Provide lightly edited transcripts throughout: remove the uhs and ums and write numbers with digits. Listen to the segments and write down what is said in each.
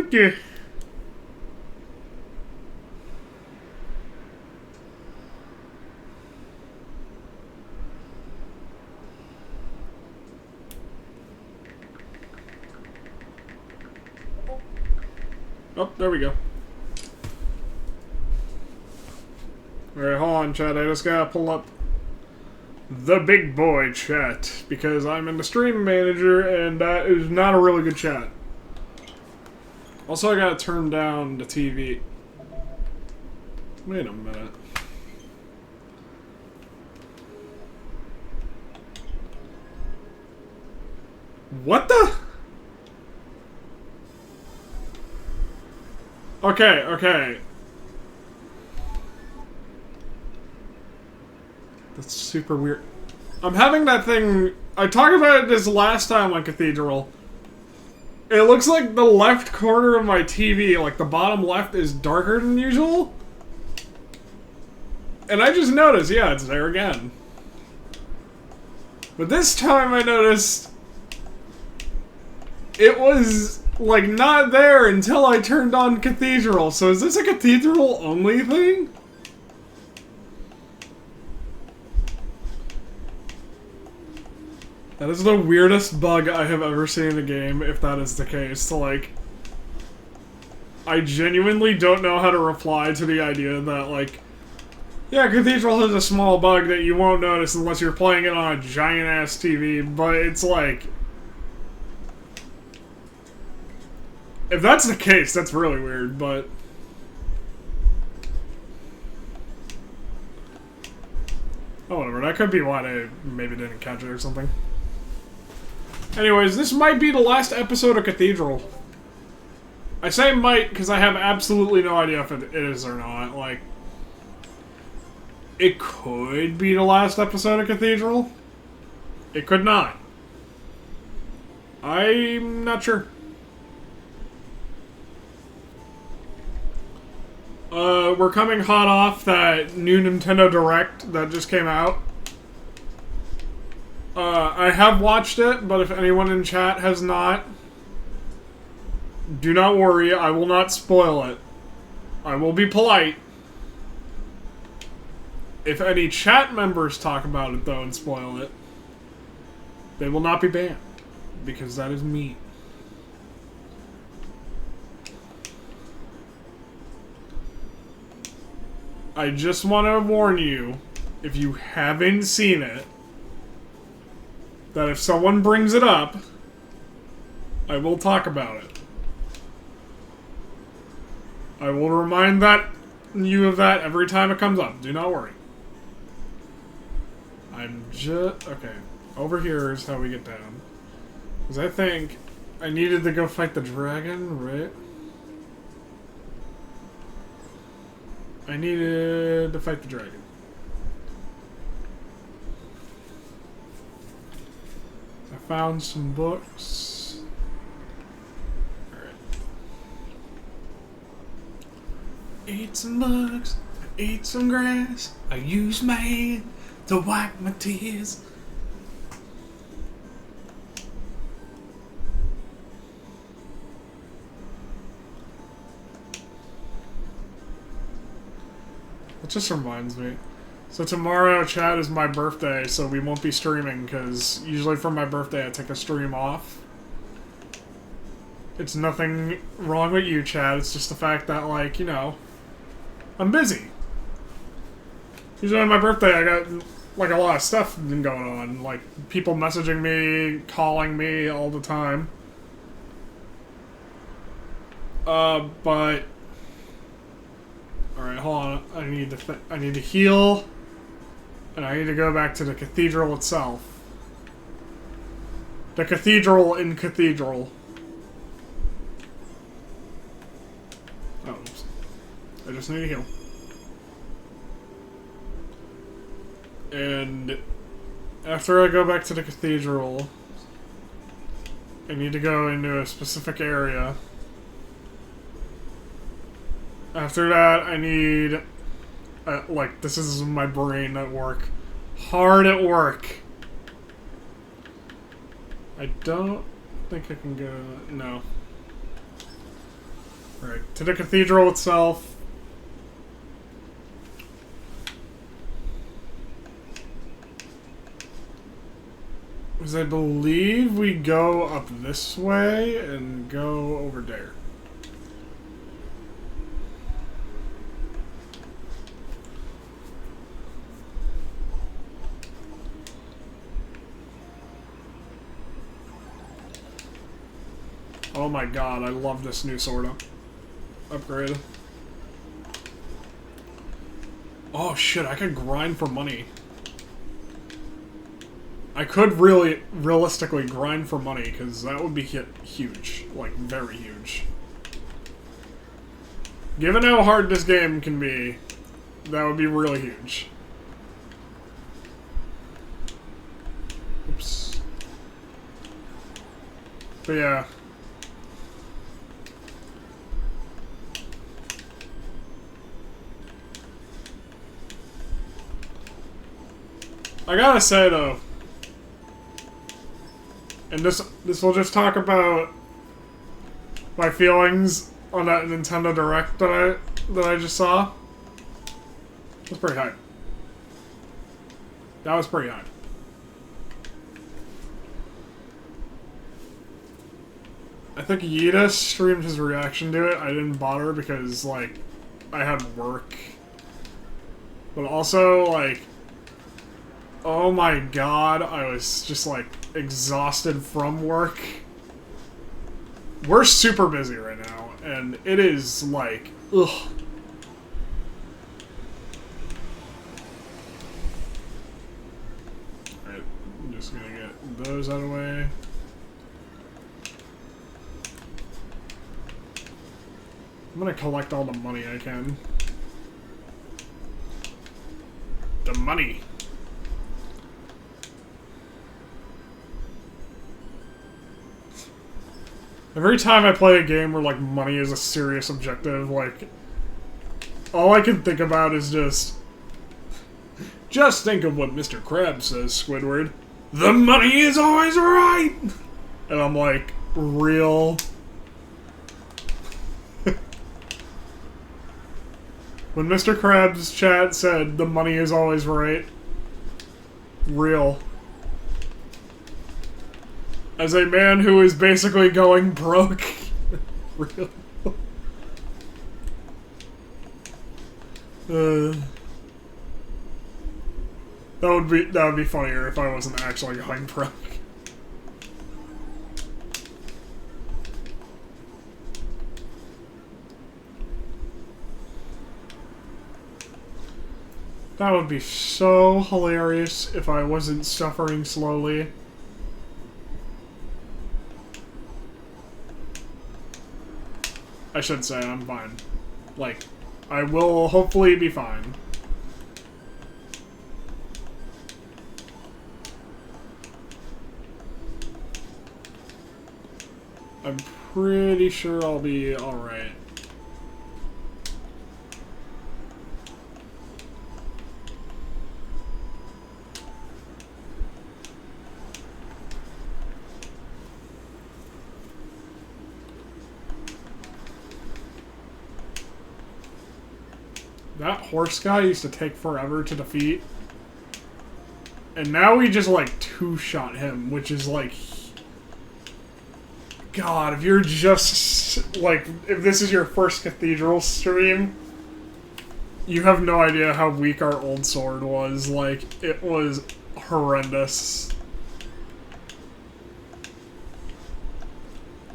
Okay. Oh, there we go. Alright, hold on, chat. I just gotta pull up the big boy chat because I'm in the stream manager and that is not a really good chat. Also, I gotta turn down the TV. Wait a minute. What the? Okay, okay. That's super weird. I'm having that thing... I talked about it this last time on Cathedral. It looks like the left corner of my TV, like the bottom left, is darker than usual. And I just noticed, yeah, it's there again. But this time I noticed... it was... like, not there until I turned on Cathedral. So is this a Cathedral-only thing? That is the weirdest bug I have ever seen in a game, if that is the case. So, like... I genuinely don't know how to reply to the idea that, like... yeah, Cathedral has a small bug that you won't notice unless you're playing it on a giant-ass TV, but it's like... if that's the case, that's really weird, but... oh, whatever. That could be why they maybe didn't catch it or something. Anyways, this might be the last episode of Cathedral. I say might because I have absolutely no idea if it is or not. Like, it could be the last episode of Cathedral. It could not. I'm not sure. We're coming hot off that new Nintendo Direct that just came out. I have watched it, but if anyone in chat has not, do not worry, I will not spoil it. I will be polite. If any chat members talk about it, though, and spoil it, they will not be banned, because that is mean. I just want to warn you, if you haven't seen it, that if someone brings it up, I will talk about it. I will remind you of that every time it comes up. Do not worry. I'm just... okay. Over here is how we get down. Because I think I needed to go fight the dragon, right? I needed to fight the dragon. I found some books. Alright. Ate some bugs, ate some grass. I used my hand to wipe my tears. It just reminds me. So tomorrow, chat, is my birthday, so we won't be streaming, because usually for my birthday I take a stream off. It's nothing wrong with you, chat, it's just the fact that, like, you know, I'm busy. Usually on my birthday I got, like, a lot of stuff going on. Like, people messaging me, calling me all the time. But... alright, hold on. I need to heal. And I need to go back to the cathedral itself. The cathedral in Cathedral. Oh, oops. I just need to heal. And after I go back to the cathedral, I need to go into a specific area. After that, I need... like, this is my brain at work. Hard at work. I don't think I can go... no. Right, to the cathedral itself. Because I believe we go up this way and go over there. Oh my god, I love this new sword upgrade. Oh shit, I could grind for money. I could really, realistically grind for money, because that would be huge. Like, very huge. Given how hard this game can be, that would be really huge. Oops. But yeah. I gotta say though, and this will just talk about my feelings on that Nintendo Direct that I just saw. It was pretty hype. That was pretty hype. I think Yida streamed his reaction to it. I didn't bother because, like, I had work. But also, like, oh my god, I was just, like, exhausted from work. We're super busy right now, and it is, like, ugh. Alright, I'm just gonna get those out of the way. I'm gonna collect all the money I can. The money! Every time I play a game where, like, money is a serious objective, like, all I can think about is just think of what Mr. Krabs says, Squidward. The money is always right! And I'm like, real? When Mr. Krabs' chat said, the money is always right, real. As a man who is basically going broke, real. That would be funnier if I wasn't actually going broke. That would be so hilarious if I wasn't suffering slowly. I should say I'm fine. Like, I will hopefully be fine. I'm pretty sure I'll be alright. That horse guy used to take forever to defeat. And now we just, like, two-shot him, which is, like... God, if you're just, like, if this is your first Cathedral stream, you have no idea how weak our old sword was. Like, it was horrendous.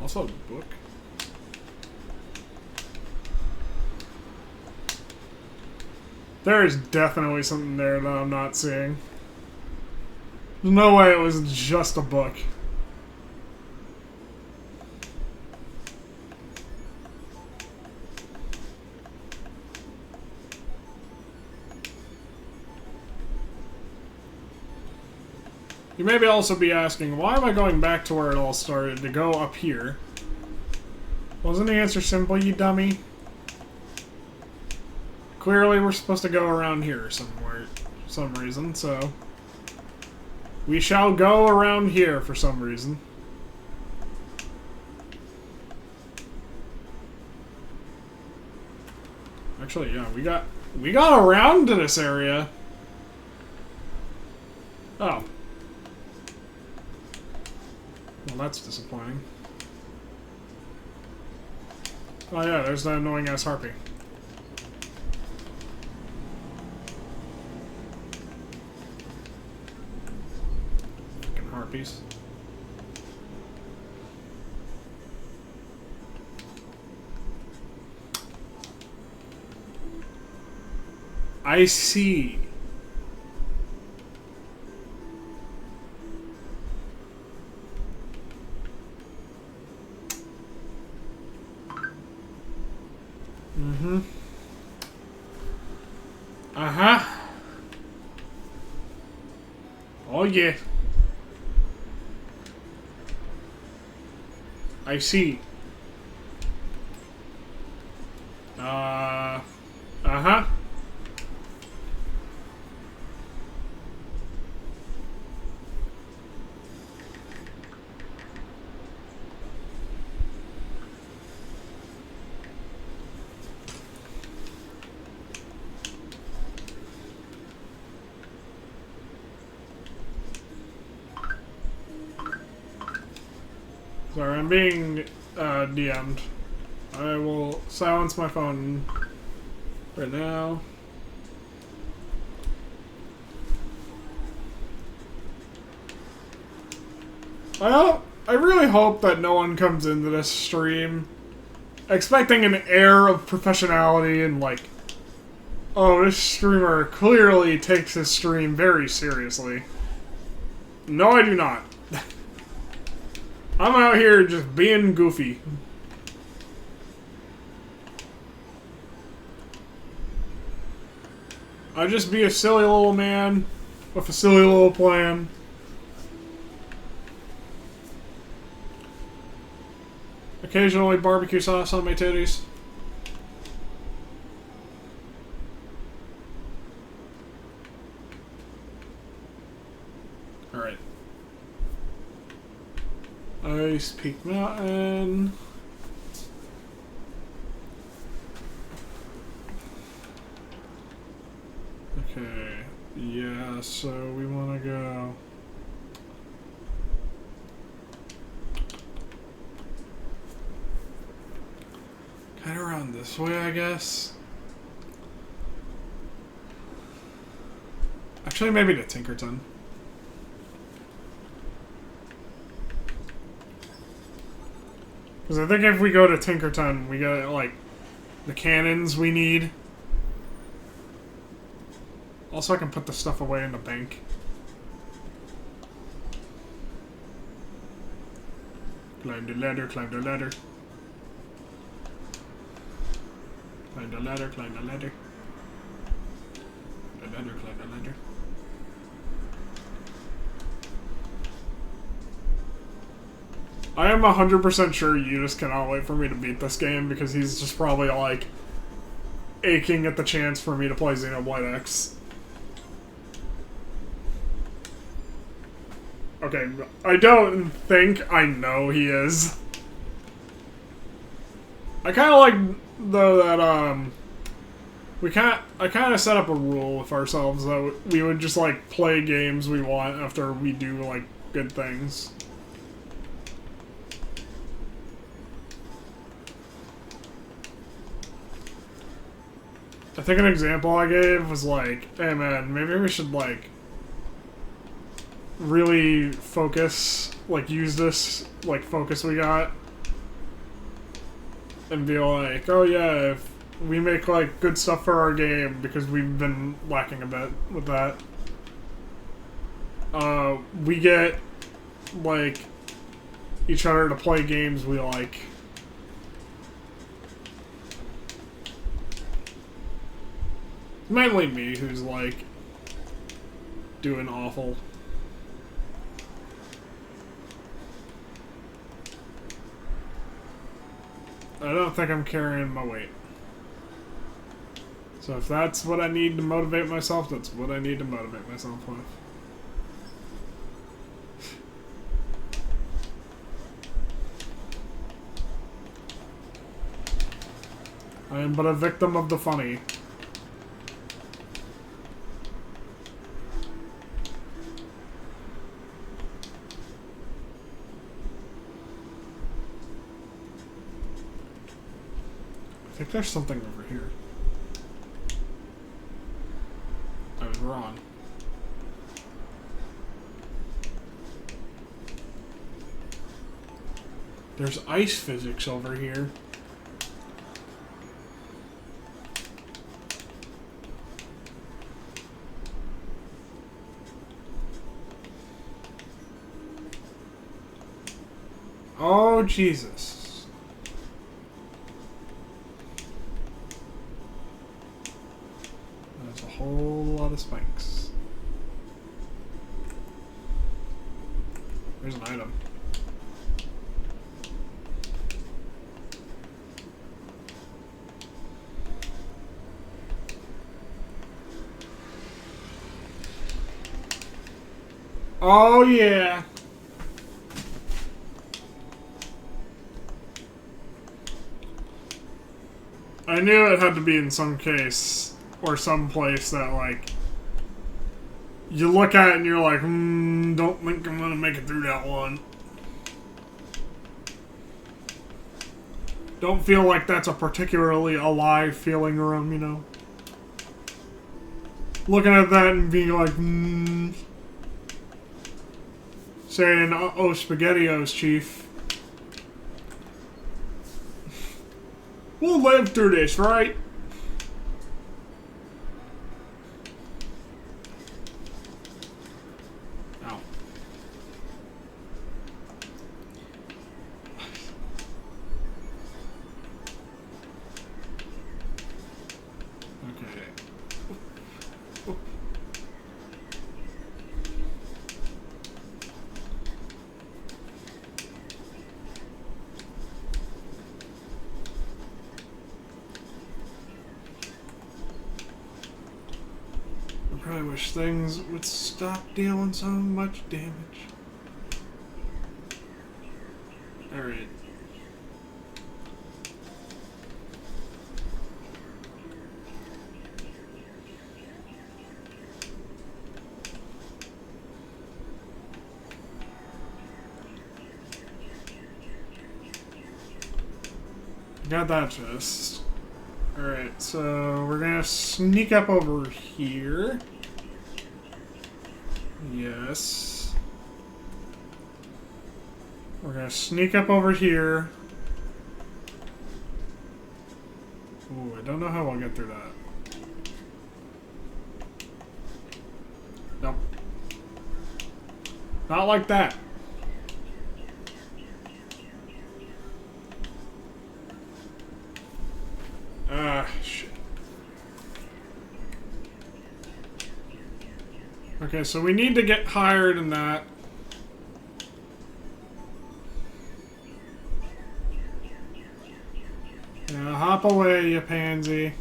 Also, a book. There is definitely something there that I'm not seeing. There's no way it was just a book. You may also be asking, why am I going back to where it all started to go up here? Wasn't the answer simple, you dummy? Clearly we're supposed to go around here somewhere, for some reason, so... We shall go around here for some reason. Actually, yeah, we got around to this area. Oh. Well, that's disappointing. Oh yeah, there's that annoying ass harpy. Fucking harpies. I see. Mm-hmm. Uh-huh. Oh, yeah. I see. Uh-huh. Sorry, I'm being DM'd. I will silence my phone right now. I really hope that no one comes into this stream expecting an air of professionality and like, oh, this streamer clearly takes his stream very seriously. No, I do not. I'm out here just being goofy. I just be a silly little man with a silly little plan. Occasionally barbecue sauce on my titties. Alright. Ice Peak Mountain. Okay. Yeah, so we want to go... kind of around this way, I guess. Actually, maybe to Tinkerton. Because I think if we go to Tinkerton, we get, like, the cannons we need. Also, I can put the stuff away in the bank. Climb the ladder, climb the ladder. Climb the ladder, climb the ladder. The ladder, climb the ladder. I am 100% sure you just cannot wait for me to beat this game because he's just probably like aching at the chance for me to play Xenoblade X. Okay, I don't think I know he is. I kind of like though that I kind of set up a rule with ourselves that we would just like play games we want after we do like good things. I think an example I gave was like, hey man, maybe we should like really focus, like use this like focus we got and be like, oh yeah, if we make like good stuff for our game because we've been lacking a bit with that. We get like each other to play games we like. Mainly me, who's like doing awful. I don't think I'm carrying my weight. So if that's what I need to motivate myself, that's what I need to motivate myself with. I am but a victim of the funny. I think there's something over here. I was wrong. There's ice physics over here. Oh, Jesus. There's a whole lot of spikes. There's an item. Oh, yeah. I knew it had to be in some case or some place that, like, you look at it and you're like, don't think I'm gonna make it through that one. Don't feel like that's a particularly alive feeling room, you know? Looking at that and being like, saying, uh-oh, SpaghettiOs, Chief. We'll live through this, right? Ow. Okay. I probably wish things would stop dealing so much damage. Alright. Got that chest. Alright, so we're gonna sneak up over here. Yes. We're gonna sneak up over here. Ooh, I don't know how I'll get through that. Nope. Not like that. Shit. Okay, so we need to get higher than that. Yeah, hop away, you pansy.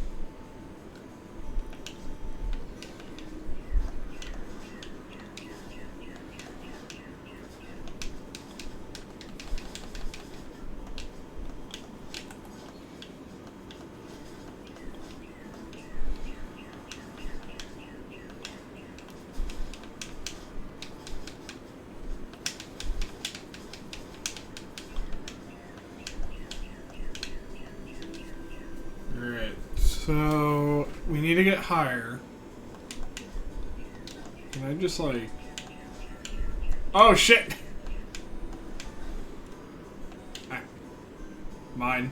So, we need to get higher. Can I just, like... Oh, shit! Ah. Mine.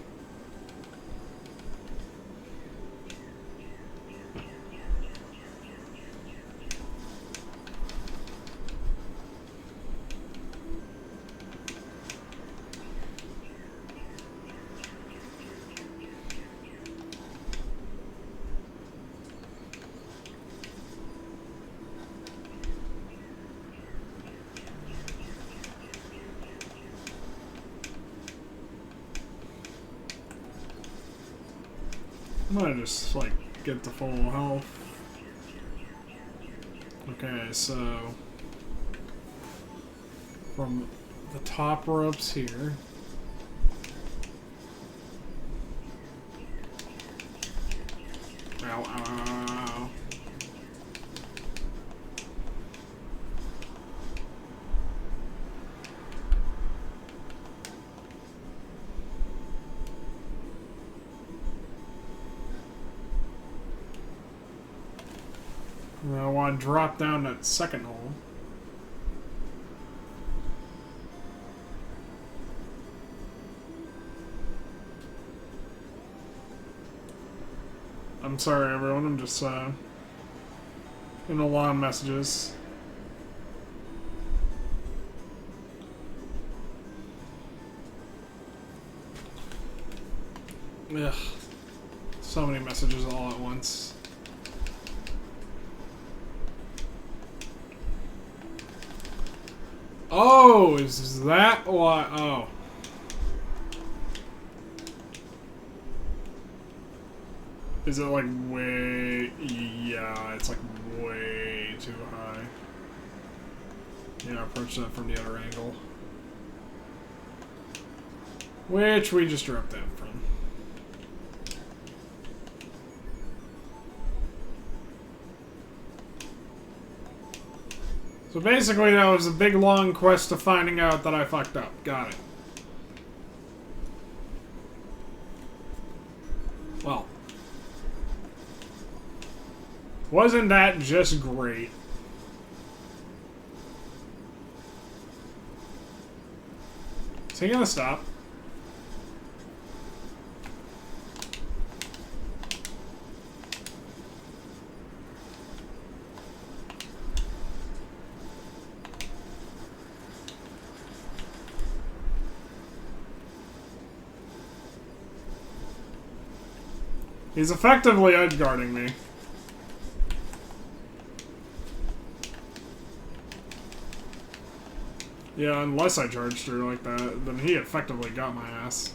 I'm gonna just, like, get the full health. Okay, so... From the top ropes here... Ow, ow, ow. I want to drop down that second hole. I'm sorry, everyone. I'm just in a lot of messages. Ugh. So many messages all at once. Oh, is that why? Oh. Is it like way... Yeah, it's like way too high. Yeah, approach that from the other angle. Which we just dropped down from. So basically that was a big long quest to finding out that I fucked up. Got it. Well. Wasn't that just great? Is he gonna stop? He's effectively edgeguarding me. Yeah, unless I charged her like that, then he effectively got my ass.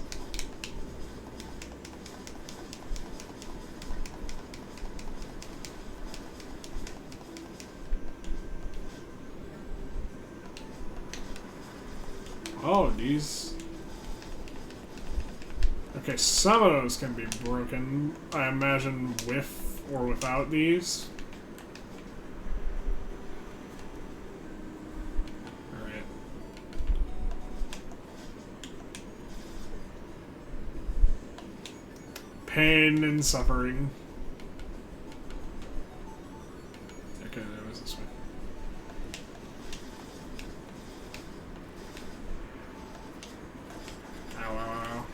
Oh, these... Okay, some of those can be broken, I imagine, with or without these. Alright. Pain and suffering. Okay, that was this way. Ow, ow, ow.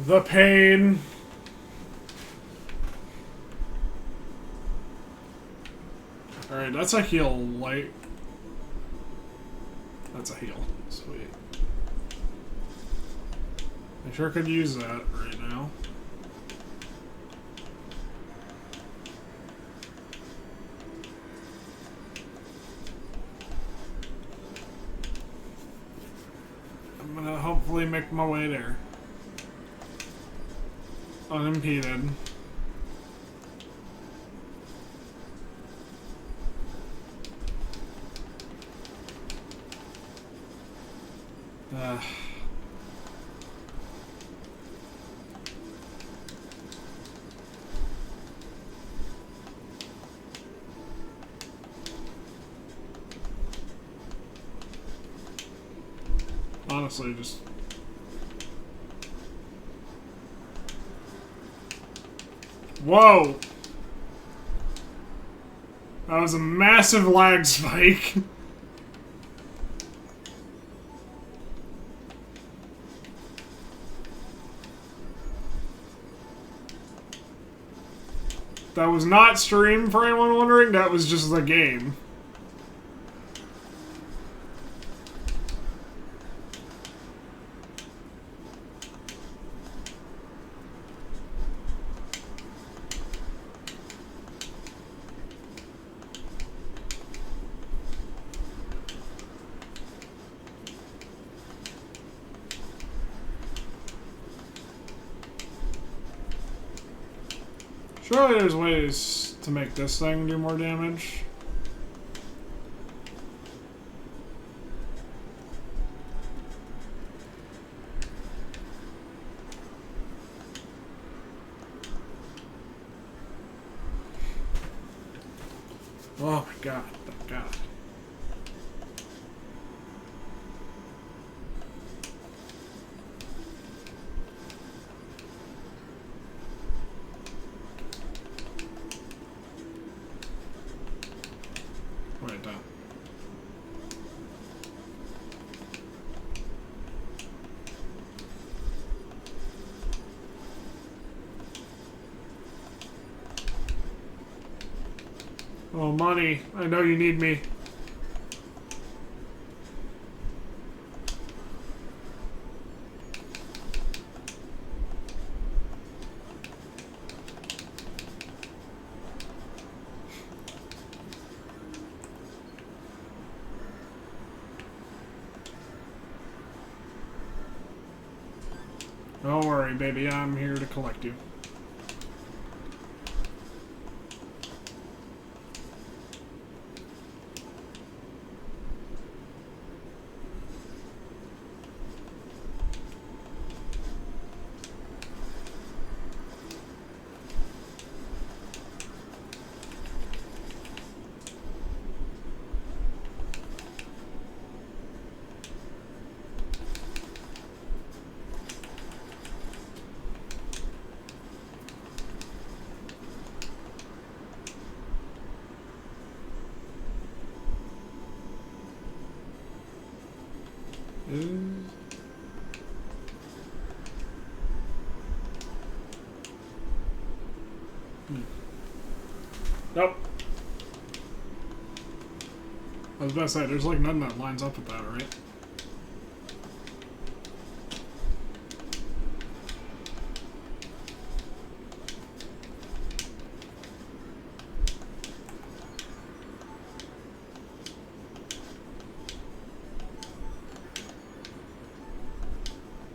The pain. Alright, that's a heal light. That's a heal. Sweet. I sure could use that right now. I'm gonna hopefully make my way there. Unimpeded. Honestly, just... Whoa! That was a massive lag spike. That was not stream, for anyone wondering. That was just the game. Surely there's ways to make this thing do more damage. Oh my god. Oh god. Wait, down. Oh, money. I know you need me. Don't worry, baby. I'm here to collect you. Nope. I was about to say, there's like nothing that lines up with that, right?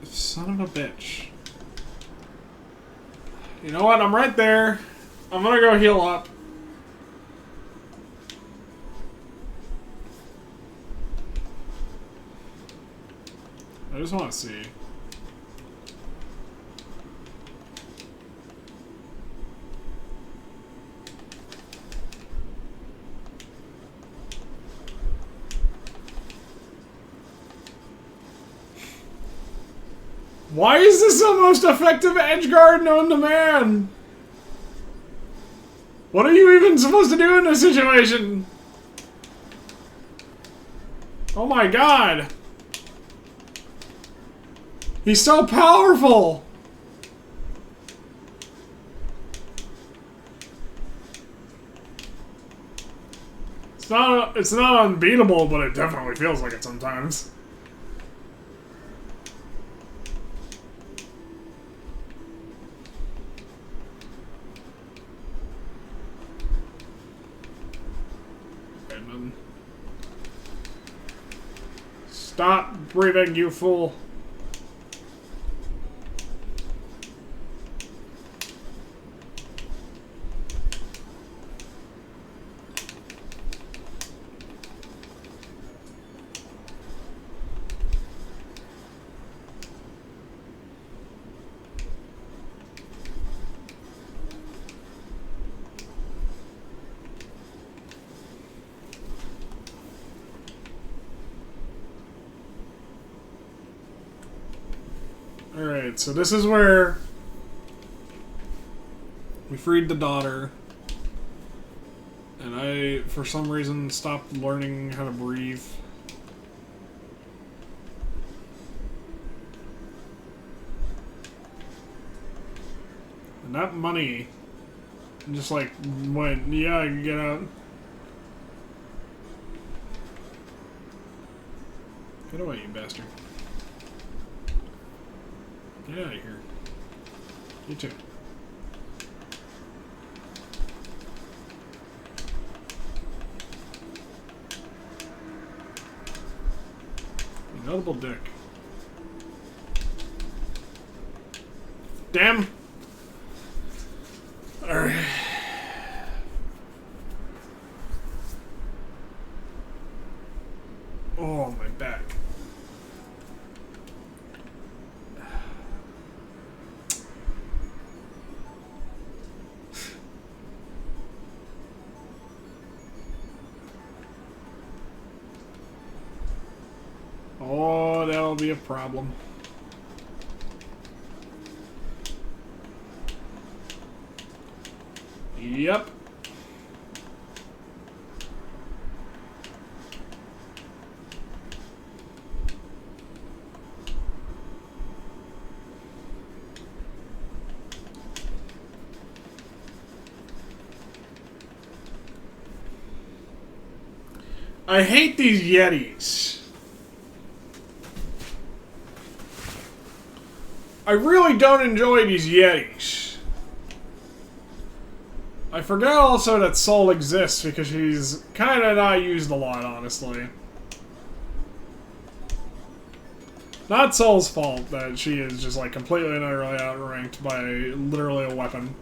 Son of a bitch. You know what? I'm right there. I'm gonna go heal up. I just want to see. Why is this the most effective edge guard known to man? What are you even supposed to do in this situation? Oh my god. He's so powerful. It's not unbeatable, but it definitely feels like it sometimes. Stop breathing, you fool. Alright, so this is where we freed the daughter. And I, for some reason, stopped learning how to breathe. And that money just like went, yeah, I can get out. Get away, you bastard. Get out of here. You too. You notable dick. Damn. Alright. Oh, my back. that'll be a problem. Yep. I hate these Yetis. I really don't enjoy these Yetis. I forget also that Soul exists because she's kind of not used a lot, honestly. Not Soul's fault that she is just like completely and utterly outranked by literally a weapon.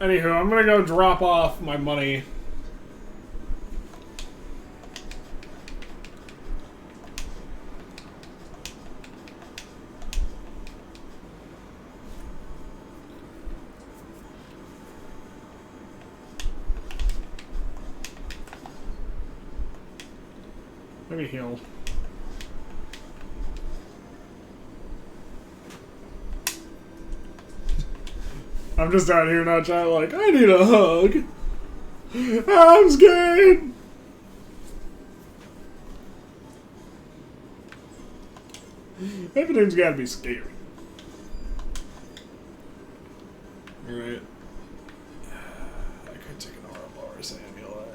Anywho, I'm gonna go drop off my money. Maybe heal. I'm just out here not trying like, I need a hug. I'm scared. Everything's gotta be scary. Alright. I could take an Ouroboros amulet.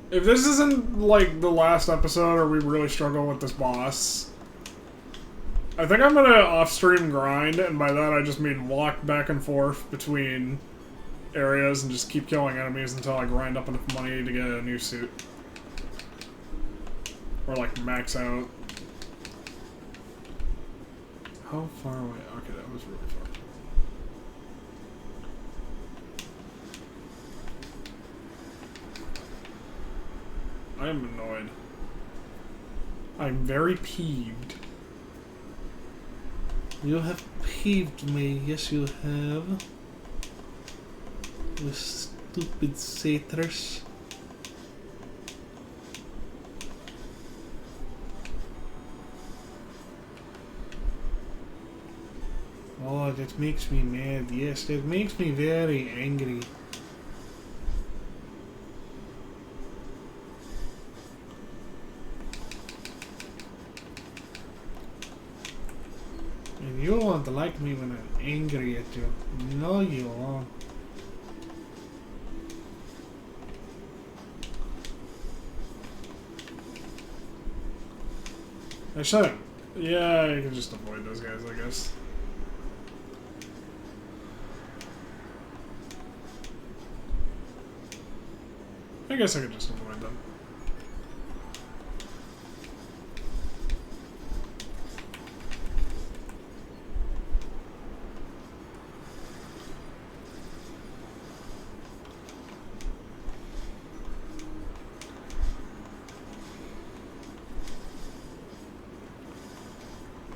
If this isn't, like, the last episode or we really struggle with this boss, I think I'm gonna off-stream grind, and by that I just mean walk back and forth between areas and just keep killing enemies until I grind up enough money to get a new suit. Or, like, max out. How far away? Okay, that was really far. I am annoyed. I'm very peeved. You have peeved me, yes you have. You stupid satyrs. Oh, that makes me mad. Yes, that makes me very angry. And you won't like me when I'm angry at you. No, you won't. I shouldn't. Yeah, I can just avoid those guys, I guess. I guess I could just avoid them.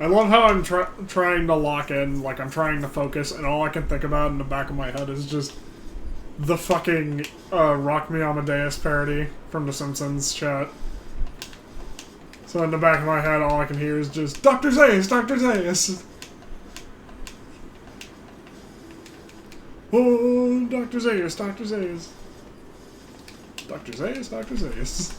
I love how I'm trying to lock in, like I'm trying to focus, and all I can think about in the back of my head is just the fucking Rock Me Amadeus parody from The Simpsons chat. So in the back of my head, all I can hear is just, Dr. Zayas, Dr. Zayas! Oh, Dr. Zayas, Dr. Zayas. Dr. Zayas, Dr. Zayas.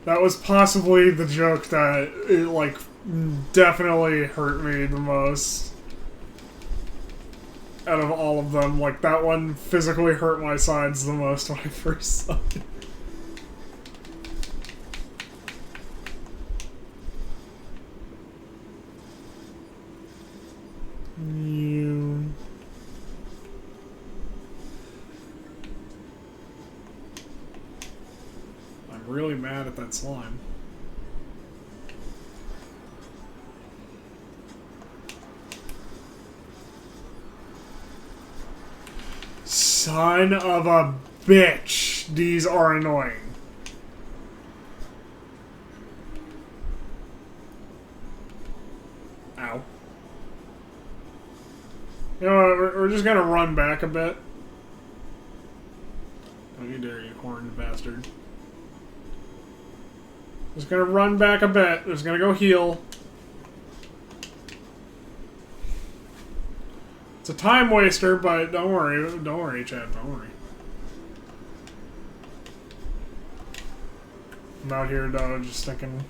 That was possibly the joke that, it, like, definitely hurt me the most. Out of all of them. Like, that one physically hurt my sides the most when I first saw it. Really mad at that slime. Son of a bitch. These are annoying. Ow. You know what, we're just gonna run back a bit. Don't you dare, you horned bastard. Just gonna run back a bit. Just gonna go heal. It's a time waster, but don't worry, Chad, don't worry. I'm out here, though, just thinking.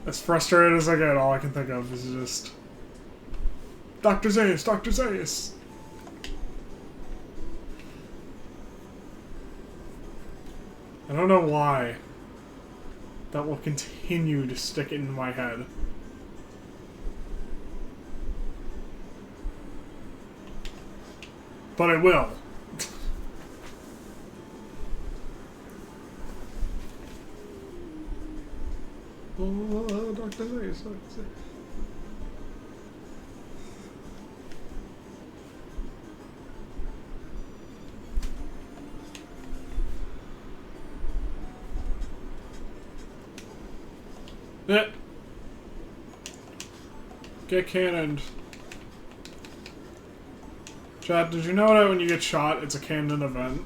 As frustrated as I get, all I can think of is just Dr. Zaius, Dr. Zaius. I don't know why that will continue to stick in my head. But it will. Oh, Dr. Zaius, Dr. Zaius. Yeah. Get cannoned. Chad, did you know that when you get shot, it's a canon event?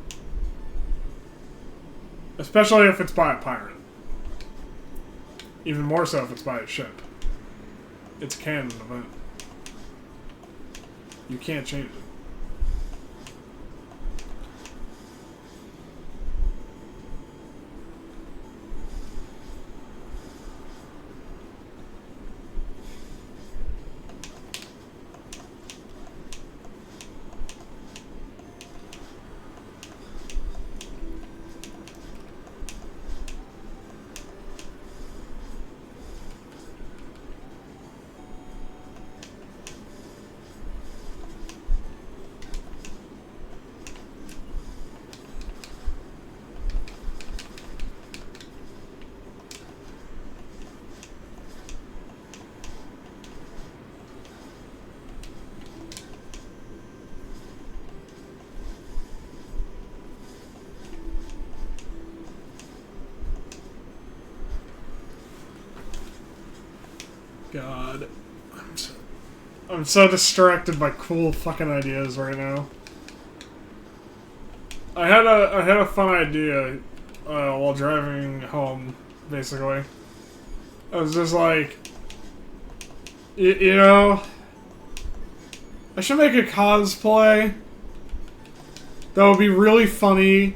Especially if it's by a pirate. Even more so if it's by a ship. It's a canon event. You can't change it. God. I'm so distracted by cool fucking ideas right now. I had a fun idea while driving home, basically. I was just like, you know, I should make a cosplay that would be really funny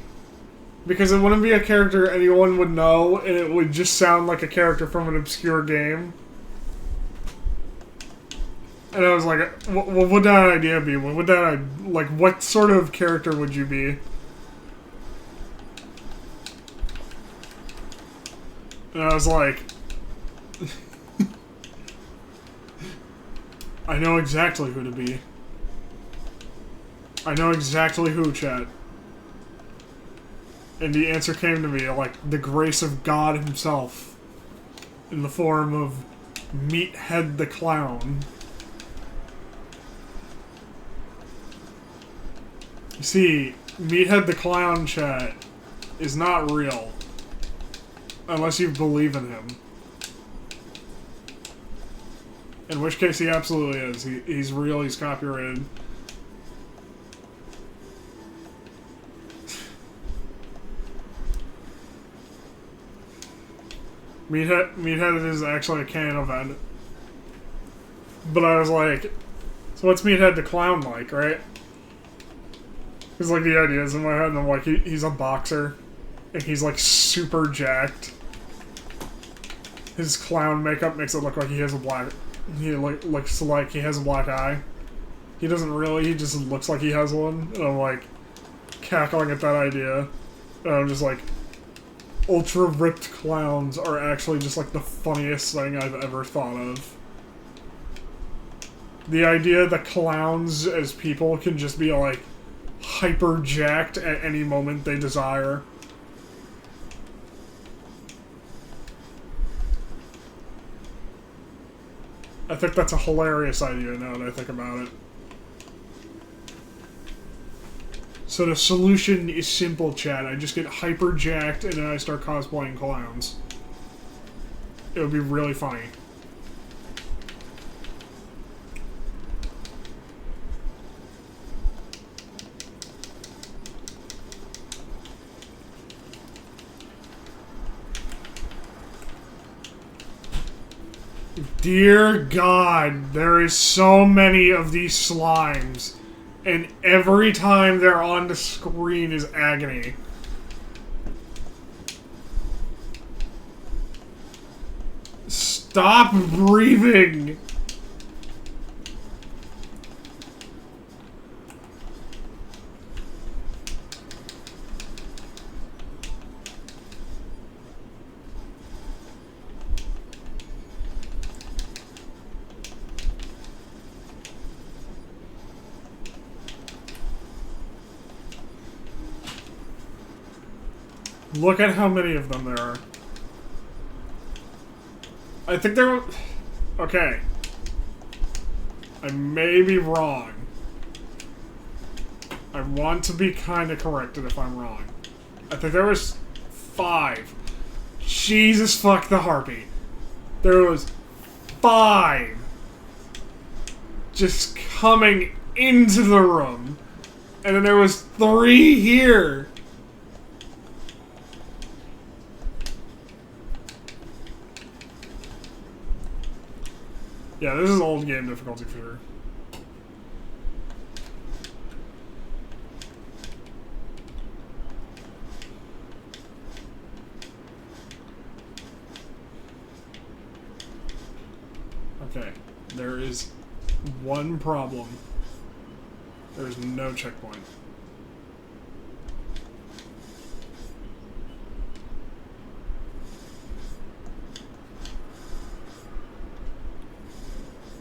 because it wouldn't be a character anyone would know and it would just sound like a character from an obscure game. And I was like, what would that idea be? What would that, like, what sort of character would you be? And I was like, I know exactly who to be. I know exactly who, chat. And the answer came to me, like, the grace of God himself. In the form of Meathead the Clown. You see, Meathead the Clown, chat, is not real. Unless you believe in him. In which case he absolutely is. He's real, he's copyrighted. Meathead is actually a canon event. But I was like, so what's Meathead the Clown like, right? Because, like, the ideas in my head, and I'm like, he's a boxer. And he's, like, super jacked. His clown makeup makes it look like he has a black... He looks like he has a black eye. He doesn't really, he just looks like he has one. And I'm, like, cackling at that idea. And I'm just like, ultra-ripped clowns are actually just, like, the funniest thing I've ever thought of. The idea that clowns as people can just be, like, hyper jacked at any moment they desire. I think that's a hilarious idea now that I think about it. So the solution is simple, chat. I just get hyper jacked and then I start cosplaying clowns. It would be really funny. Dear God, there is so many of these slimes, and every time they're on the screen is agony. Stop breathing! Look at how many of them there are. I think there were... Okay. I may be wrong. I want to be kind of corrected if I'm wrong. I think there was 5. Jesus fuck the harpy. There was 5 just coming into the room. And then there was 3 here. Yeah, this is old game difficulty for sure. Okay, there is one problem. There's no checkpoint.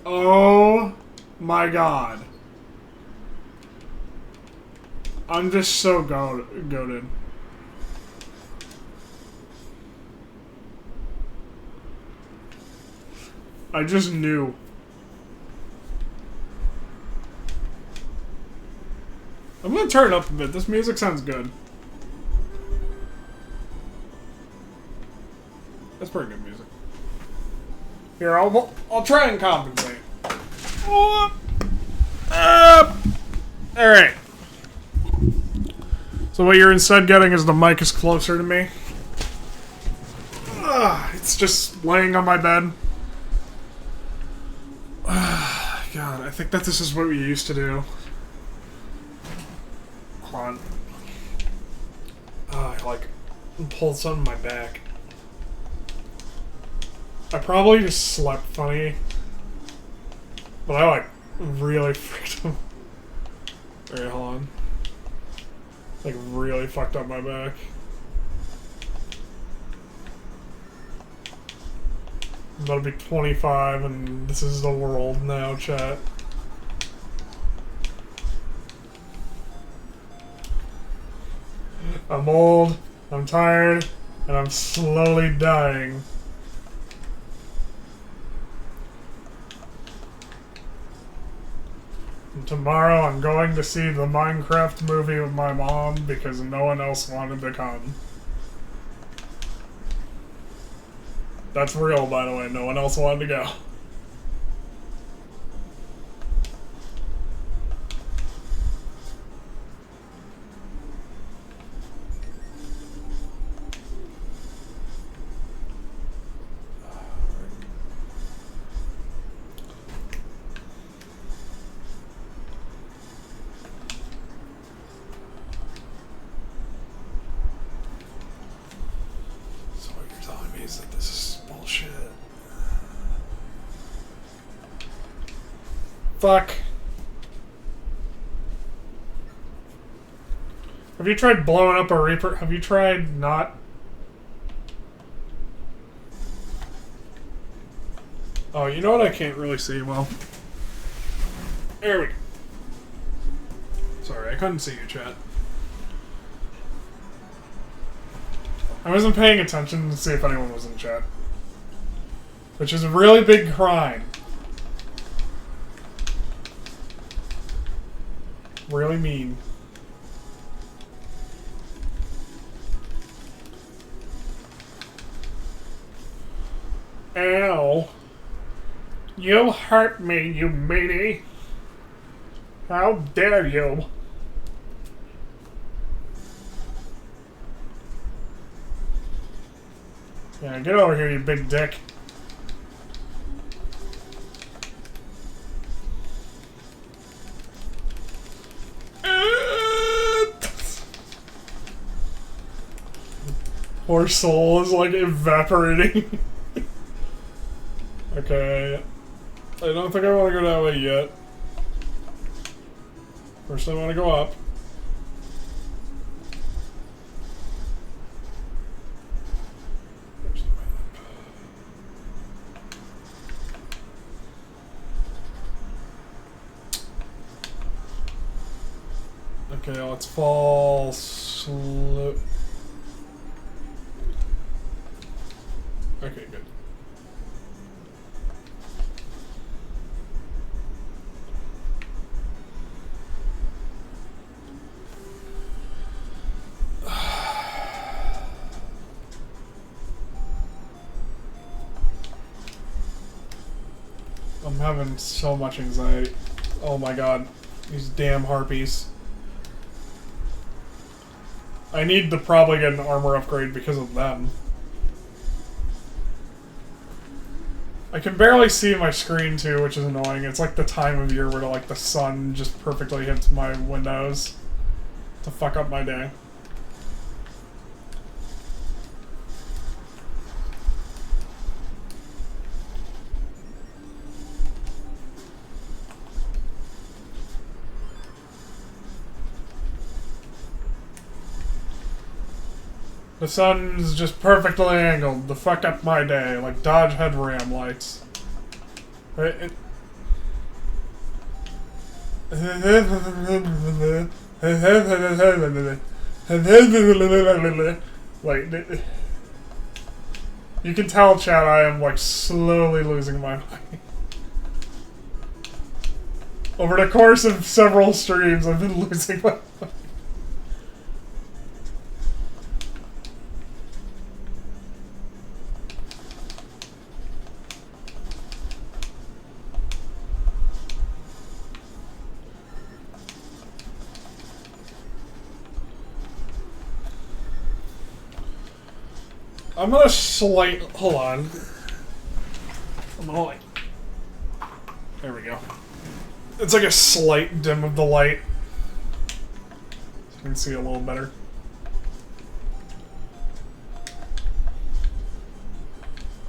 Oh my God. I'm just so goated. I just knew. I'm gonna turn it up a bit. This music sounds good. That's pretty good music. Here, I'll try and compensate. Alright. So what you're instead getting is the mic is closer to me. It's just laying on my bed. God, I think that this is what we used to do. Hold on. I like pulled something in my back. I probably just slept funny. But I like really freaked him. Alright, hold on. Like really fucked up my back. I'm about to be 25 and this is the world now, chat. I'm old, I'm tired, and I'm slowly dying. And tomorrow I'm going to see the Minecraft movie with my mom because no one else wanted to come. That's real, by the way. No one else wanted to go. Fuck. Have you tried blowing up a Reaper? Have you tried not... Oh, you know what? I can't really see well. There we go. Sorry, I couldn't see you, chat. I wasn't paying attention to see if anyone was in chat. Which is a really big crime. Really mean. You hurt me, you meanie. How dare you? Yeah, get over here, you big dick. Poor soul is like evaporating. Okay. I don't think I want to go that way yet. First I want to go up. Okay, let's fall slow. Okay, good. I'm having so much anxiety. Oh my god. These damn harpies. I need to probably get an armor upgrade because of them. I can barely see my screen too, which is annoying. It's like the time of year where like the sun just perfectly hits my windows to fuck up my day. The sun's just perfectly angled to fuck up my day, like Dodge head ram lights. Like, you can tell, Chad, I am like slowly losing my mind. Over the course of several streams, I've been losing my mind. I'm gonna hold on. I'm gonna like, there we go. It's like a slight dim of the light. So you can see a little better.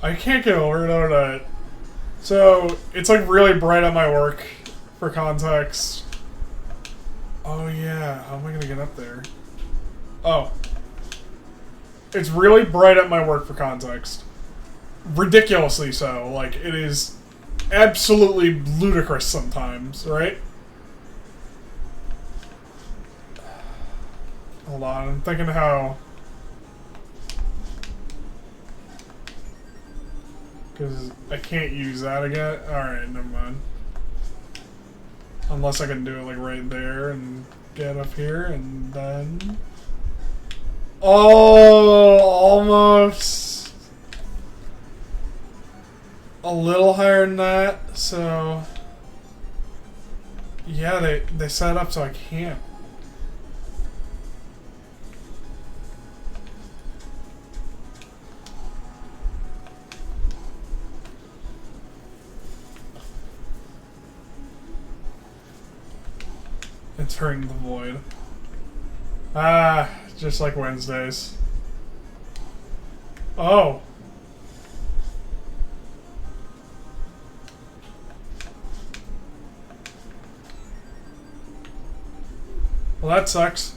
I can't get over that. So, it's like really bright at my work, for context. Oh yeah, how am I gonna get up there? Oh. It's really bright at my work, for context. Ridiculously so. Like, it is absolutely ludicrous sometimes, right? Hold on, I'm thinking how... Because I can't use that again. Alright, never mind. Unless I can do it, like, right there and get up here, and then... Oh, almost a little higher than that, so yeah, they set it up so I can't. Entering the void. Ah, just like Wednesdays. Oh. Well, that sucks.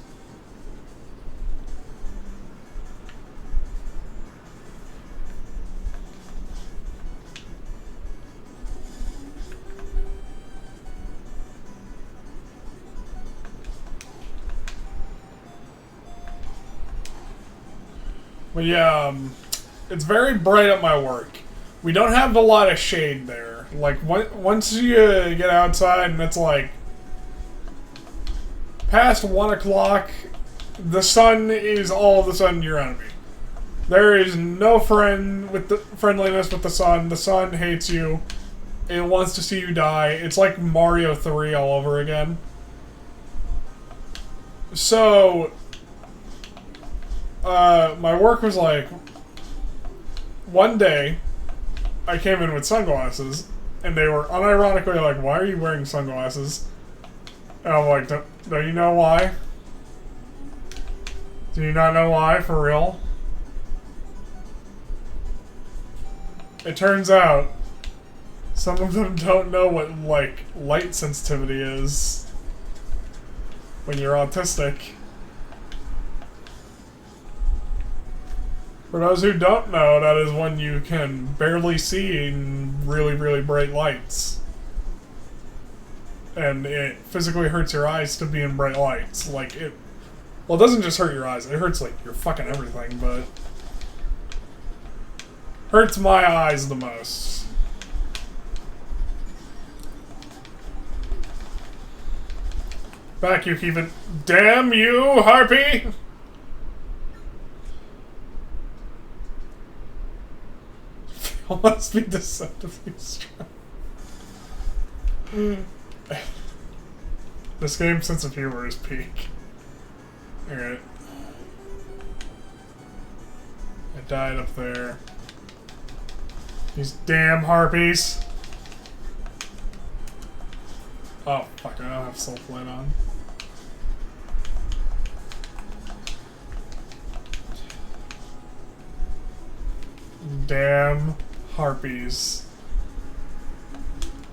But yeah, it's very bright at my work. We don't have a lot of shade there. Like, once you get outside and it's like past 1 o'clock, the sun is all of a sudden your enemy. There is no friendliness with the sun. The sun hates you. It wants to see you die. It's like Mario 3 all over again. So, my work was like, one day, I came in with sunglasses, and they were unironically like, why are you wearing sunglasses? And I'm like, don't you know why? Do you not know why, for real? It turns out, some of them don't know what, like, light sensitivity is when you're autistic. For those who don't know, that is when you can barely see in really, really bright lights. And it physically hurts your eyes to be in bright lights. Like, it... Well, it doesn't just hurt your eyes. It hurts, like, your fucking everything, but... Hurts my eyes the most. Back, you even... Damn you, Harpy! Must be deceptively strong. This game's sense of humor is peak. Alright. I died up there. These damn harpies. Oh, fuck, I don't have self-light on. Damn harpies.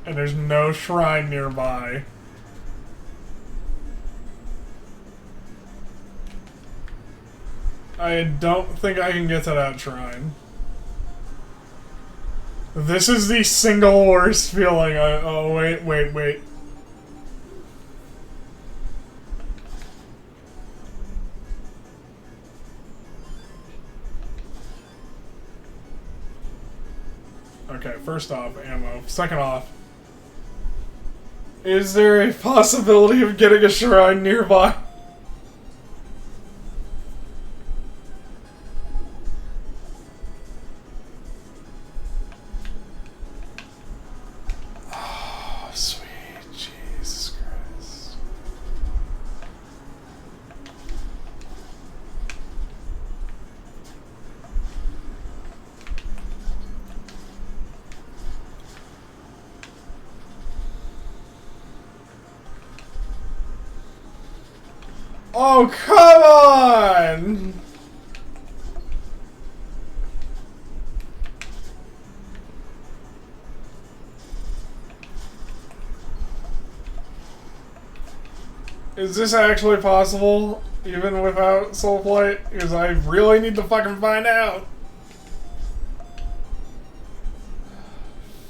And there's no shrine nearby. I don't think I can get to that shrine. This is the single worst feeling. Oh, wait. Okay, first off, ammo. Second off, is there a possibility of getting a shrine nearby? Oh, sweet Jesus Christ. Oh, come on! Is this actually possible, even without Soul Flight? Because I really need to fucking find out.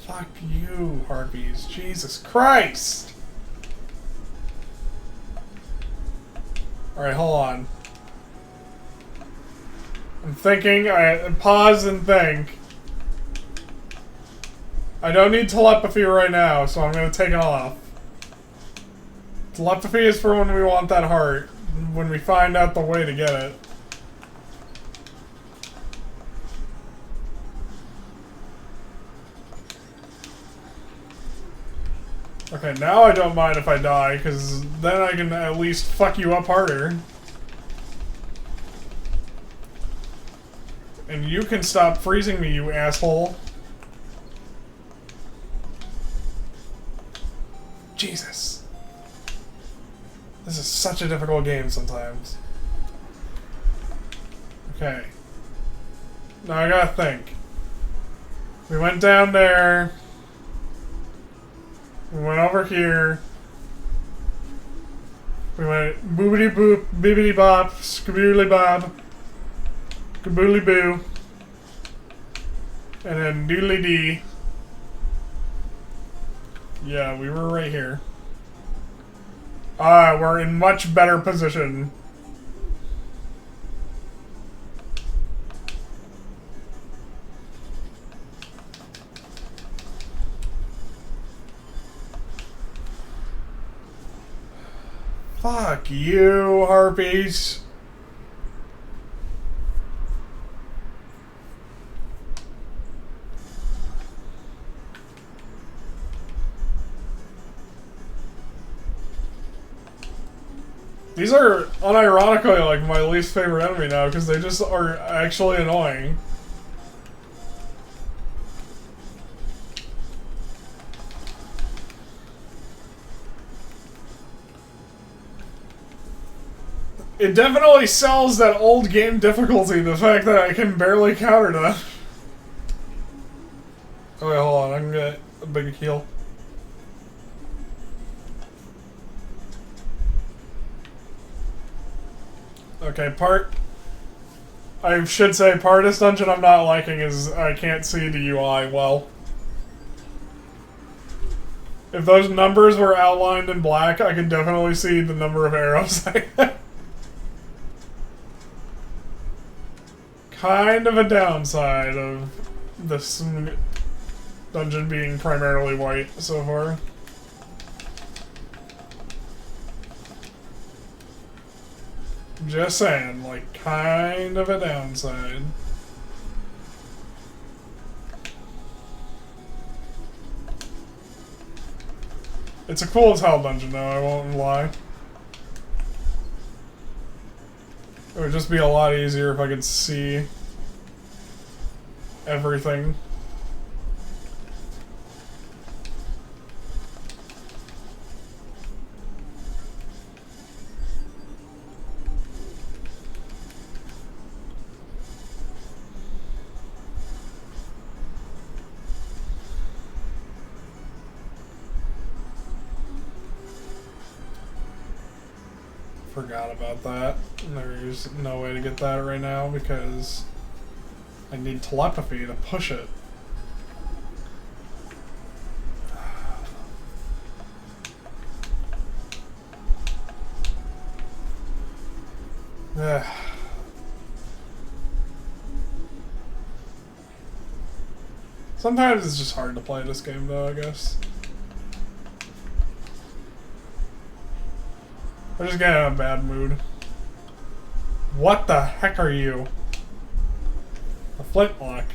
Fuck you, harpies. Jesus Christ! Alright, hold on. I'm thinking, I pause and think. I don't need telepathy right now, so I'm gonna take it off. Telepathy is for when we want that heart, when we find out the way to get it. Okay, now I don't mind if I die, because then I can at least fuck you up harder. And you can stop freezing me, you asshole. Jesus. This is such a difficult game sometimes. Okay. Now I gotta think. We went down there. We went over here. We went boobity boop, bibbity bop, skaboodly bob, kaboodly boo, and then doodly dee. Yeah, we were right here. We're in much better position. Fuck you, harpies. These are unironically like my least favorite enemy now because they just are actually annoying. It definitely sells that old game difficulty, the fact that I can barely counter that. Oh wait, hold on, I can get a big heal. Okay, I should say part of this dungeon I'm not liking is I can't see the UI well. If those numbers were outlined in black, I could definitely see the number of arrows I have. Kind of a downside of this dungeon being primarily white so far. Just saying, like, kind of a downside. It's a cool as hell dungeon, though, I won't lie. It would just be a lot easier if I could see everything. Forgot about that. There's no way to get that right now because I need telepathy to push it. Sometimes it's just hard to play this game though, I guess. I'm just getting in a bad mood. What the heck are you? A flintlock.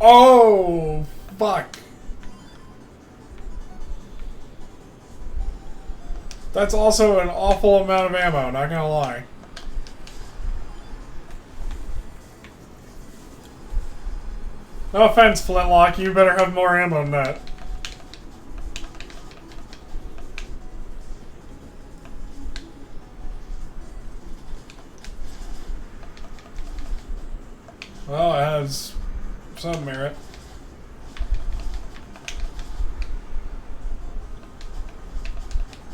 Oh, fuck. That's also an awful amount of ammo, not gonna lie. No offense, Flintlock, you better have more ammo than that. Well, it has some merit.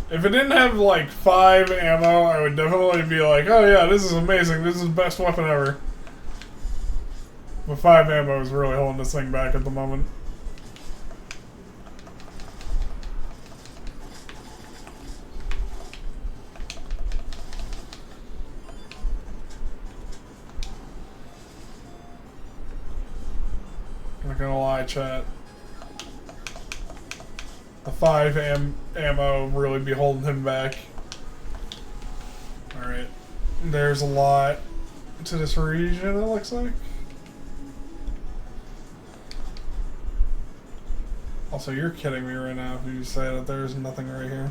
If it didn't have like 5 ammo, I would definitely be like, oh yeah, this is amazing, this is the best weapon ever. But 5 ammo is really holding this thing back at the moment. I'm not gonna lie, chat. The 5 ammo really be holding him back. Alright. There's a lot to this region, it looks like. Also, you're kidding me right now if you say that there's nothing right here.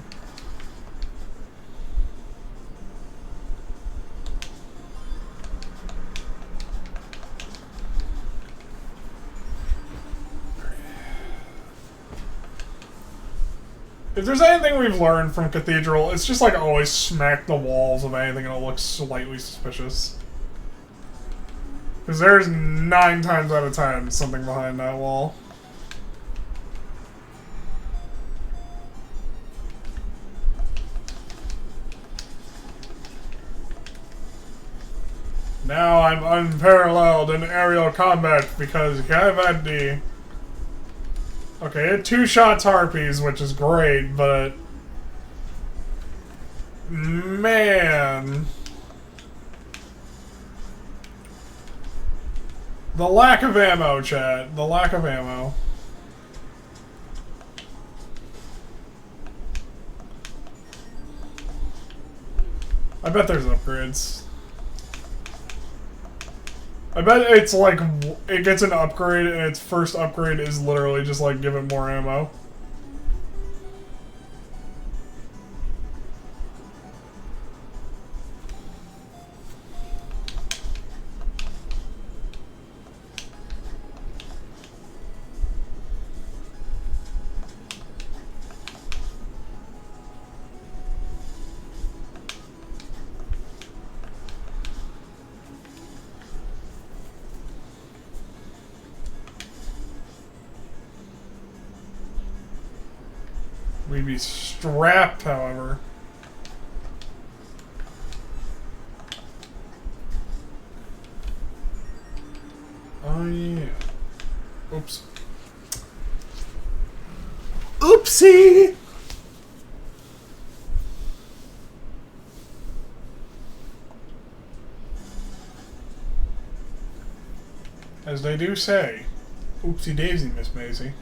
If there's anything we've learned from Cathedral, it's just like always smack the walls of anything that looks slightly suspicious. Because there's 9 times out of 10 something behind that wall. Now I'm unparalleled in aerial combat because Cavadi. Okay, it 2 shots harpies, which is great, but man, the lack of ammo, chat. The lack of ammo. I bet there's upgrades. I bet it's like, it gets an upgrade, and its first upgrade is literally just like, give it more ammo. We'd be strapped, however. Oh, yeah. Oops. Oopsie! As they do say, oopsie daisy, Miss Maisie.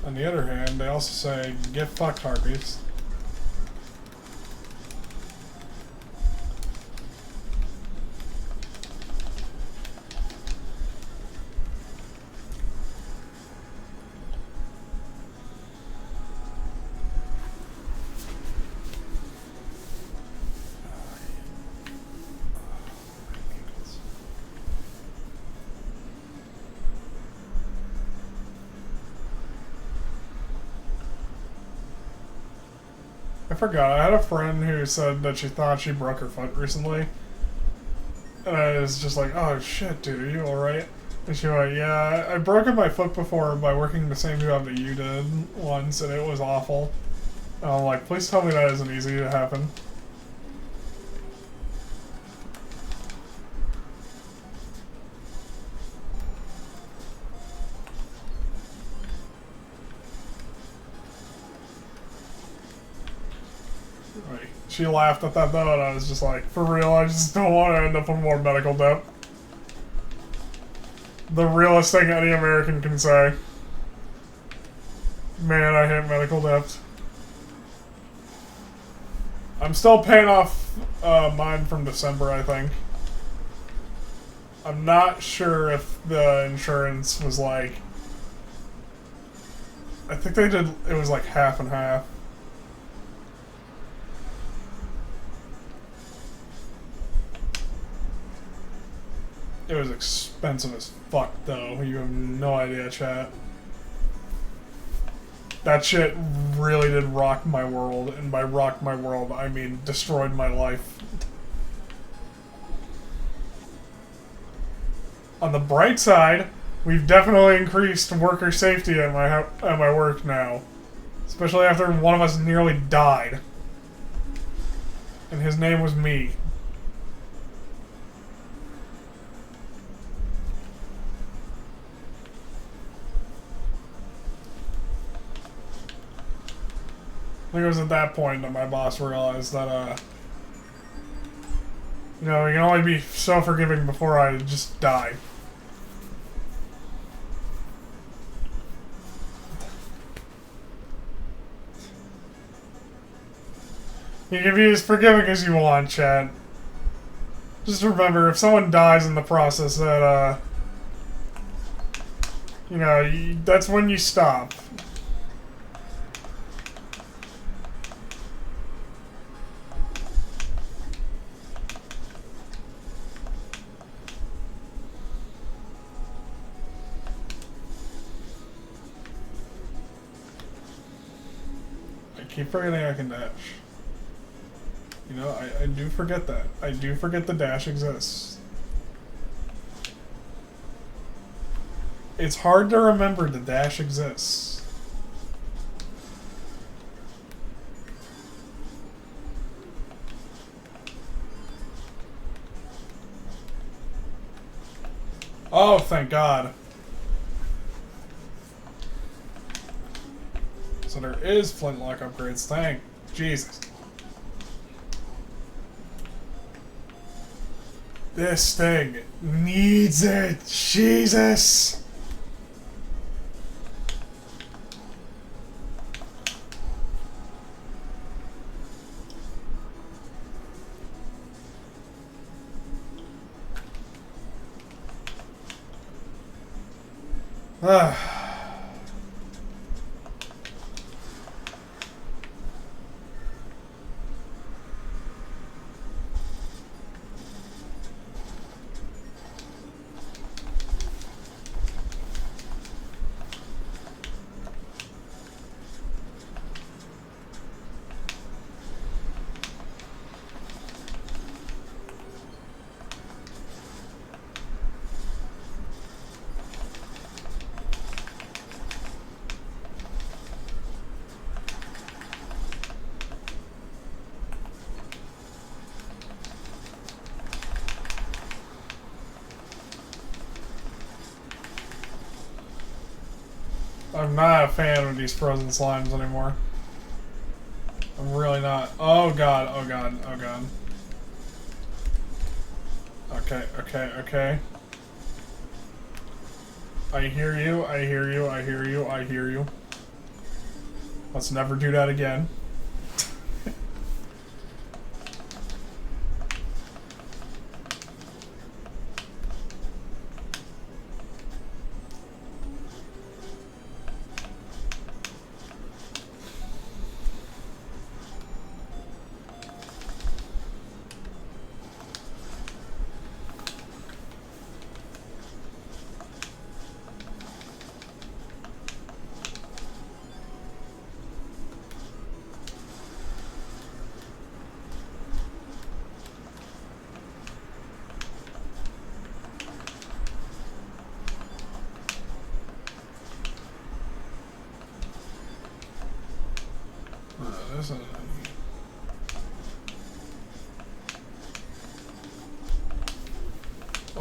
On the other hand, they also say, get fucked, harpies. I forgot. I had a friend who said that she thought she broke her foot recently. And I was just like, oh shit, dude, are you alright? And she went, yeah, I broke my foot before by working the same job that you did once, and it was awful. And I'm like, please tell me that isn't easy to happen. She laughed at that though, and I was just like, for real, I just don't want to end up with more medical debt. The realest thing any American can say. Man, I hate medical debt. I'm still paying off mine from December, I think. I'm not sure if the insurance was like... I think they did, it was like half and half. It was expensive as fuck, though. You have no idea, chat. That shit really did rock my world, and by rock my world, I mean destroyed my life. On the bright side, we've definitely increased worker safety at my work now. Especially after one of us nearly died. And his name was me. I think it was at that point that my boss realized that, you know, you can only be so forgiving before I just die. You can be as forgiving as you want, Chad. Just remember, if someone dies in the process, that, you know, that's when you stop. Keep forgetting I can dash. You know, I do forget that. I do forget the dash exists. It's hard to remember the dash exists. Oh, thank God. So there is flintlock upgrades. Thank Jesus. This thing needs it. Jesus. I'm not a fan of these frozen slimes anymore. I'm really not. Oh god, oh god, oh god. Okay, okay, okay. I hear you, I hear you, I hear you, I hear you. Let's never do that again.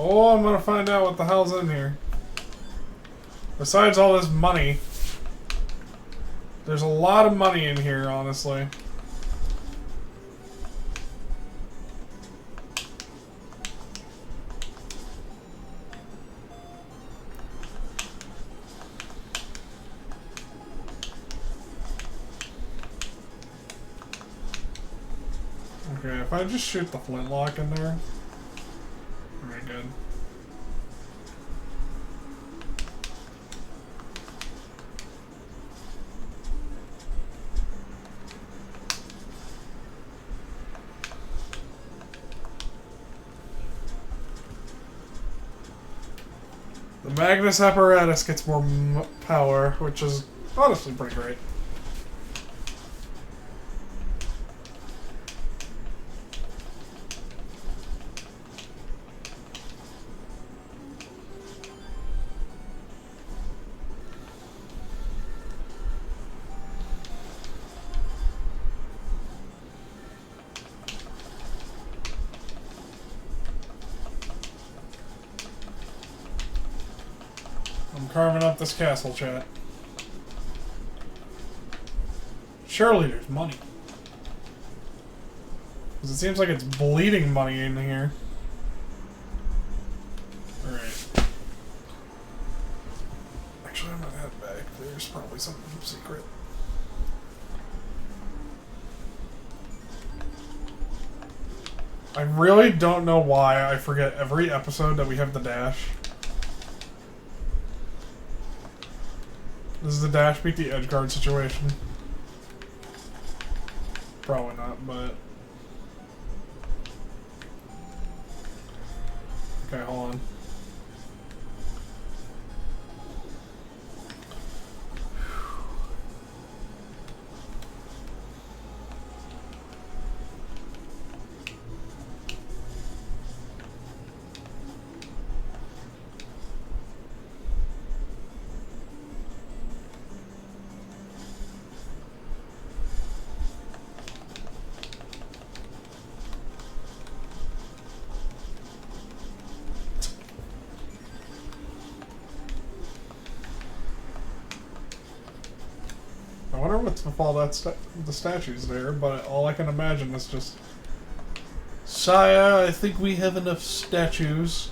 Oh, I'm gonna find out what the hell's in here. Besides all this money, there's a lot of money in here, honestly. Okay, if I just shoot the flintlock in there, very good. The Magnus apparatus gets more power, which is honestly pretty great. I'm carving up this castle, chat. Surely there's money. Because it seems like it's bleeding money in here. Alright. Actually, I'm gonna head back. There's probably something secret. I really don't know why I forget every episode that we have the dash. Does the dash beat the edge guard situation? Probably not, but... Okay, hold on. I wonder what's with all that the statues there, but all I can imagine is just... Sire, I think we have enough statues.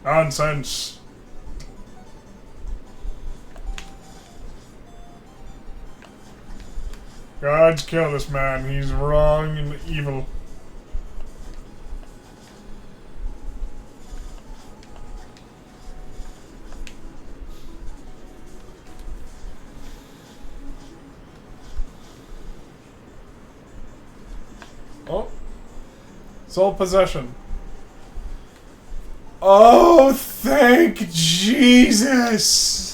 Nonsense. Gods kill this man. He's wrong and evil. Sole possession. Oh, thank Jesus!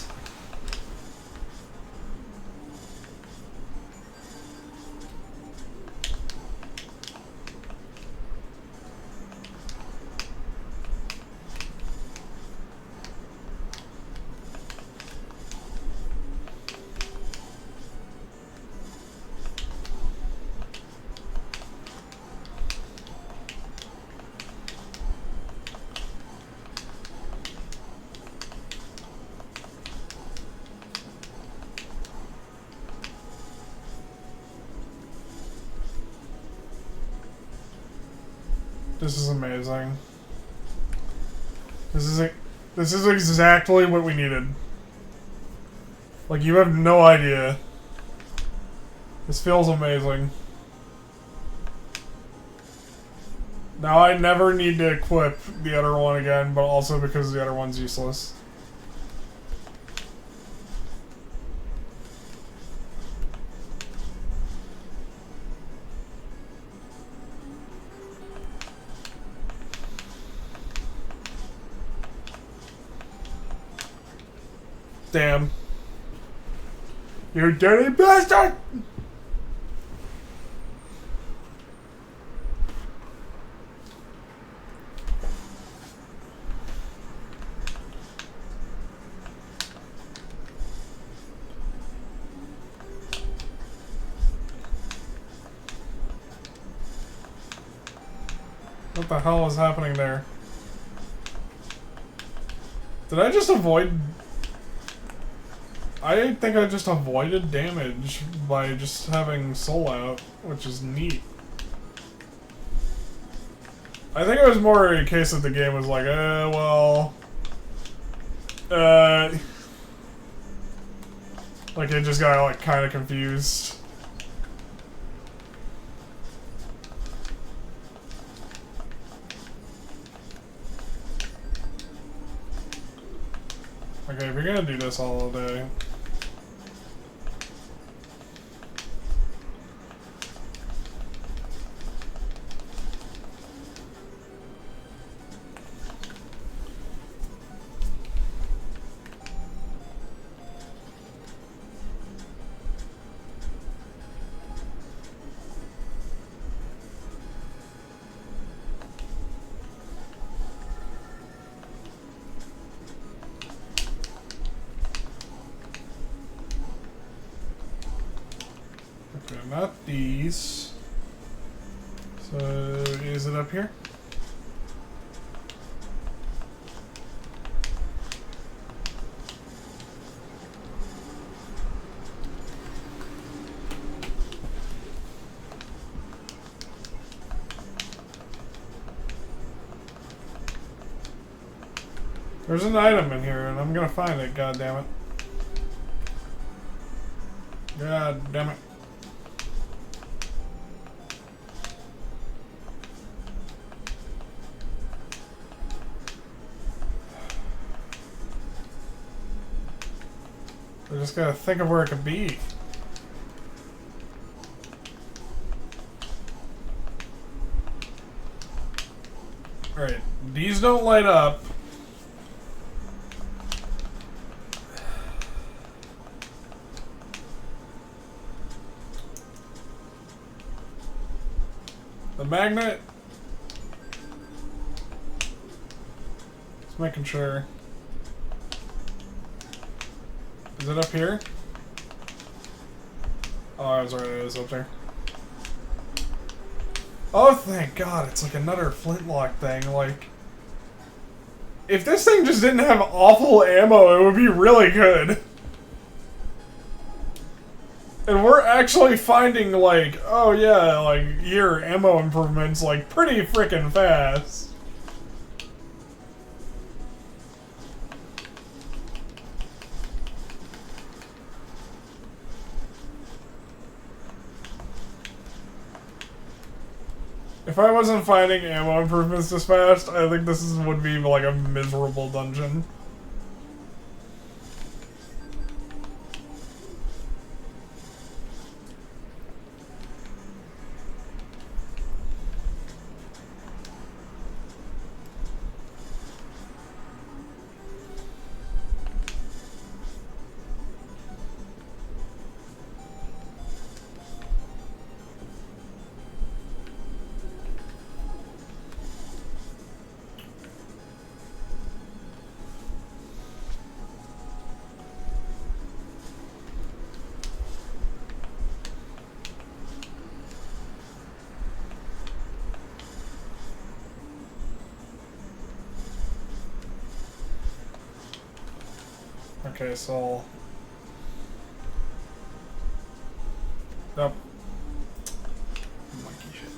This is amazing. This is exactly what we needed. Like, you have no idea. This feels amazing. Now I never need to equip the other one again, but also because the other one's useless. Damn. You dirty bastard! What the hell is happening there? Did I just avoid... I think I just avoided damage by just having soul out, which is neat. I think it was more a case that the game was like, like it just got like kind of confused. Okay, if you're gonna do this all day. Okay, not these. So, is it up here? There's an item in here, and I'm gonna find it, god damn it. God damn it. I just gotta think of where it could be. Alright, these don't light up. The magnet. Just making sure. Is it up here? Oh, I was right, it is up there. Oh, thank God, it's like another flintlock thing, like... If this thing just didn't have awful ammo, it would be really good. And we're actually finding, like, oh yeah, like, here, ammo improvements, like, pretty freaking fast. If I wasn't finding ammo improvements this fast, I think would be like a miserable dungeon. Okay, so... Nope. Monkey shit.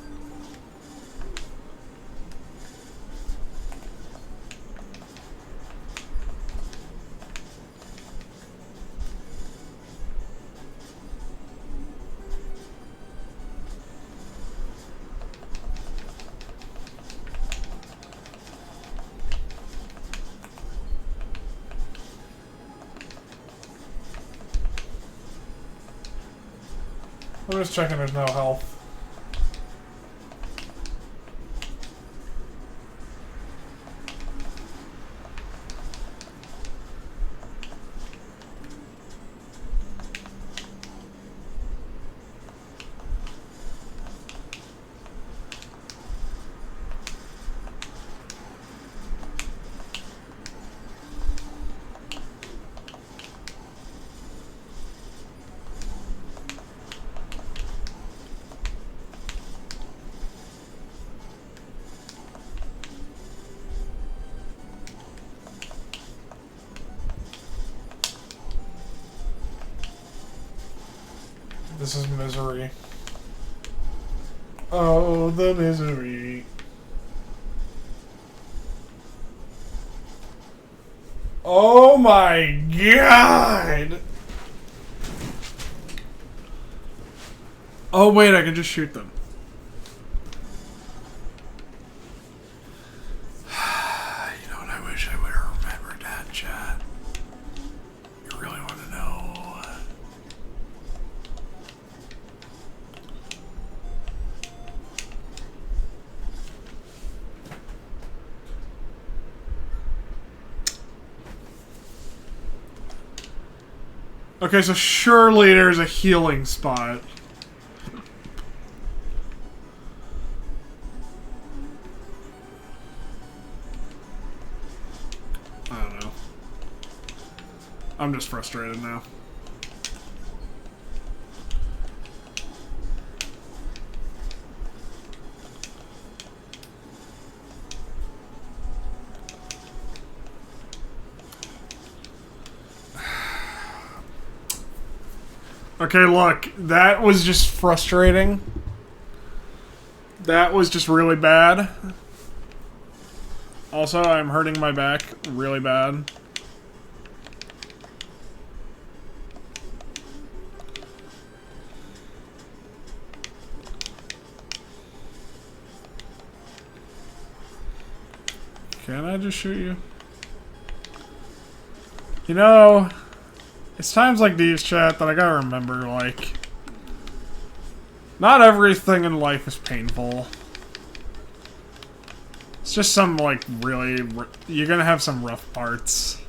I'm just checking there's no health. This is misery. Oh, the misery. Oh my god! Oh wait, I can just shoot them. You know what, I wish I would have remembered that, chat. You really want to know? Okay, so surely there's a healing spot. I don't know. I'm just frustrated now. Okay, look, that was just frustrating. That was just really bad. Also, I'm hurting my back really bad. Can I just shoot you? You know... It's times like these, chat, that I gotta remember, like... Not everything in life is painful. It's just some, like, really... You're gonna have some rough parts.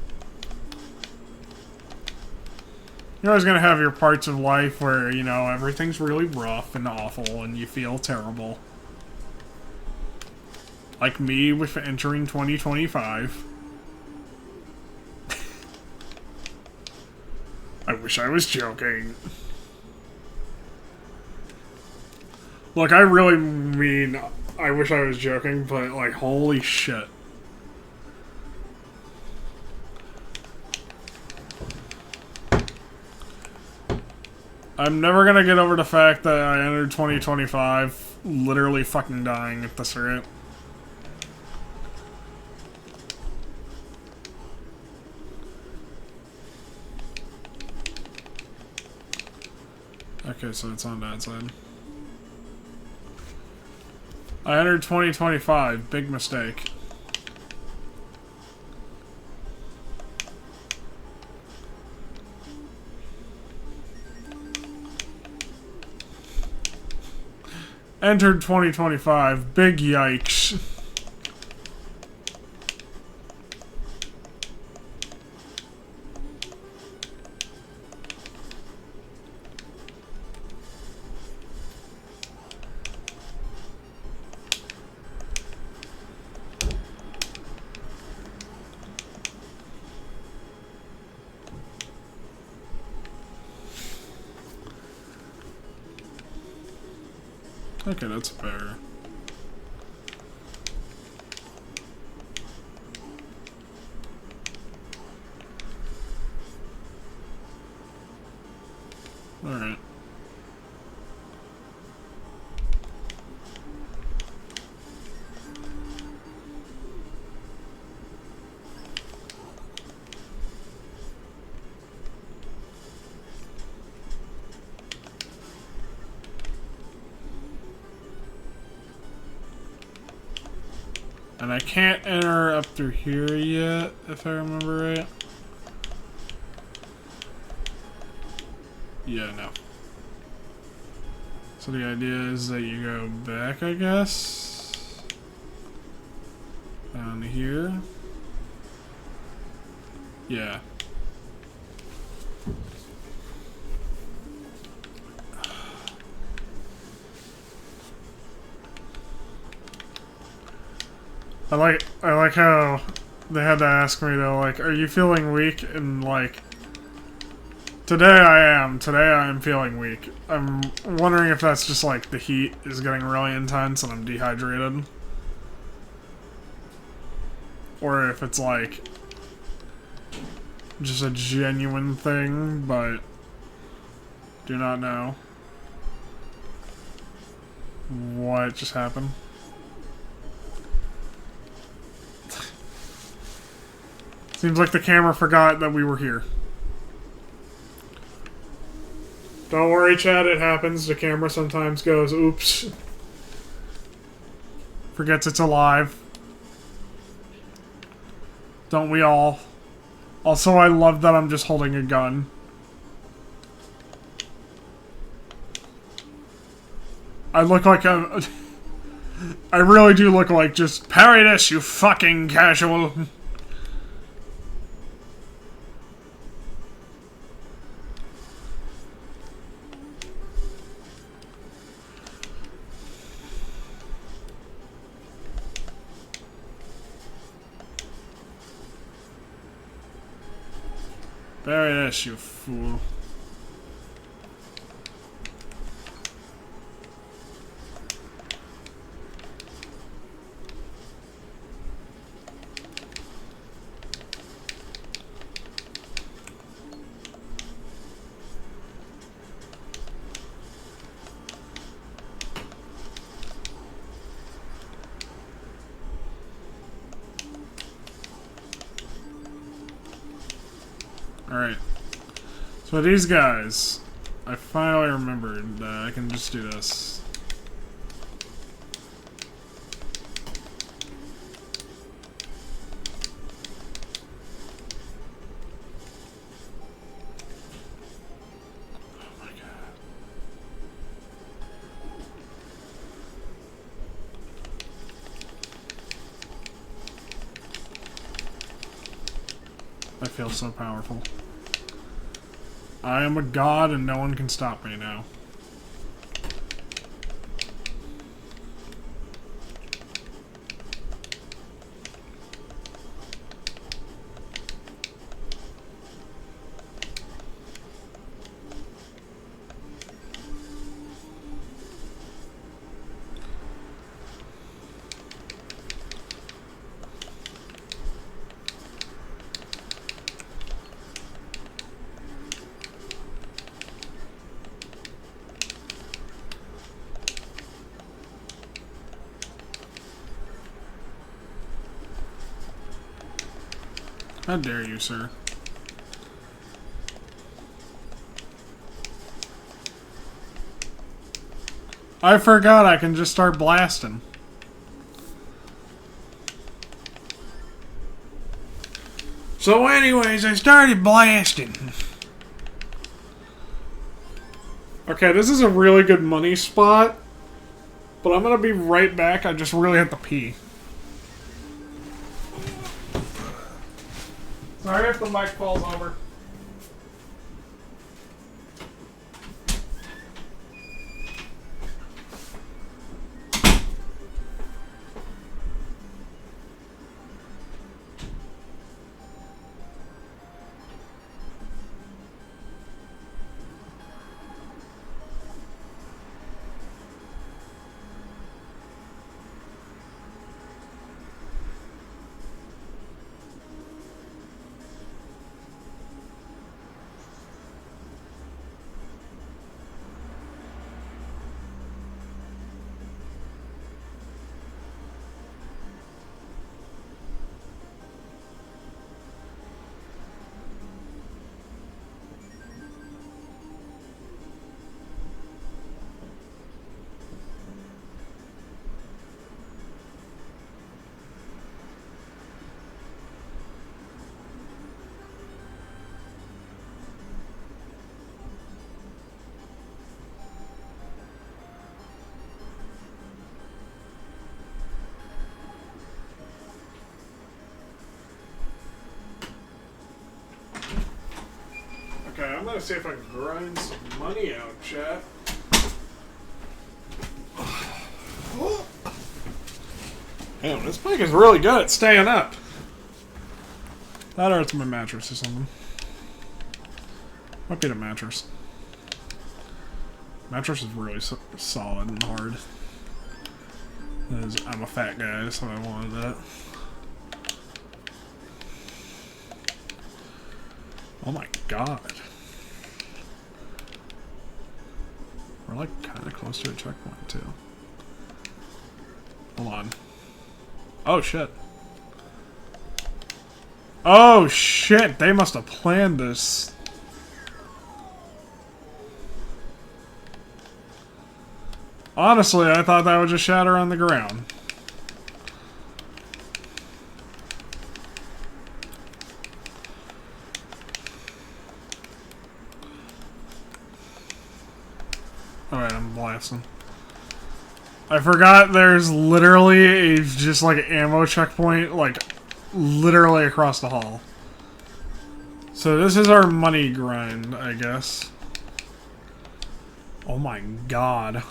You're always gonna have your parts of life where, you know, everything's really rough and awful and you feel terrible. Like me with entering 2025. I wish I was joking. Look, I really mean, I wish I was joking, but, like, holy shit. I'm never gonna get over the fact that I entered 2025 literally fucking dying at this rate. Okay, so it's on that side. I entered 2025. Big mistake. Entered 2025. Big yikes. Okay, that's fair. And I can't enter up through here yet, if I remember right. Yeah, no. So the idea is that you go back, I guess. Down here. Yeah. I like how they had to ask me though, like, are you feeling weak? And like, today I am. Today I am feeling weak. I'm wondering if that's just like the heat is getting really intense and I'm dehydrated. Or if it's like just a genuine thing, but do not know. What just happened? Seems like the camera forgot that we were here. Don't worry, Chad, it happens. The camera sometimes goes, oops. Forgets it's alive. Don't we all? Also, I love that I'm just holding a gun. I look like a... I really do look like just, parry this, you fucking casual. Bury this, you fool. Alright. So these guys, I finally remembered that I can just do this. Oh my god. I feel so powerful. I am a god and no one can stop me now. How dare you, sir? I forgot I can just start blasting. So anyways, I started blasting. Okay, this is a really good money spot. But I'm gonna be right back. I just really have to pee. Sorry if the mic falls over. gonna see if I can grind some money out, chat. Damn, this bike is really good at staying up. That or it's my mattress or something. Might be the mattress. Mattress is really solid and hard. I'm a fat guy, so I wanted that. Oh my god. We're like kind of close to a checkpoint too. Hold on. Oh shit. Oh shit, they must have planned this. Honestly, I thought that would just shatter on the ground. Alright, I'm blasting. I forgot there's literally a just like ammo checkpoint, like literally across the hall. So this is our money grind, I guess. Oh my god.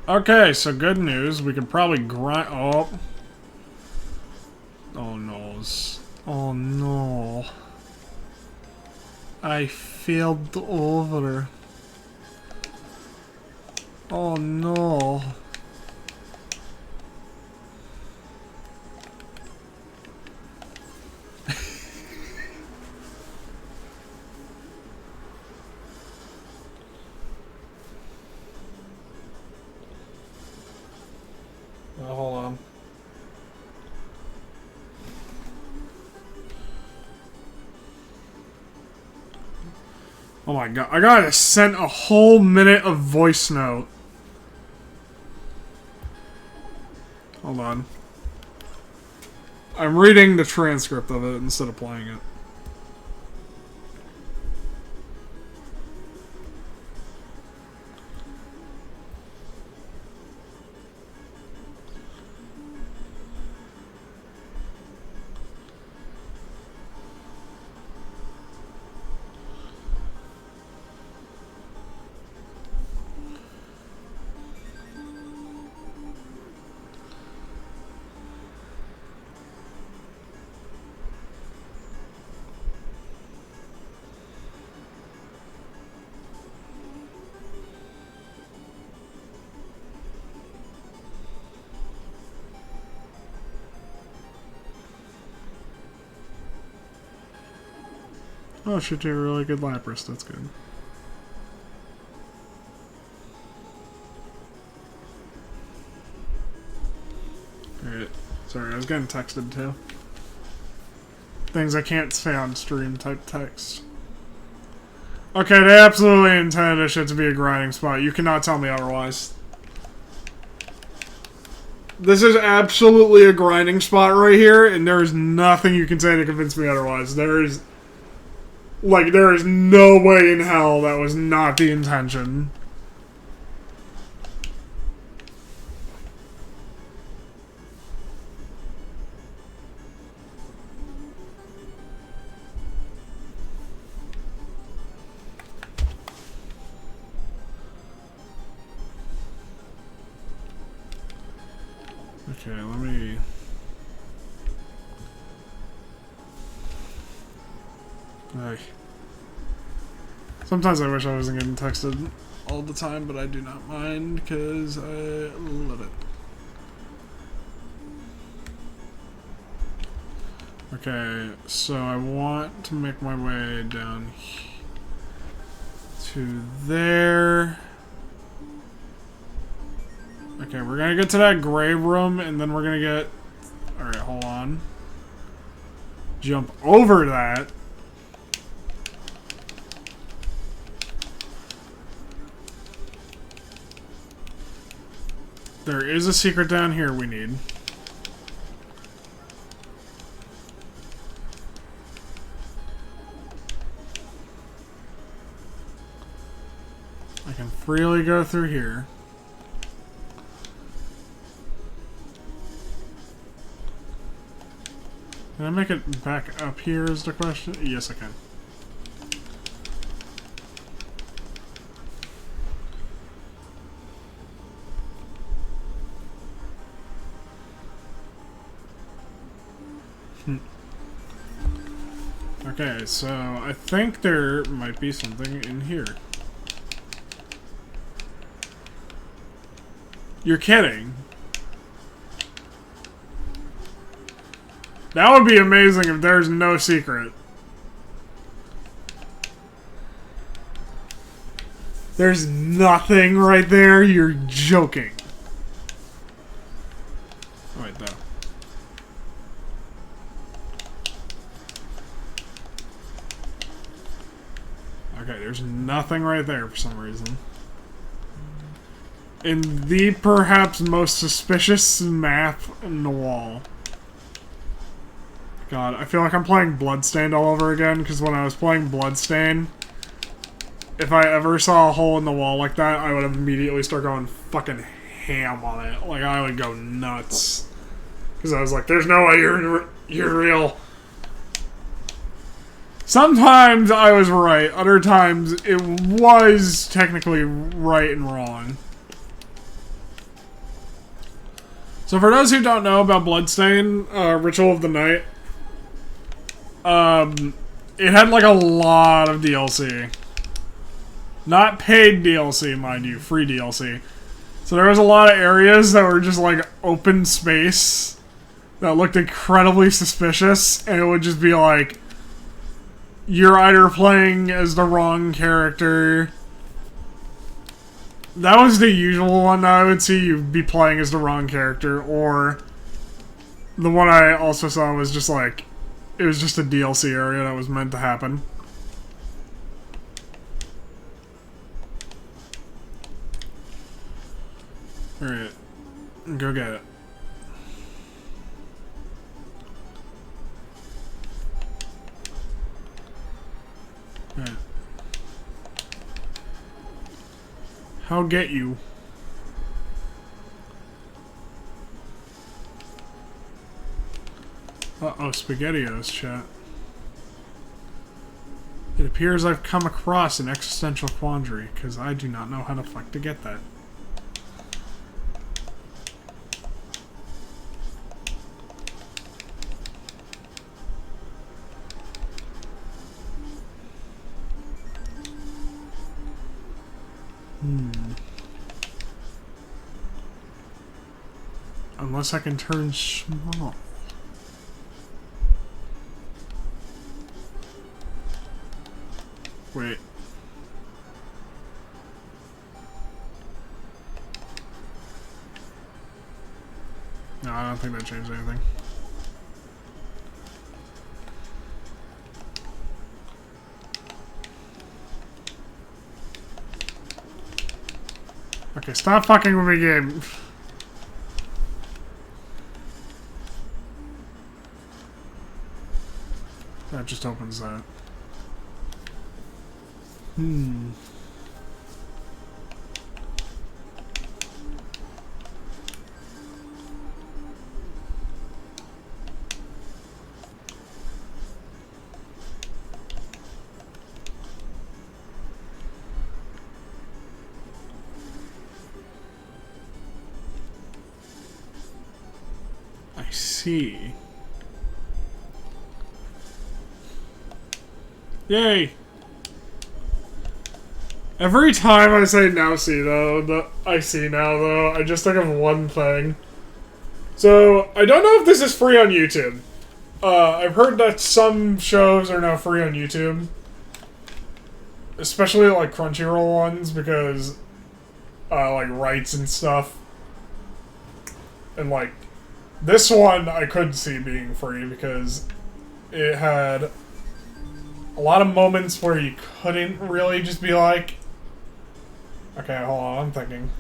Okay, so good news. We could probably grind. Oh. Oh no. Oh no. I failed over. Oh no. Hold on. Oh my god. I gotta send a whole minute of voice note. Hold on. I'm reading the transcript of it instead of playing it. Oh, should do a really good Lapras. That's good. Alright. Sorry, I was getting texted too. Things I can't say on stream type text. Okay, they absolutely intended this shit to be a grinding spot. You cannot tell me otherwise. This is absolutely a grinding spot right here, and there is nothing you can say to convince me otherwise. There is... Like, there is no way in hell that was not the intention. Okay, let me... Ay. Sometimes I wish I wasn't getting texted all the time, but I do not mind because I love it. Okay, so I want to make my way down to there. Okay, we're gonna get to that gray room, and then we're gonna get... Alright, hold on. Jump over that. There is a secret down here we need. I can freely go through here. Can I make it back up here is the question? Yes, I can. Okay, so I think there might be something in here. You're kidding. That would be amazing if there's no secret. There's nothing right there? You're joking. Oh, wait, though. Okay, there's nothing right there for some reason. In the perhaps most suspicious map in the wall. God, I feel like I'm playing Bloodstained all over again, because when I was playing Bloodstained, if I ever saw a hole in the wall like that, I would immediately start going fucking ham on it. Like, I would go nuts. Because I was like, there's no way you're real. Sometimes I was right, other times it was technically right and wrong. So for those who don't know about Bloodstain, Ritual of the Night, it had like a lot of DLC. Not paid DLC, mind you, free DLC. So there was a lot of areas that were just like open space that looked incredibly suspicious, and it would just be like, you're either playing as the wrong character. That was the usual one that I would see, you'd be playing as the wrong character, or the one I also saw was just like, it was just a DLC area that was meant to happen. Alright, go get it. Alright. How get you? Uh-oh, SpaghettiOs, chat. It appears I've come across an existential quandary, because I do not know how the fuck to get that. Unless I can turn small. Wait. No, I don't think that changed anything. Okay, stop fucking with me, game. That just opens that. I see. Yay! Every time I say now see though, I see now though, I just think of one thing. So, I don't know if this is free on YouTube. I've heard that some shows are now free on YouTube. Especially like Crunchyroll ones, because like rights and stuff. And like, this one I could see being free because it had a lot of moments where you couldn't really just be like, okay, hold on, I'm thinking.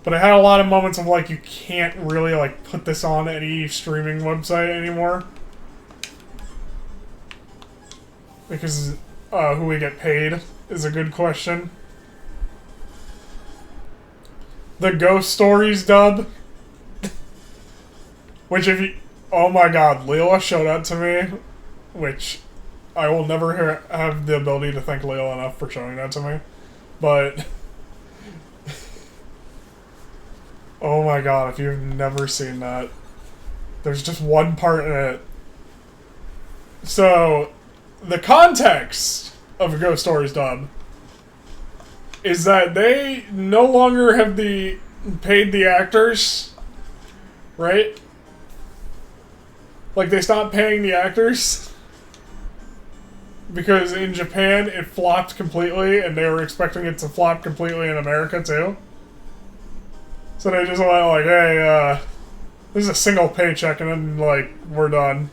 But it had a lot of moments of like, you can't really like put this on any streaming website anymore. Because who we get paid is a good question. The Ghost Stories dub. Which if you... Oh my god, Leela showed that to me, which I will never have the ability to thank Leela enough for showing that to me. But... Oh my god, if you've never seen that. There's just one part in it. So, the context of a Ghost Stories dub is that they no longer have paid the actors, right? Like, they stopped paying the actors because in Japan it flopped completely, and they were expecting it to flop completely in America too. So they just went like, hey, this is a single paycheck, and then, like, we're done.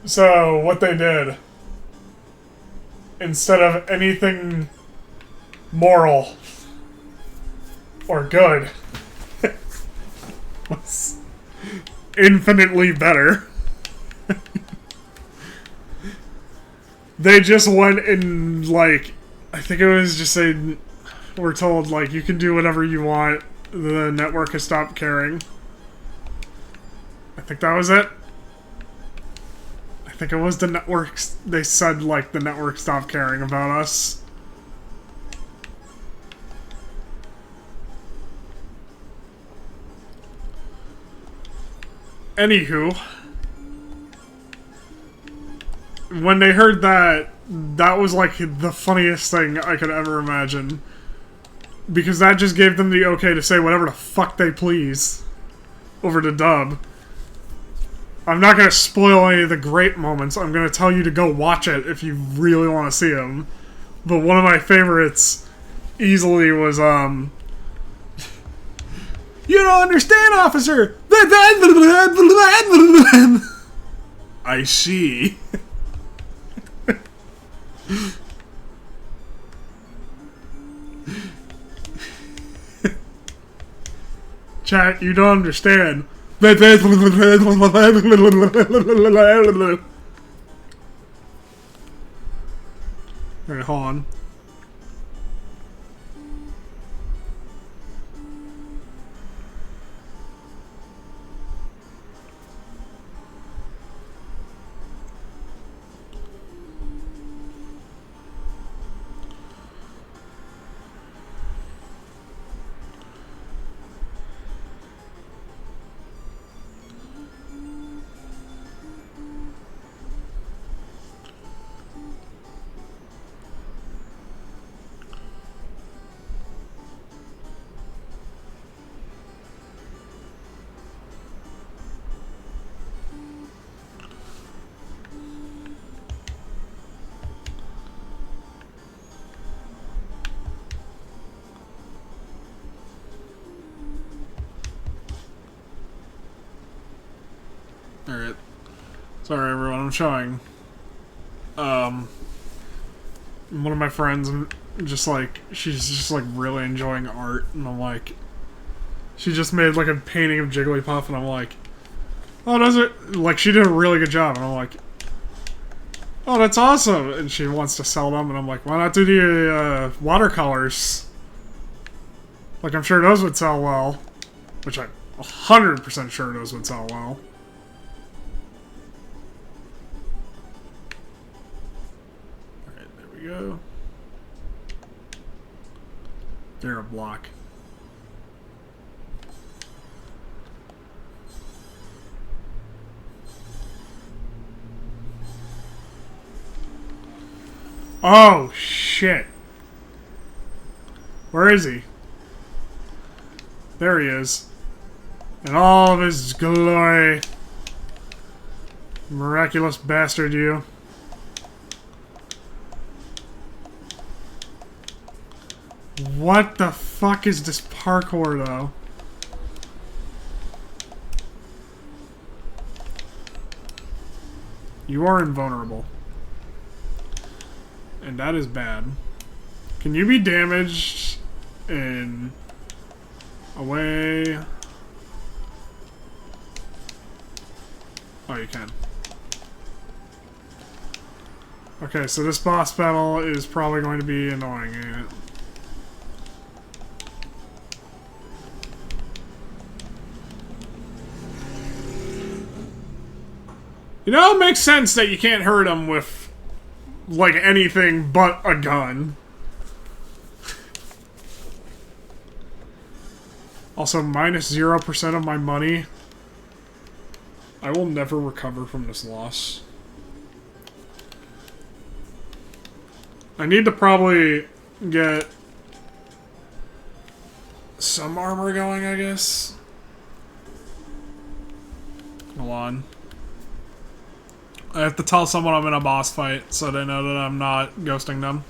So, what they did, instead of anything moral or good, was infinitely better. They just went and, like, I think it was just saying, we're told, like, you can do whatever you want. The network has stopped caring. I think that was it. I think it was the networks. They said, like, the network stopped caring about us. Anywho, when they heard that, that was, like, the funniest thing I could ever imagine. Because that just gave them the okay to say whatever the fuck they please over the dub. I'm not going to spoil any of the great moments. I'm going to tell you to go watch it if you really want to see them. But one of my favorites easily was, You don't understand, officer! I see. Chat, you don't understand. Alright, hold on. Alright. Sorry everyone, I'm showing. One of my friends, just like, she's just like really enjoying art, and I'm like, she just made like a painting of Jigglypuff, and I'm like, oh, does it? Like, she did a really good job, and I'm like, oh, that's awesome, and she wants to sell them, and I'm like, why not do the watercolors? Like, I'm sure those would sell well, which I'm 100% sure those would sell well. Go. They're a block. Oh shit. Where is he? There he is. In all of his glory. Miraculous bastard, you. What the fuck is this parkour, though? You are invulnerable. And that is bad. Can you be damaged in a way? Oh, you can. Okay, so this boss battle is probably going to be annoying, ain't it? You know, it makes sense that you can't hurt him with, like, anything but a gun. Also, minus 0% of my money. I will never recover from this loss. I need to probably get some armor going, I guess. Hold on. I have to tell someone I'm in a boss fight so they know that I'm not ghosting them.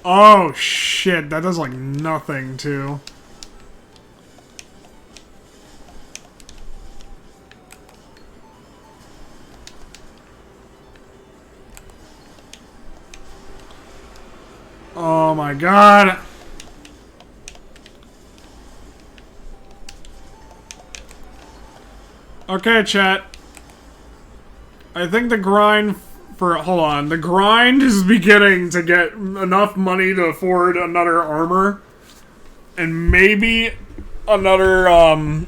Oh shit, that does like nothing too. Oh my god. Okay, chat. I think the grind for... Hold on. The grind is beginning to get enough money to afford another armor. And maybe another, Oh,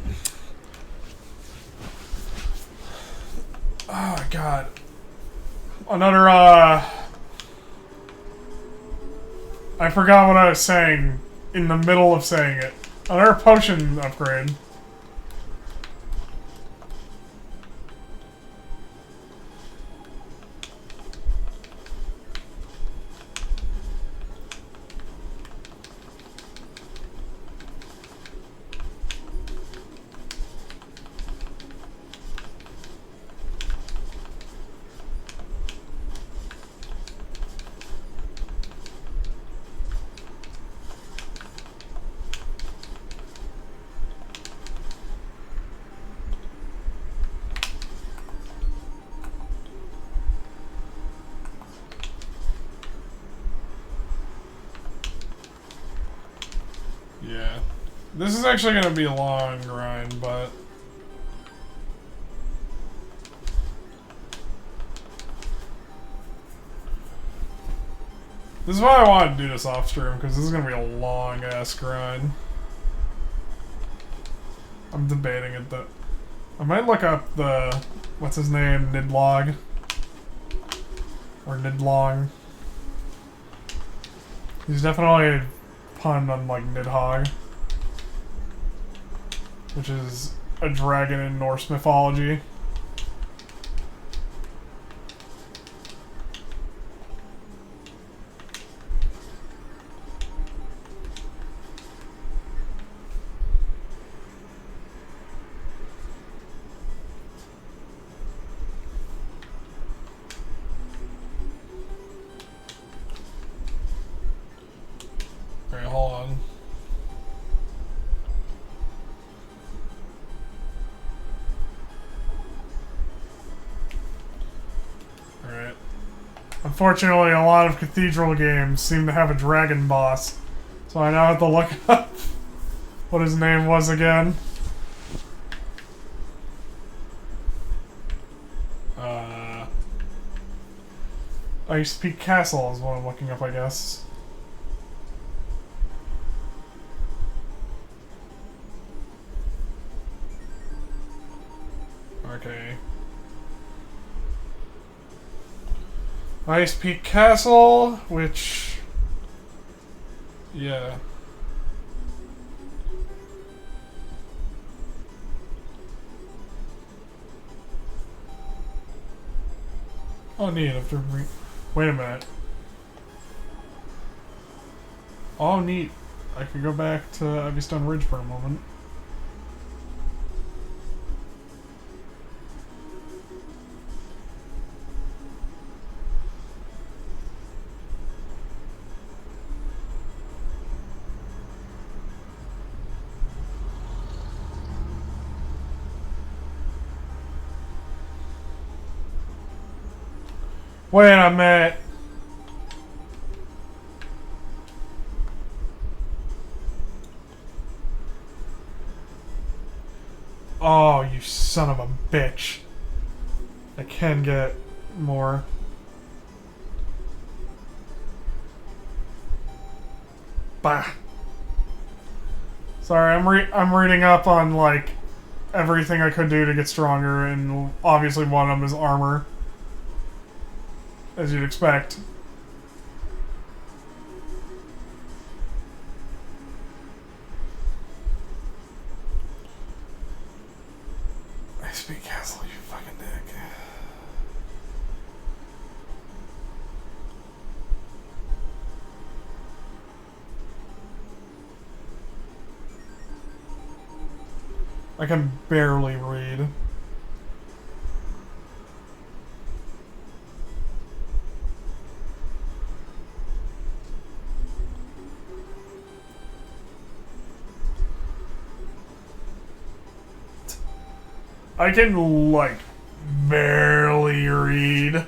my God. Another, I forgot what I was saying in the middle of saying it. Another potion upgrade. Yeah. This is actually going to be a long grind, but... This is why I wanted to do this off stream, because this is going to be a long-ass grind. I'm debating it, though. I might look up the... What's his name? Nidlog? Or Nidlong. He's definitely a pun on, like, Nidhogg. Which is a dragon in Norse mythology. Alright, hold on. Alright. Unfortunately, a lot of Cathedral games seem to have a dragon boss. So I now have to look up what his name was again. Ice Peak Castle is what I'm looking up, I guess. Okay. Ice Peak Castle, which... Yeah. Oh, neat. After wait a minute. Oh, neat. I could go back to Ivy Stone Ridge for a moment. Wait a minute. Oh, you son of a bitch. I can get more. Bah. Sorry, I'm reading up on, like, everything I could do to get stronger, and obviously one of them is armor. As you'd expect. I speak castle, you fucking dick. I can barely read. I can, like, barely read.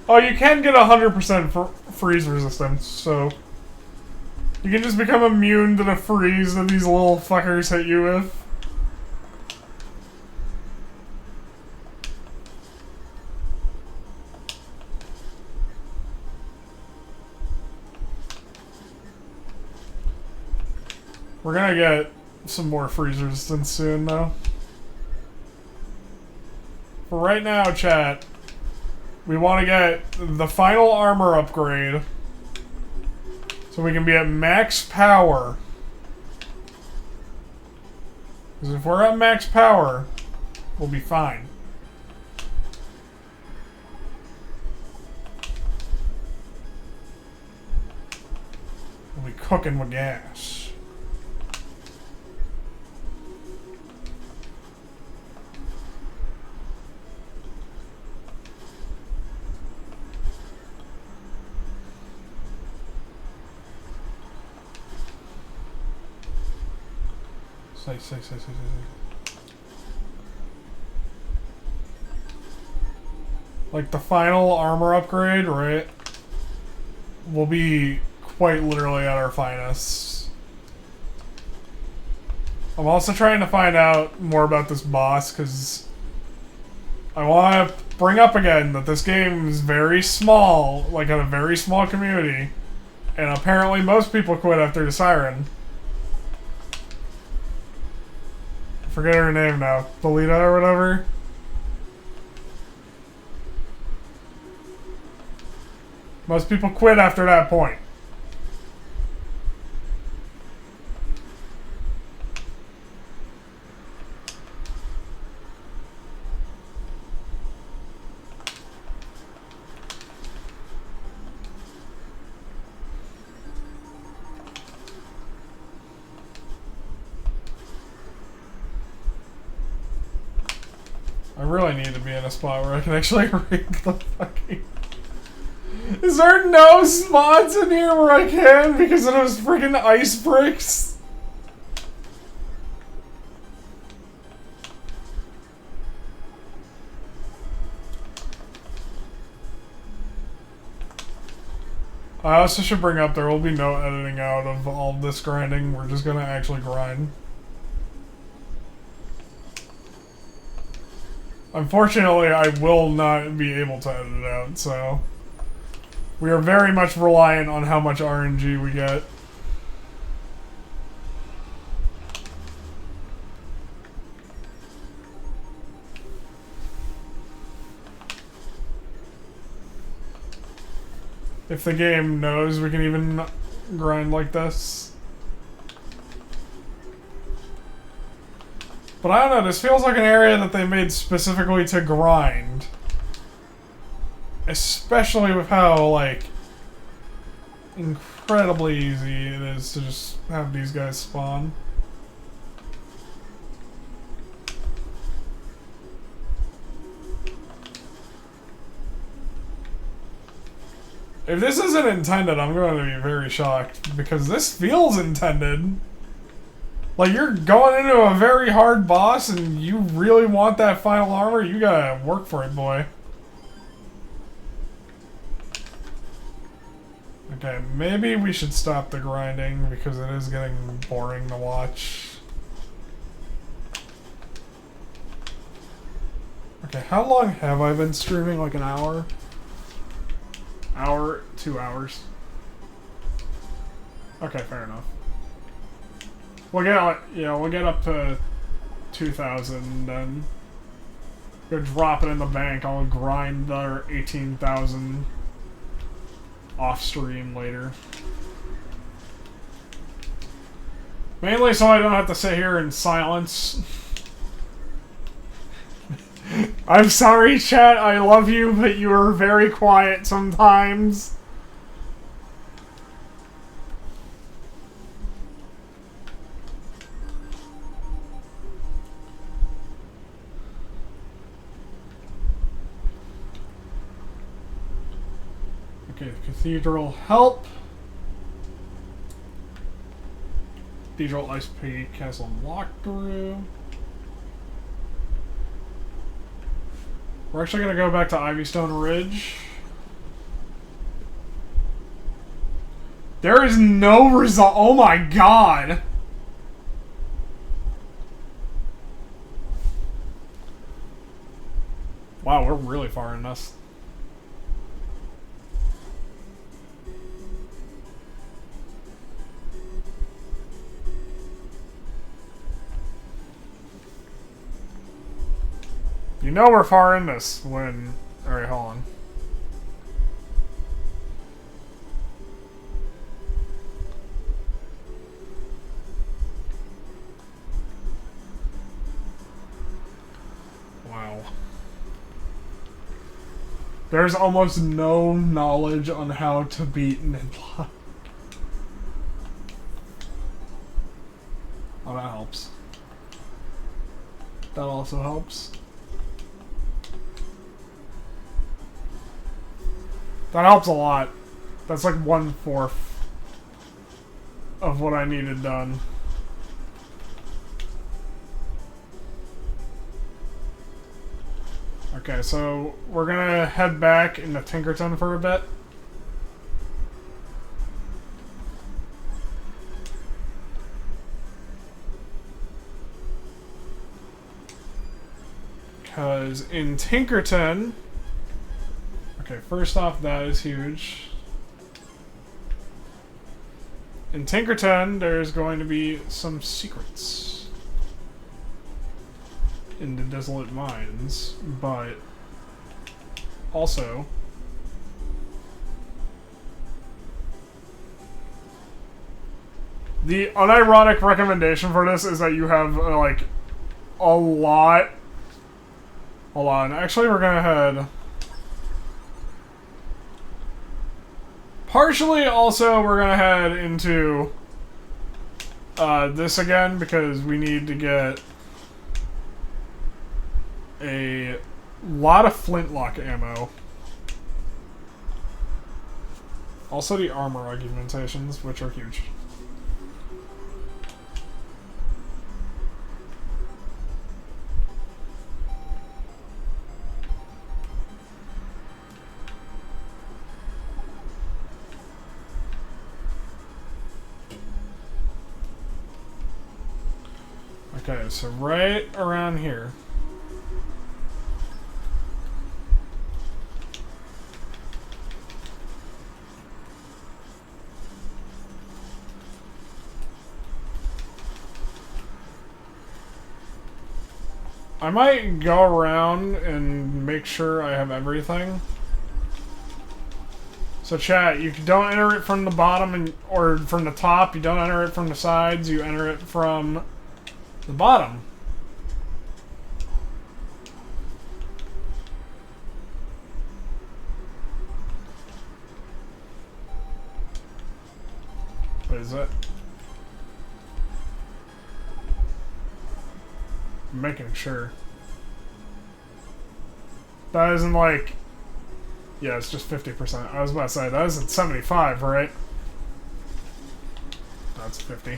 Oh, you can get 100% freeze resistance, so... You can just become immune to the freeze that these little fuckers hit you with. We're gonna get some more freeze resistance soon, though. For right now, chat, we want to get the final armor upgrade so we can be at max power. Because if we're at max power, we'll be fine. We'll be cooking with gas. Say. Like, the final armor upgrade, right? Will be quite literally at our finest. I'm also trying to find out more about this boss, because I want to bring up again that this game is very small, like, in a very small community, and apparently most people quit after the Siren. Forget her name now. Belita or whatever? Most people quit after that point. I really need to be in a spot where I can actually read the fucking... Is there no spots in here where I can because of those freaking ice bricks? I also should bring up there will be no editing out of all this grinding. We're just gonna actually grind. Unfortunately, I will not be able to edit it out, so... We are very much reliant on how much RNG we get. If the game knows we can even grind like this. But I don't know, this feels like an area that they made specifically to grind. Especially with how, like, incredibly easy it is to just have these guys spawn. If this isn't intended, I'm going to be very shocked, because this feels intended. Like, you're going into a very hard boss and you really want that final armor, you gotta work for it, boy. Okay, maybe we should stop the grinding because it is getting boring to watch. Okay, how long have I been streaming? Like an hour? Hour? 2 hours? Okay, fair enough. We'll get, yeah, we'll get up to 2,000 then. Go drop it in the bank. I'll grind our 18,000 off stream later. Mainly so I don't have to sit here in silence. I'm sorry, chat, I love you, but you are very quiet sometimes. Okay, the Cathedral help. Cathedral Ice Peak Castle walkthrough. We're actually going to go back to Ivystone Ridge. There is no result. Oh my god! Wow, we're really far in this. You know we're far in this when... Alright, hold on. Wow. There's almost no knowledge on how to beat Nidlock. Oh, that helps. That also helps. That helps a lot. That's like 1/4 of what I needed done. Okay, so we're gonna head back into Tinkerton for a bit. Because in Tinkerton... Okay, first off, that is huge. In Tinkerton, there's going to be some secrets in the Desolate Mines, but also the unironic recommendation for this is that you have like a lot. Hold on, actually, we're gonna head. Partially, also, we're gonna head into this again because we need to get a lot of flintlock ammo. Also the armor augmentations, which are huge. Okay, so right around here. I might go around and make sure I have everything. So chat, you don't enter it from the bottom or from the top, you don't enter it from the sides, you enter it from the bottom. What is it? I'm making sure. That isn't like... Yeah, it's just 50%. I was about to say, that isn't 75, right? That's 50.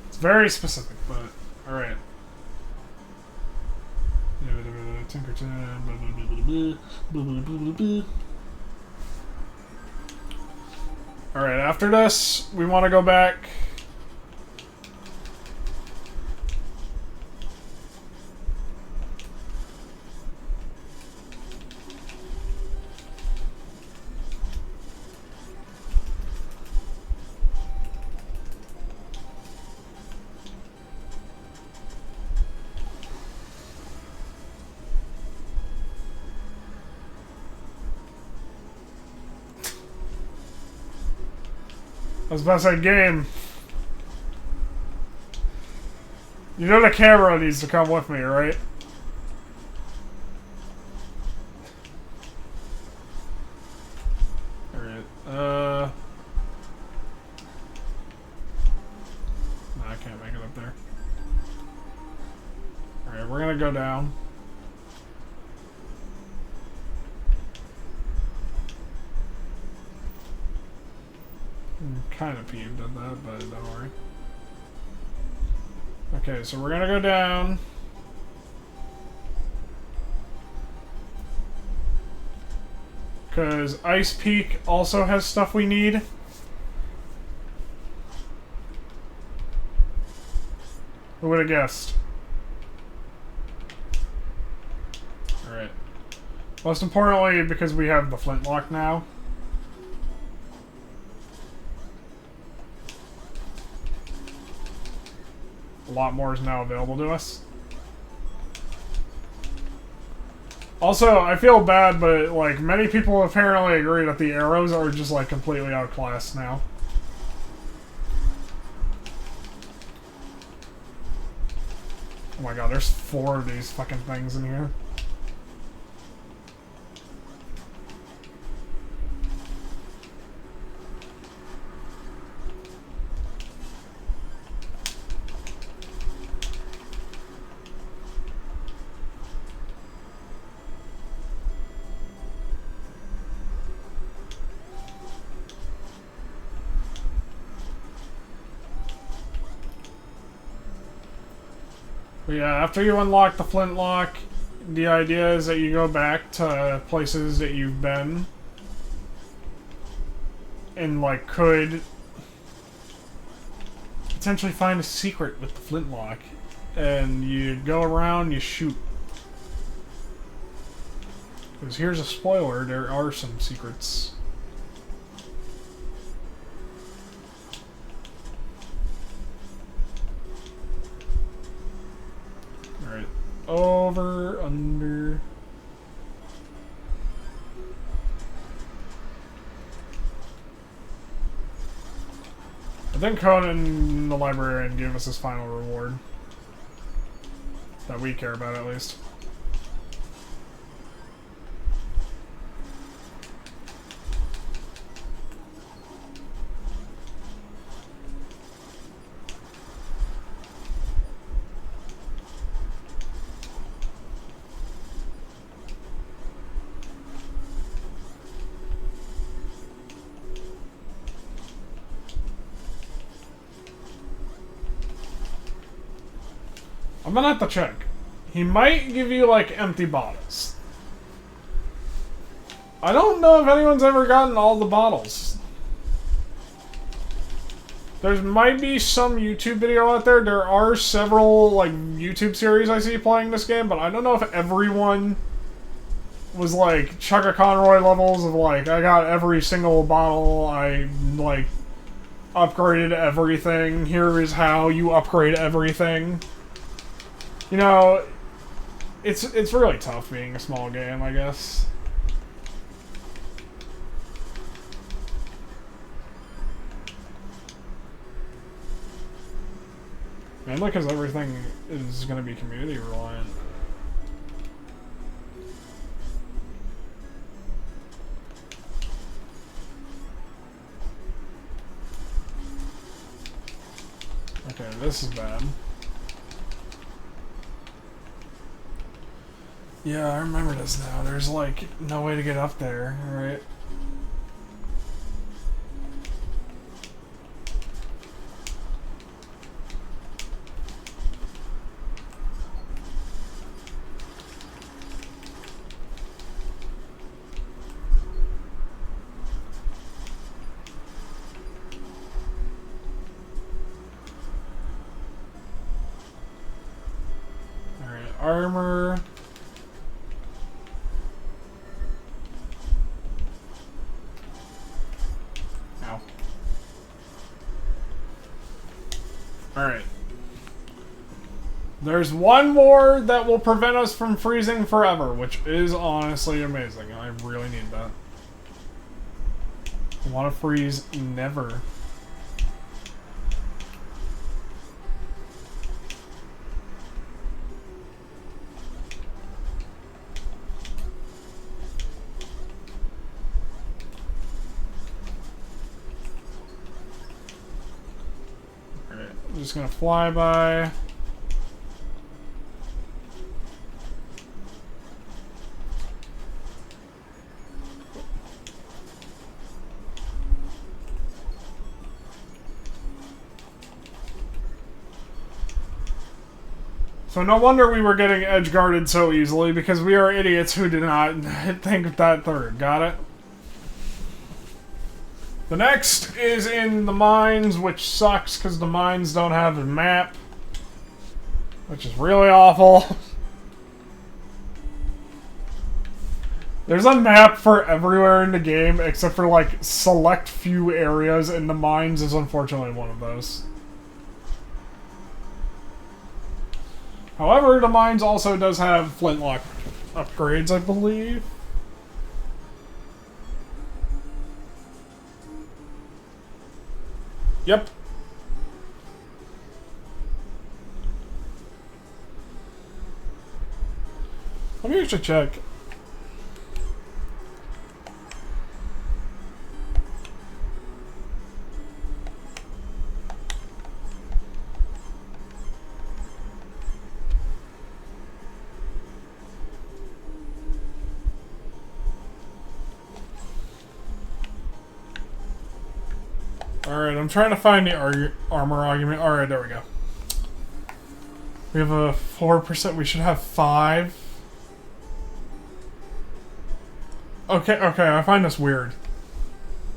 It's very specific, but... Alright. Tinkerton. Alright, after this, we want to go back. I was about to say game. You know the camera needs to come with me, right? Alright, no, I can't make it up there. Alright, we're gonna go down. I'm kind of peeved at that, but don't worry. Okay, so we're gonna go down. Because Ice Peak also has stuff we need. Who would have guessed? Alright. Most importantly, because we have the flintlock now. A lot more is now available to us. Also, I feel bad, but like many people apparently agree that the arrows are just like completely outclassed now. Oh my god, there's 4 of these fucking things in here. But yeah, after you unlock the flintlock, the idea is that you go back to places that you've been and like could potentially find a secret with the flintlock, and you go around, you shoot. Because here's a spoiler, there are some secrets. Alright. Over, under. I think Conan, the librarian, gave us his final reward. That we care about, at least. I'm gonna have to check. He might give you, like, empty bottles. I don't know if anyone's ever gotten all the bottles. There might be some YouTube video out there. There are several, like, YouTube series I see playing this game, but I don't know if everyone was, like, Chugga Conroy levels of, like, I got every single bottle, I, like, upgraded everything. Here is how you upgrade everything. You know, it's really tough being a small game, I guess. Mainly because everything is going to be community reliant. Okay, this is bad. Yeah, I remember this now. There's, like, no way to get up there, right? armor. Ow. Alright. There's one more that will prevent us from freezing forever, which is honestly amazing. I really need that. I want to freeze never. Alright, I'm just gonna fly by. So no wonder we were getting edge-guarded so easily, because we are idiots who did not think that through. Got it? The next is in the mines, which sucks, because the mines don't have a map. Which is really awful. There's a map for everywhere in the game, except for, like, select few areas, and the mines is unfortunately one of those. However, the mines also does have flintlock upgrades, I believe. Yep. Let me actually check. Alright, I'm trying to find the armor argument. Alright, there we go. We have a 4%. We should have 5. Okay, I find this weird.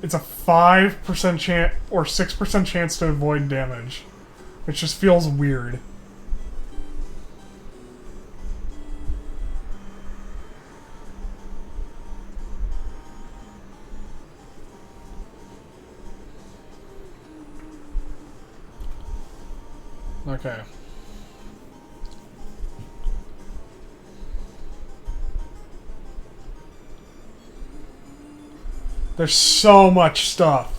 It's a 5% chance or 6% chance to avoid damage, which just feels weird. Okay. There's so much stuff.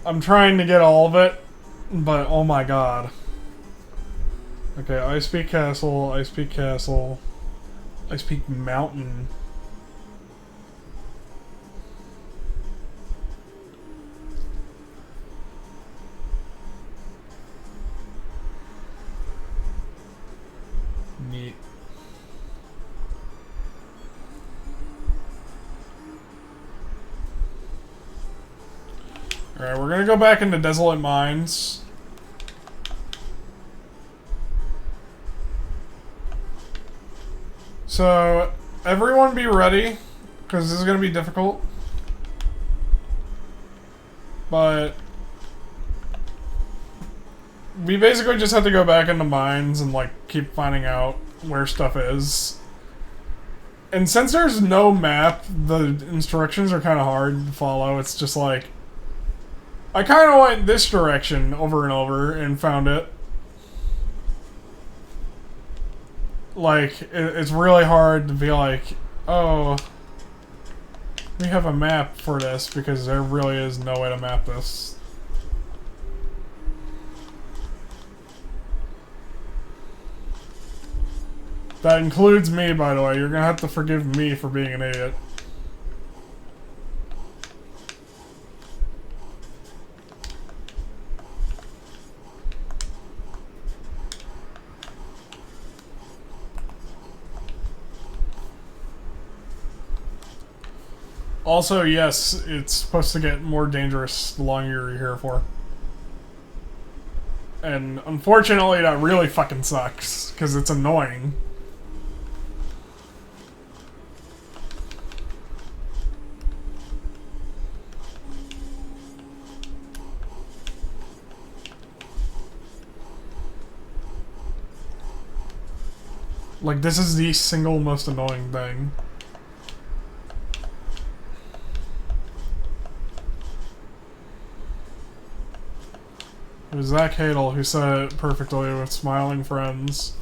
I'm trying to get all of it, but oh my god. Okay, Ice Peak Castle, Ice Peak Castle, Ice Peak Mountain. Neat. Alright, we're gonna go back into Desolate Mines. So, everyone be ready, because this is gonna be difficult. But we basically just have to go back into mines and, like, keep finding out where stuff is. And since there's no map, the instructions are kind of hard to follow. It's just like, I kind of went this direction over and over and found it. Like, it's really hard to be like, oh, we have a map for this, because there really is no way to map this. That includes me, by the way. You're gonna have to forgive me for being an idiot. Also, yes, it's supposed to get more dangerous the longer you're here for. And unfortunately, that really fucking sucks, because it's annoying. Like, this is the single most annoying thing. It was Zach Hadel who said it perfectly with smiling friends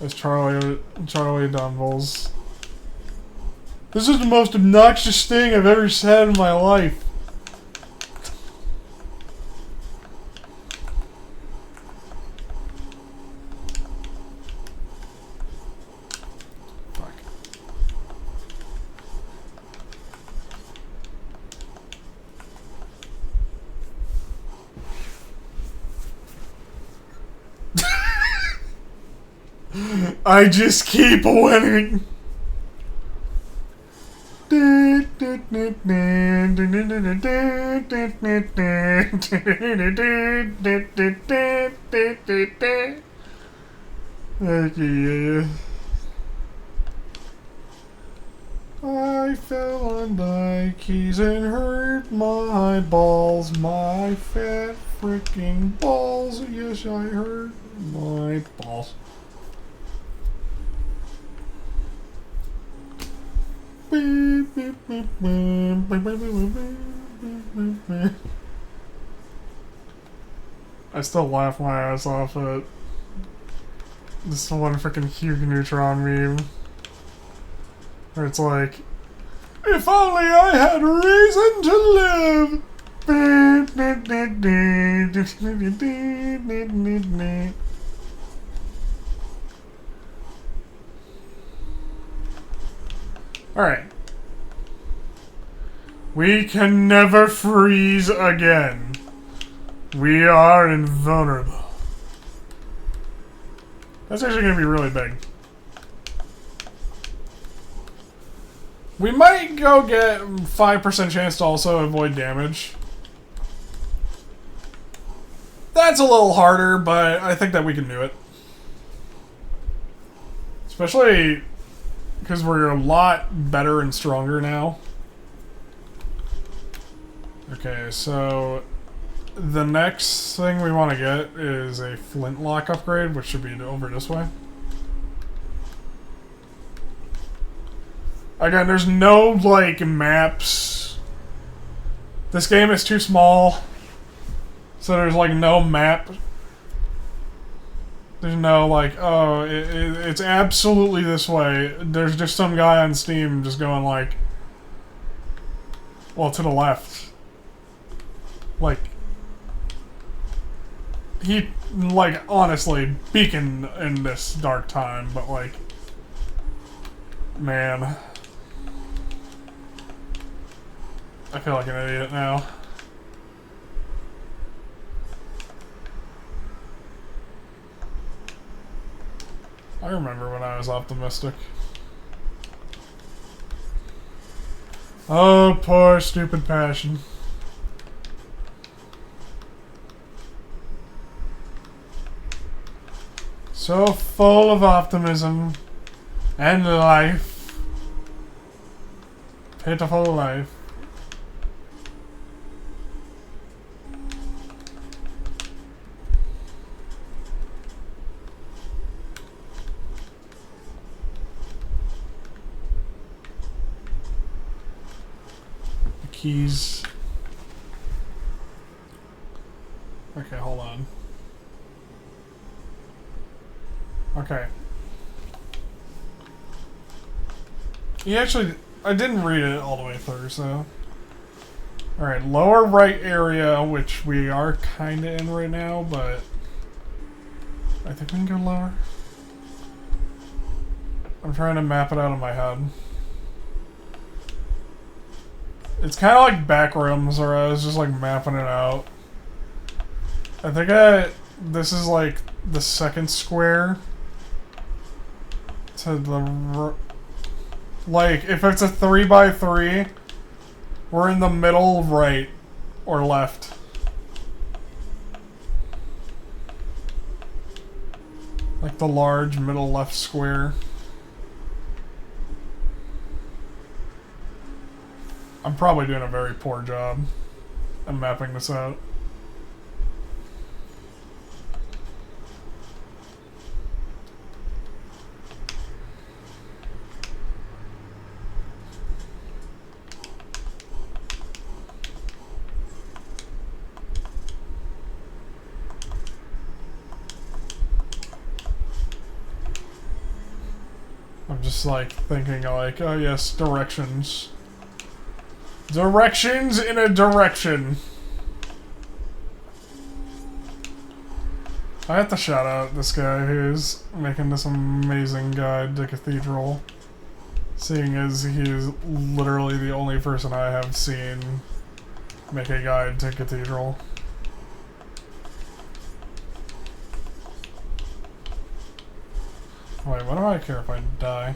as Charlie Dunville's. This is the most obnoxious thing I've ever said in my life. Fuck. I just keep winning. I fell on my keys and hurt my balls, my fat freaking balls. Yes, I hurt my balls. I still laugh my ass off at this one freaking Hugh Neutron meme where it's like, if only I had reason to live. Alright. We can never freeze again. We are invulnerable. That's actually going to be really big. We might go get 5% chance to also avoid damage. That's a little harder, but I think that we can do it. Especially because we're a lot better and stronger now. Okay, so the next thing we want to get is a flintlock upgrade, which should be over this way. Again, there's no, like, maps. This game is too small. So there's, like, no map. There's no, like, oh, it's absolutely this way. There's just some guy on Steam just going, like, well, to the left. Like, he, like, honestly, beacon in this dark time, but, like, man. I feel like an idiot now. I remember when I was optimistic. Oh, poor stupid passion. So full of optimism and life. Pitiful life. The keys. Okay, hold on. Okay. He actually, I didn't read it all the way through, so. Alright, lower right area, which we are kinda in right now, but I think we can go lower. I'm trying to map it out in my head. It's kinda like back rooms, where I was just like mapping it out. I think this is like the second square. To the, like, if it's a 3x3, we're in the middle right or left. Like the large middle left square. I'm probably doing a very poor job at mapping this out. I'm just like thinking like, oh yes, directions. Directions in a direction. I have to shout out this guy who's making this amazing guide to Cathedral. Seeing as he is literally the only person I have seen make a guide to Cathedral. Wait, what do I care if I die?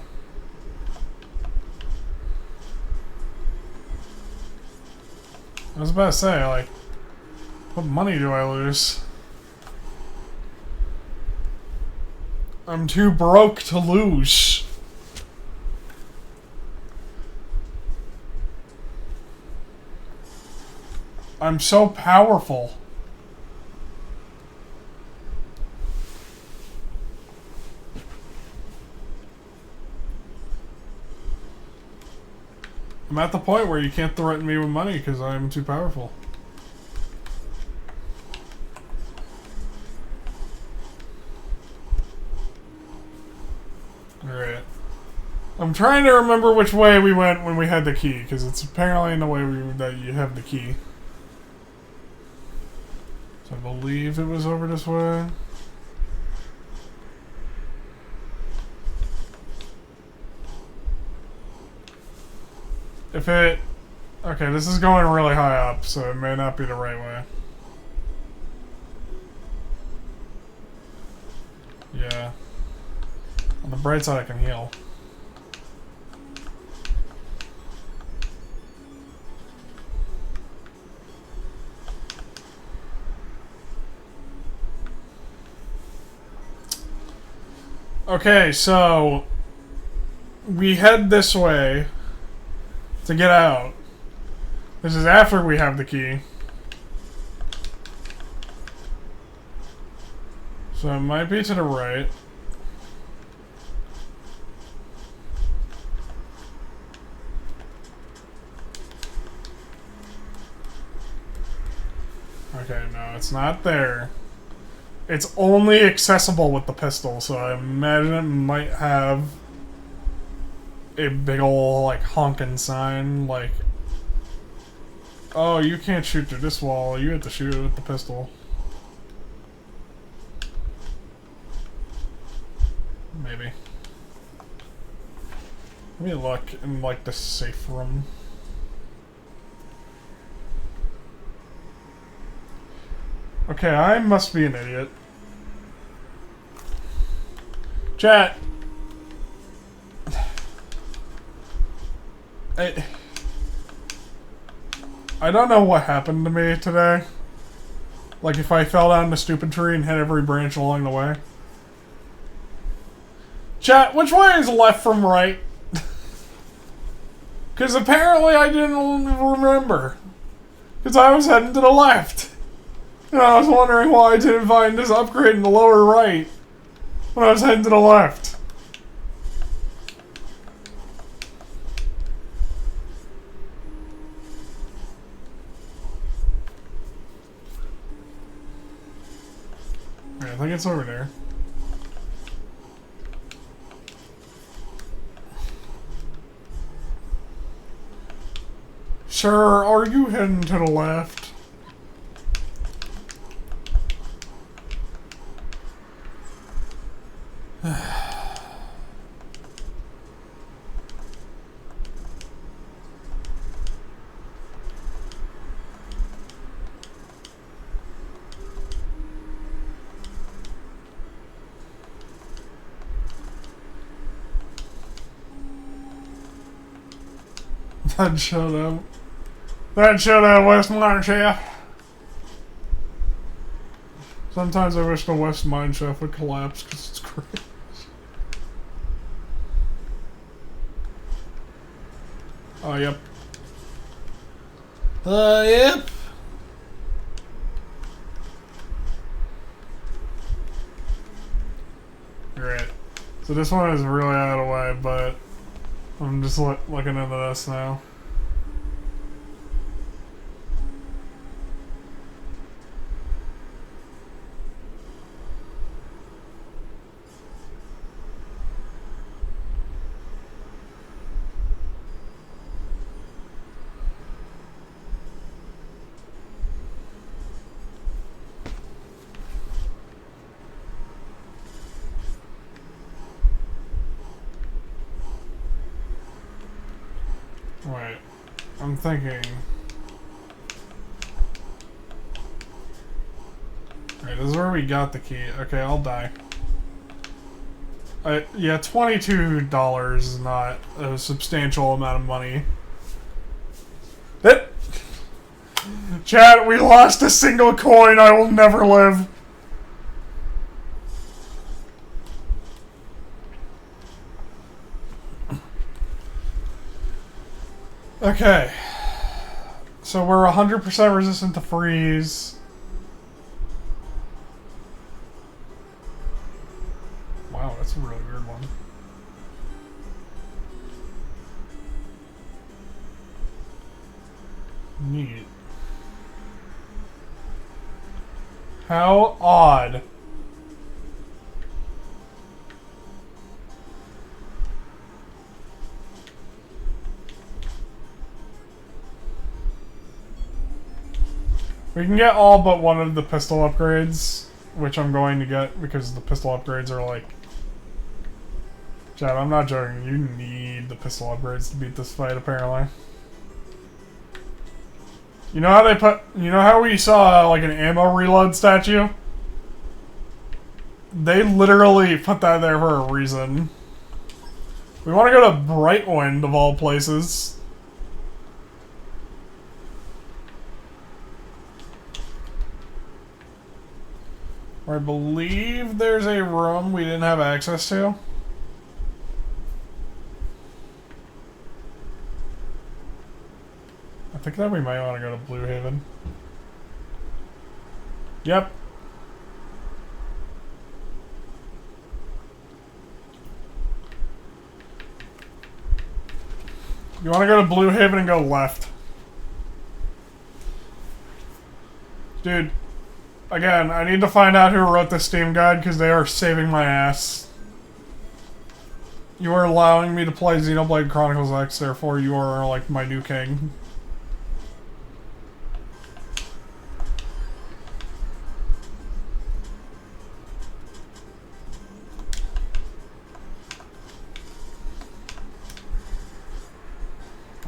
I was about to say, like, what money do I lose? I'm too broke to lose. I'm so powerful. I'm at the point where you can't threaten me with money because I'm too powerful. Alright. I'm trying to remember which way we went when we had the key, because it's apparently in the way that you have the key. So I believe it was over this way. If it... Okay, this is going really high up, so it may not be the right way. Yeah. On the bright side, I can heal. Okay, so... we head this way to get out. This is after we have the key. So it might be to the right. Okay, no, it's not there. It's only accessible with the pistol, so I imagine it might have a big ol' like honkin' sign, like, oh, you can't shoot through this wall, you have to shoot it with the pistol. Maybe. Let me look in like the safe room. Okay, I must be an idiot. Chat. I don't know what happened to me today. Like if I fell down the stupid tree and hit every branch along the way. Chat, which way is left from right? Because apparently I didn't remember. Because I was heading to the left. And I was wondering why I didn't find this upgrade in the lower right when I was heading to the left. I think it's over there. Sir, are you heading to the left? That showed up. That showed up, West Mineshaft. Sometimes I wish the West Mineshaft would collapse because it's great. Oh, yep. Yep. Great. So this one is really out of the way, but I'm just looking into this now. I'm thinking. Alright, this is where we got the key. Okay, I'll die. Yeah, $22 is not a substantial amount of money. It. Chat, we lost a single coin. I will never live. Okay. So we're 100% resistant to freeze. Wow, that's a really weird one. Neat. How odd. We can get all but one of the pistol upgrades, which I'm going to get because the pistol upgrades are like... Chad, I'm not joking. You need the pistol upgrades to beat this fight, apparently. You know how they put... You know how we saw, like, an ammo reload statue? They literally put that there for a reason. We want to go to Brightwind, of all places. Where I believe there's a room we didn't have access to. I think that we might want to go to Blue Haven. Yep. You want to go to Blue Haven and go left. Dude, again, I need to find out who wrote the Steam guide because they are saving my ass. You are allowing me to play Xenoblade Chronicles X, therefore you are like my new king.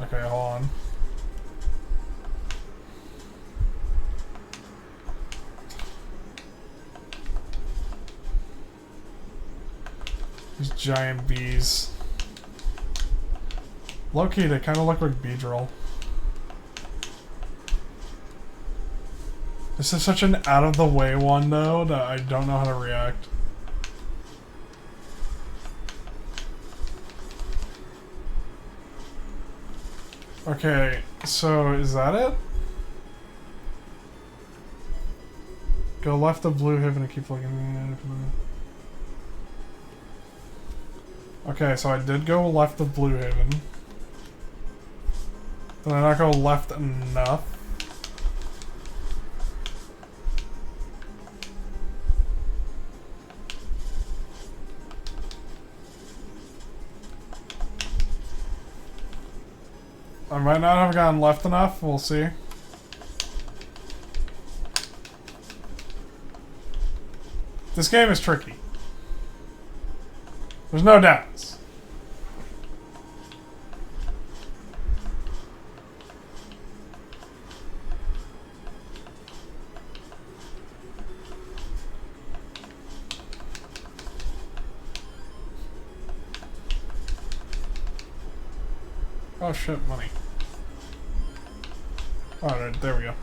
Okay, hold on. These giant bees. Low-key, they kind of look like Beedrill. This is such an out-of-the-way one, though, that I don't know how to react. Okay, so is that it? Go left of Blue Haven and keep looking. Okay, so I did go left of Blue Haven. Did I not go left enough? I might not have gone left enough, we'll see. This game is tricky. There's no doubts. Oh shit, money. Alright, there we go.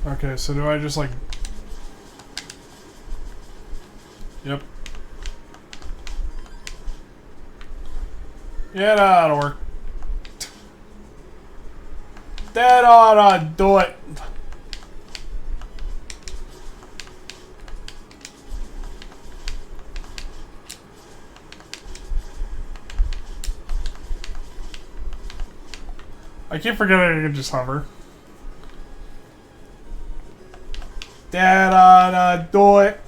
Okay, so do I just like... Yep. Yeah, that'll work. That ought to do it. I keep forgetting I can just hover. That ought to do it.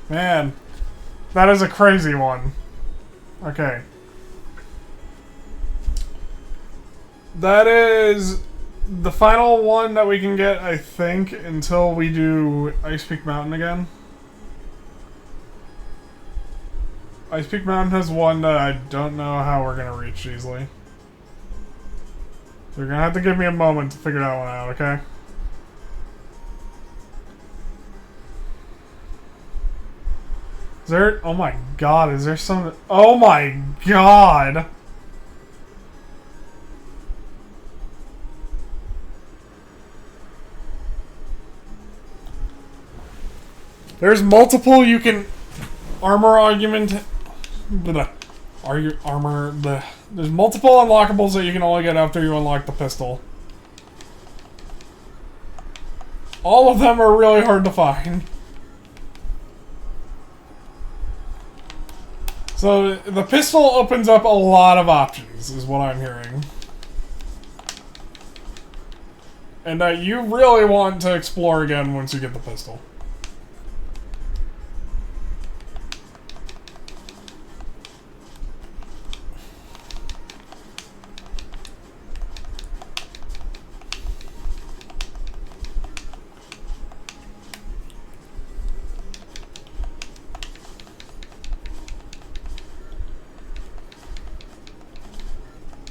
Man, that is a crazy one. Okay. That is the final one that we can get, I think, until we do Ice Peak Mountain again. Ice Peak Mountain has one that I don't know how we're going to reach easily. So you're going to have to give me a moment to figure that one out, okay? Is there... Oh my god, is there some... Oh my god! There's multiple you can... Armor argument... There's multiple unlockables that you can only get after you unlock the pistol. All of them are really hard to find. So, the pistol opens up a lot of options, is what I'm hearing. And that you really want to explore again once you get the pistol.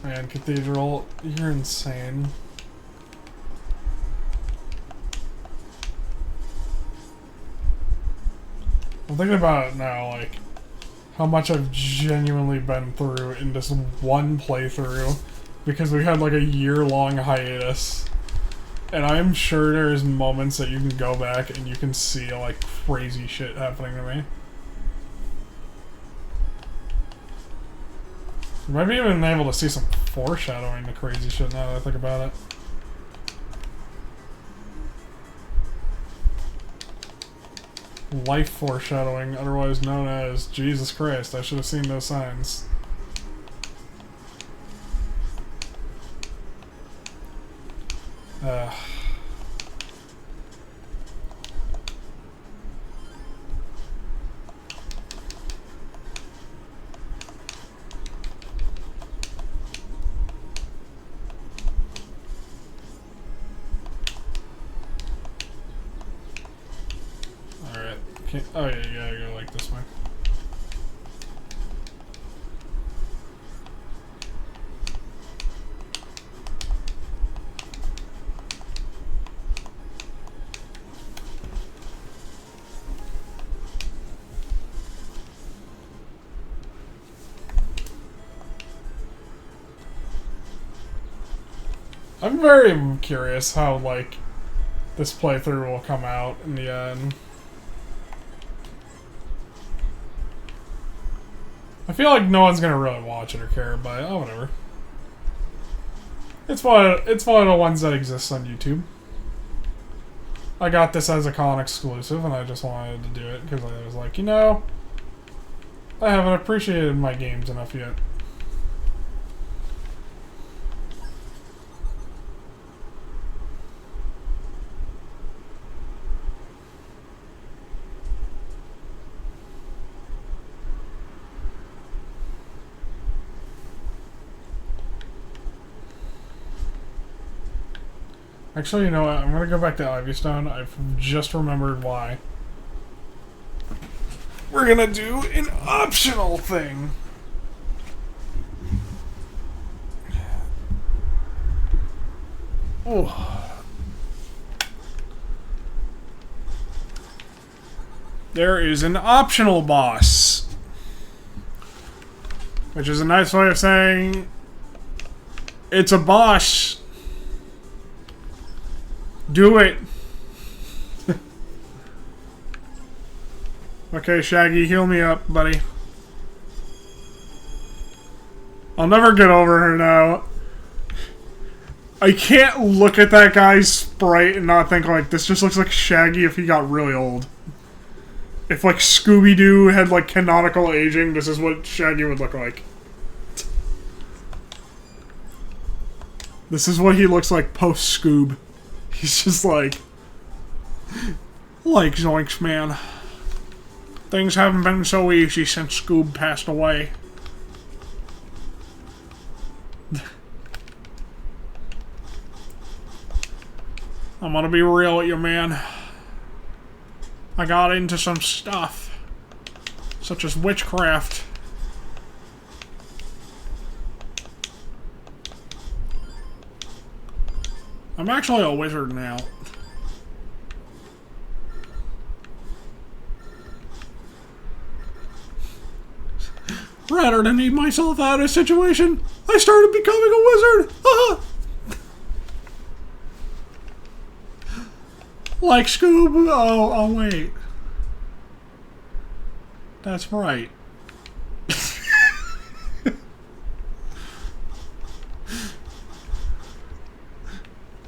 Man, Cathedral, you're insane. I'm thinking about it now, like, how much I've genuinely been through in this one playthrough, because we had like a year-long hiatus. And I'm sure there's moments that you can go back and you can see, like, crazy shit happening to me. You might be even able to see some foreshadowing to crazy shit now that I think about it. Life foreshadowing, otherwise known as Jesus Christ. I should have seen those signs. Oh yeah, you gotta go like this way. I'm very curious how, like, this playthrough will come out in the end. I feel like no one's gonna really watch it or care, but oh, whatever. It's one of the ones that exists on YouTube. I got this as a con exclusive, and I just wanted to do it because I was like, you know, I haven't appreciated my games enough yet. Actually, you know what? I'm gonna go back to Ivystone. I've just remembered why. We're gonna do an optional thing. Oh. There is an optional boss. Which is a nice way of saying it's a boss. Do it! Okay, Shaggy, heal me up, buddy. I'll never get over her now. I can't look at that guy's sprite and not think, like, this just looks like Shaggy if he got really old. If, like, Scooby-Doo had, like, canonical aging, this is what Shaggy would look like. This is what he looks like post-Scoob. He's just like zoinks, man. Things haven't been so easy since Scoob passed away. I'm gonna be real with you, man. I got into some stuff, such as witchcraft. I'm actually a wizard now. Rather than eat myself out of a situation, I started becoming a wizard! Like Scoob. Oh, wait. That's right.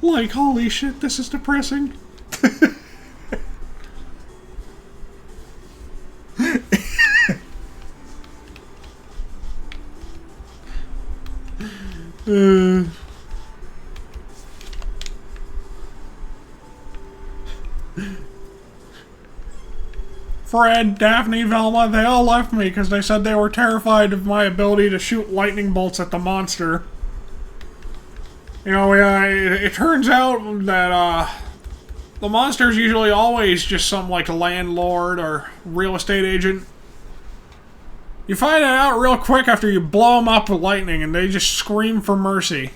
Like, holy shit, this is depressing. Fred, Daphne, Velma, they all left me because they said they were terrified of my ability to shoot lightning bolts at the monster. You know, it turns out that, the monster's usually always just some, like, landlord or real estate agent. You find it out real quick after you blow them up with lightning and they just scream for mercy.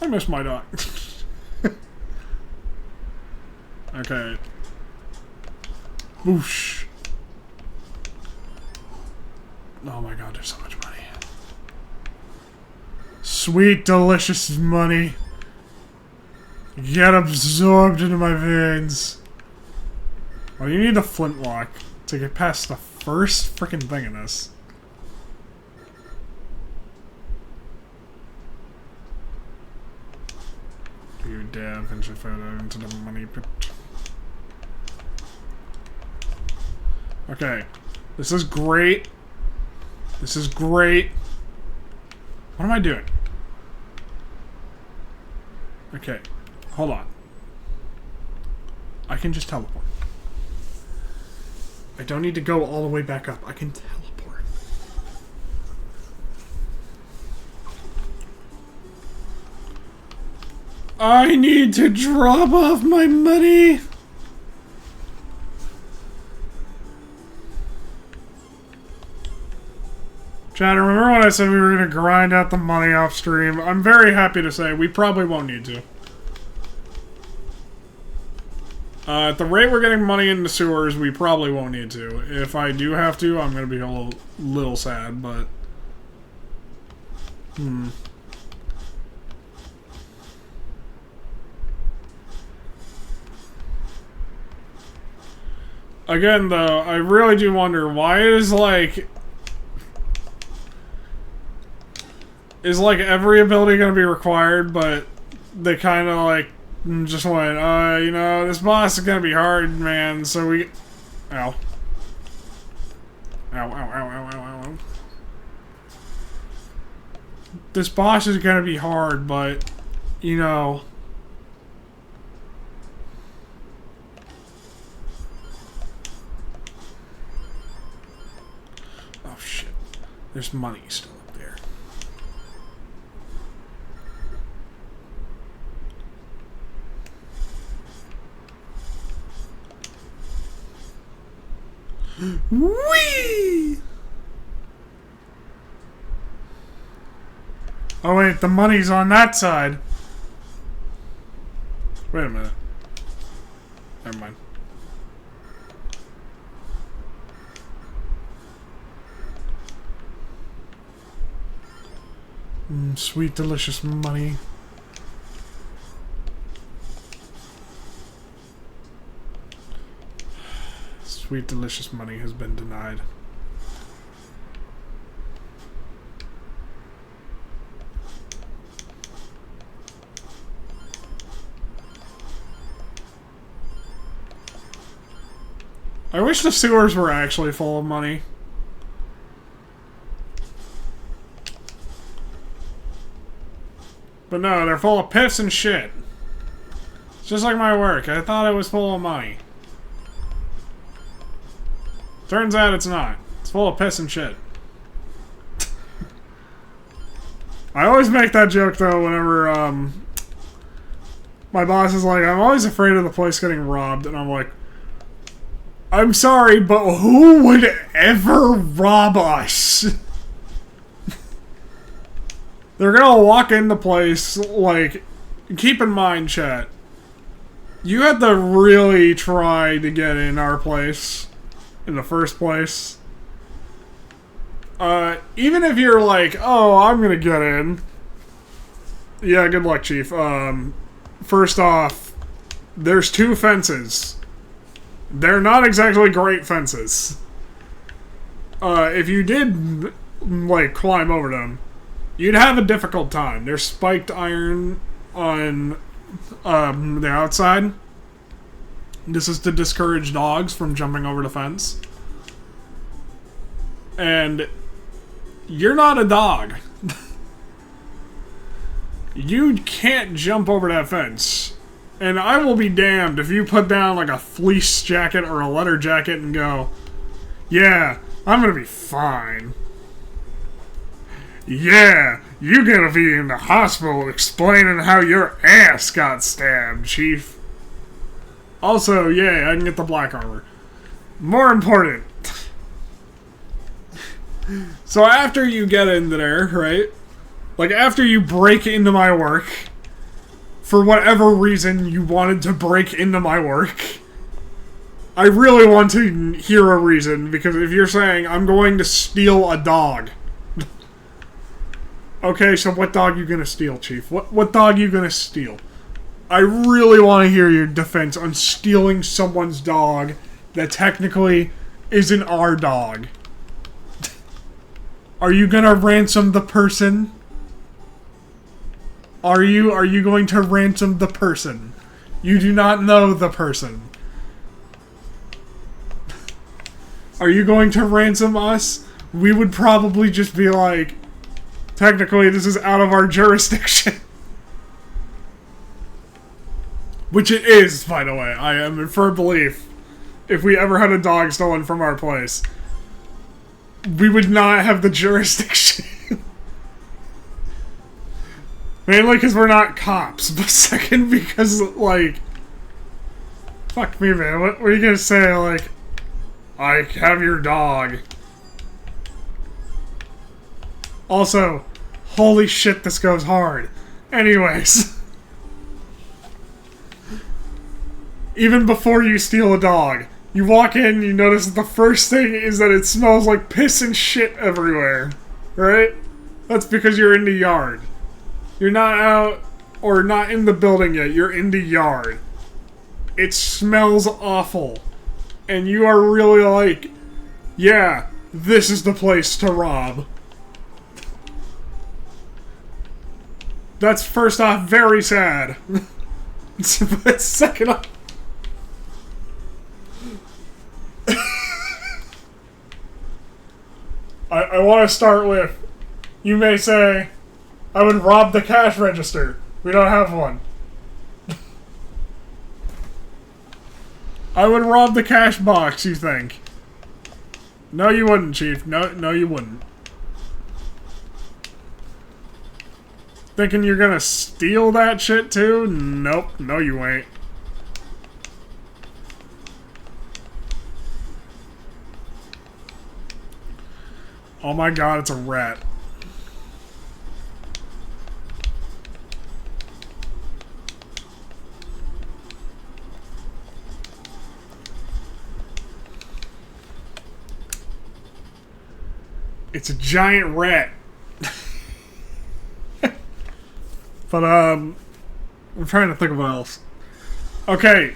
I miss my dog. Okay. Whoosh. Oh my god, there's so much money. Sweet, delicious money. Get absorbed into my veins. Well, you need a flintlock to get past the first freaking thing in this. You dare venture further into the money pit. Okay. This is great. This is great. What am I doing? Okay. Hold on. I can just teleport. I don't need to go all the way back up. I can teleport. I need to drop off my money. Chad, remember when I said we were going to grind out the money off stream? I'm very happy to say we probably won't need to. At the rate we're getting money in the sewers, we probably won't need to. If I do have to, I'm going to be a little sad, but... Again, though, I really do wonder, why is, like... Is, like, every ability going to be required, but they kind of, like, just went, you know, this boss is going to be hard, man, so we... Ow. Ow, ow, ow, ow, ow, ow. This boss is going to be hard, but, you know... Oh, shit. There's money still. Whee! Oh wait, the money's on that side. Wait a minute. Never mind. Sweet, delicious money. Sweet, delicious money has been denied. I wish the sewers were actually full of money. But no, they're full of piss and shit. It's just like my work. I thought it was full of money. Turns out it's not. It's full of piss and shit. I always make that joke, though, whenever, my boss is like, I'm always afraid of the place getting robbed, and I'm like, I'm sorry, but who would ever rob us? They're gonna walk in the place, like, keep in mind, chat, you had to really try to get in our place in the first place. Even if you're like, oh, I'm gonna get in. Yeah, good luck, Chief. First off, there's 2 fences. They're not exactly great fences. If you did, like, climb over them, you'd have a difficult time. There's spiked iron on, the outside. This is to discourage dogs from jumping over the fence. And you're not a dog. You can't jump over that fence. And I will be damned if you put down like a fleece jacket or a leather jacket and go, yeah, I'm gonna be fine. Yeah, you're gonna be in the hospital explaining how your ass got stabbed, Chief. Also, yeah, I can get the black armor. More important. So after you get into there, right? Like after you break into my work, for whatever reason you wanted to break into my work, I really want to hear a reason, because if you're saying, I'm going to steal a dog. Okay, so what dog you gonna steal, Chief? What dog you gonna steal? I really want to hear your defense on stealing someone's dog that technically isn't our dog. Are you gonna ransom the person? Are you going to ransom the person? You do not know the person. Are you going to ransom us? We would probably just be like, technically this is out of our jurisdiction. Which it is, by the way. I am in firm belief. If we ever had a dog stolen from our place, we would not have the jurisdiction. Mainly because we're not cops, but second because, like, fuck me, man. What are you gonna say, like, I have your dog? Also, holy shit, this goes hard. Anyways. Even before you steal a dog, you walk in, you notice that the first thing is that it smells like piss and shit everywhere. Right? That's because you're in the yard. You're not out, or not in the building yet, you're in the yard. It smells awful. And you are really like, yeah, this is the place to rob. That's first off very sad. But second off, I want to start with, you may say, I would rob the cash register. We don't have one. I would rob the cash box, you think? No, you wouldn't, Chief. No, you wouldn't. Thinking you're gonna steal that shit, too? Nope. No, you ain't. Oh my god, it's a rat. It's a giant rat. But, I'm trying to think of what else. Okay.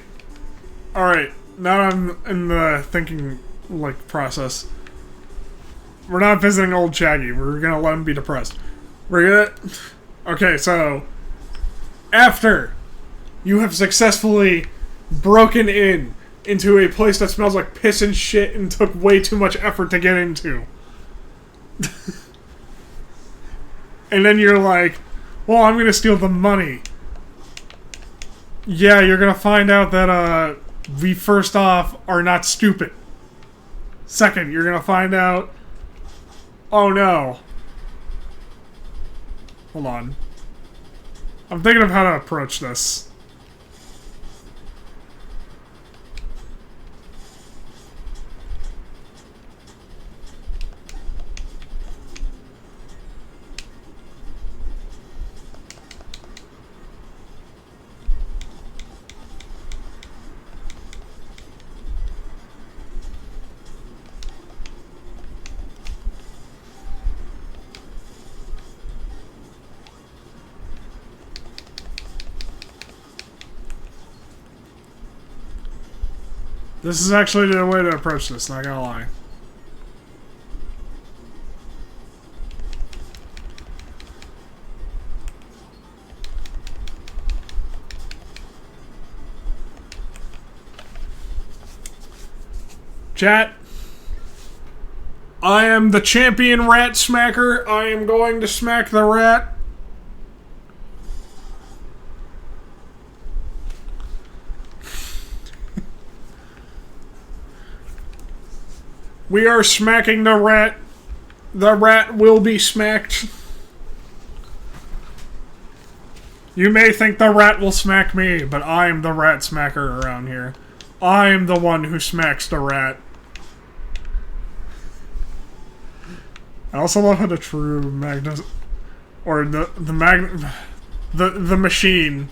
Alright. Now I'm in the thinking, like, process. We're not visiting old Shaggy. We're gonna let him be depressed. We're gonna... Okay, so... After you have successfully broken into a place that smells like piss and shit and took way too much effort to get into. And then you're like, Well, I'm gonna steal the money. Yeah, you're gonna find out that, we first off are not stupid. Second, you're gonna find out... Oh no. Hold on. I'm thinking of how to approach this. This is actually the way to approach this, not gonna lie. Chat. I am the champion rat smacker. I am going to smack the rat. We are smacking the rat. The rat will be smacked. You may think the rat will smack me, but I am the rat smacker around here. I am the one who smacks the rat. I also love how the true Magnus... Or the machine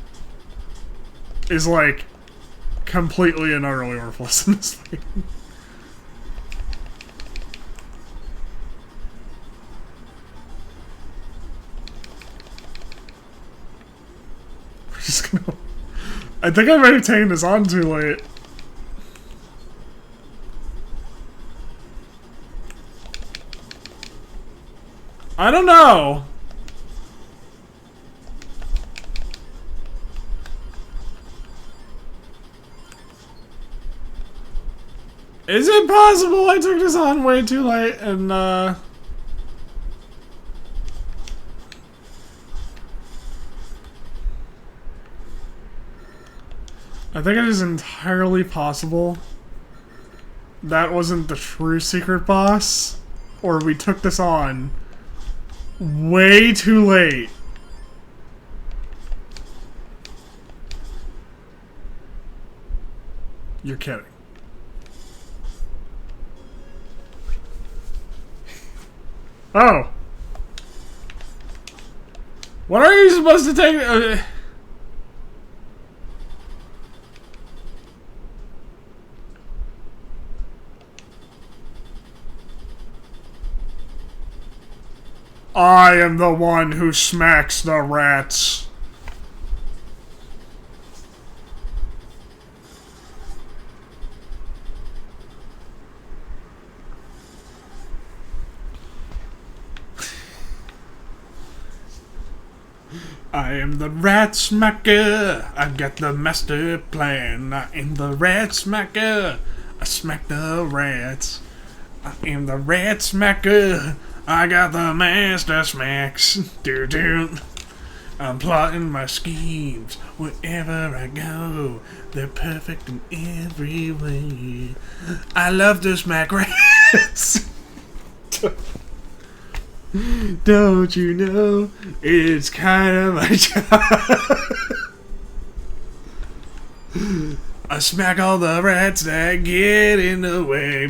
is like completely and utterly worthless in this thing. Just gonna... I think I might have taken this on too late. I don't know. Is it possible I took this on way too late and I think it is entirely possible that wasn't the true secret boss, or we took this on way too late. You're kidding. Oh. What are you supposed to take? I am the one who smacks the rats. I am the rat smacker. I got the master plan. I am the rat smacker. I smack the rats. I am the rat smacker. I got the master smacks. Doo-doo. I'm plotting my schemes wherever I go. They're perfect in every way. I love to smack rats. Don't you know it's kind of my job? I smack all the rats that get in the way.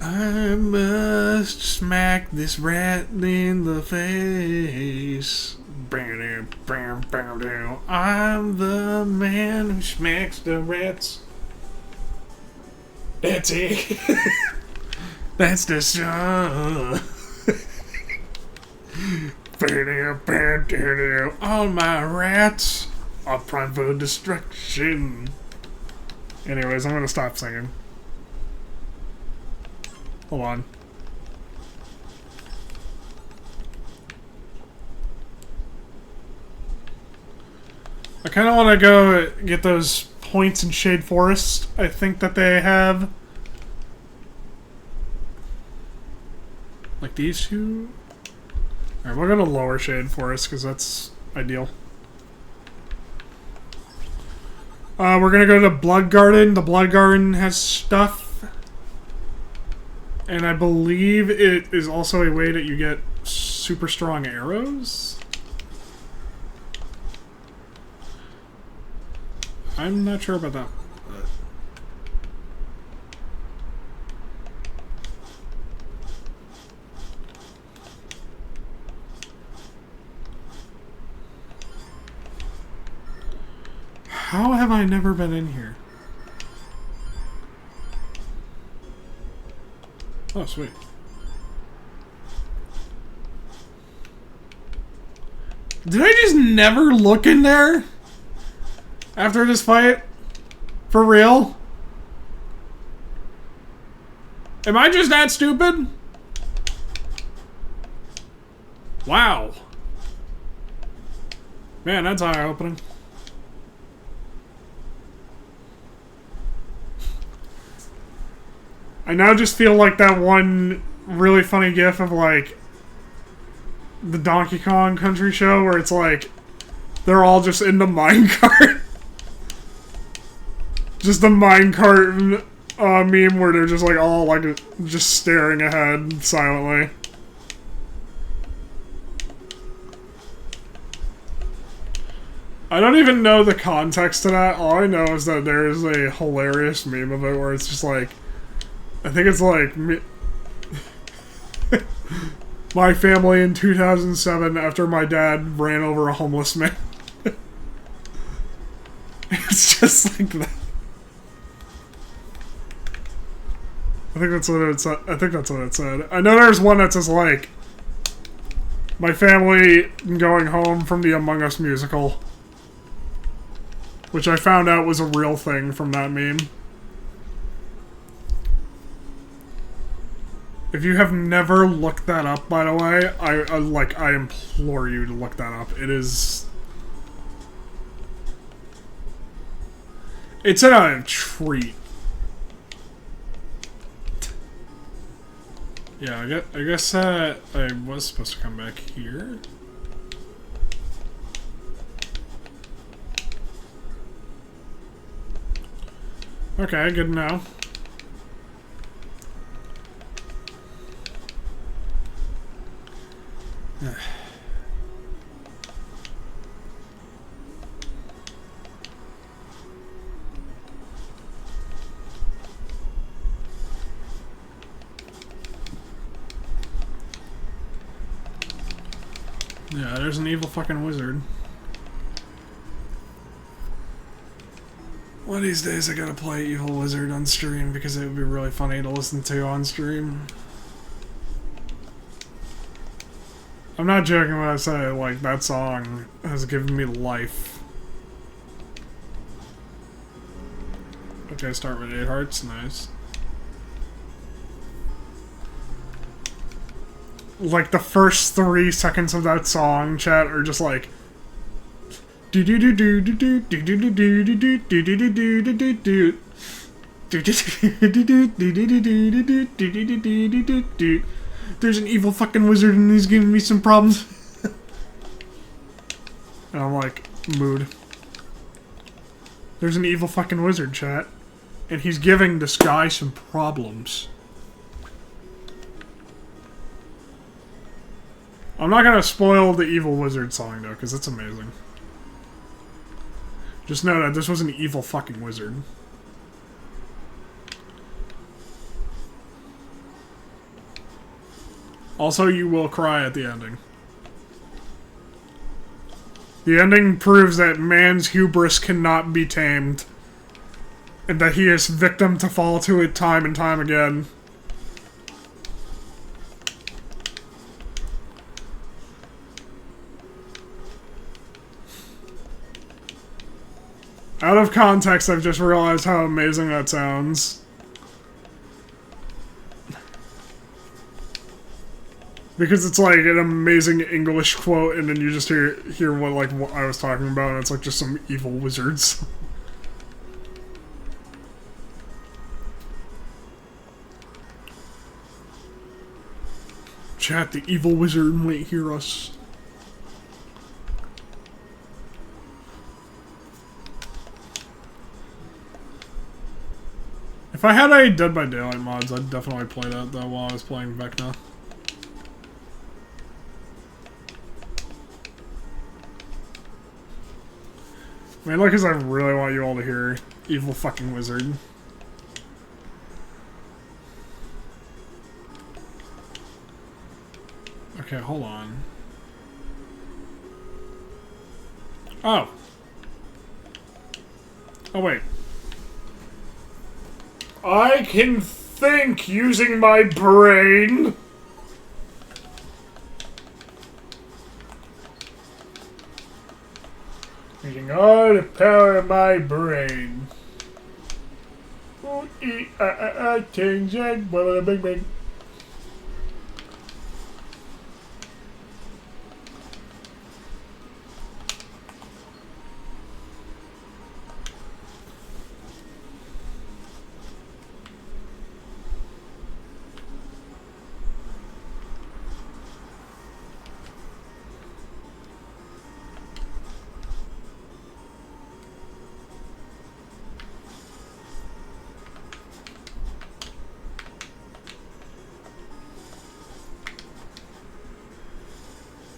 I must smack this rat in the face. I'm the man who smacks the rats. That's it. That's the song. All my rats are primed for destruction. Anyways, I'm gonna stop singing. Hold on. I kind of want to go get those points in Shade Forest. I think that they have... Like these two? Alright, we'll go to lower shade for us, because that's ideal. We're gonna go to Blood Garden. The Blood Garden has stuff. And I believe it is also a way that you get super strong arrows. I'm not sure about that. How have I never been in here? Oh, sweet. Did I just never look in there? After this fight? For real? Am I just that stupid? Wow. Man, that's eye-opening. I now just feel like that one really funny gif of, like, the Donkey Kong Country show where it's like, they're all just in the minecart. Just the minecart meme where they're just, like, all, like, just staring ahead silently. I don't even know the context to that. All I know is that there is a hilarious meme of it where it's just like, I think it's like my family in 2007 after my dad ran over a homeless man. It's just like that. I think that's what it said. I think that's what it said. I know there's one that says like, my family going home from the Among Us musical, which I found out was a real thing from that meme. If you have never looked that up, by the way, I implore you to look that up. It is... It's a treat. Yeah, I guess I was supposed to come back here. Okay, good to know. Yeah, there's an evil fucking wizard. One of these days I gotta play Evil Wizard on stream because it would be really funny to listen to on stream. I'm not joking when I say, like, that song has given me life. Okay, start with 8 hearts, nice. Like, the first 3 seconds of that song, chat, are just like... There's an evil fucking wizard and he's giving me some problems. And I'm like, mood. There's an evil fucking wizard, chat. And he's giving this guy some problems. I'm not gonna spoil the Evil Wizard song, though, because it's amazing. Just know that this was an evil fucking wizard. Also, you will cry at the ending. The ending proves that man's hubris cannot be tamed. And that he is victim to fall to it time and time again. Out of context, I've just realized how amazing that sounds. Because it's like an amazing English quote, and then you just hear what I was talking about, and it's like just some evil wizards. chat, the evil wizard might hear us. If I had any Dead by Daylight mods, I'd definitely play that though while I was playing Vecna. Mainly because I really want you all to hear Evil fucking Wizard. Okay, hold on. Oh. Oh, wait. I can think using my brain. Using all the power of my brain. Change it, bing bing.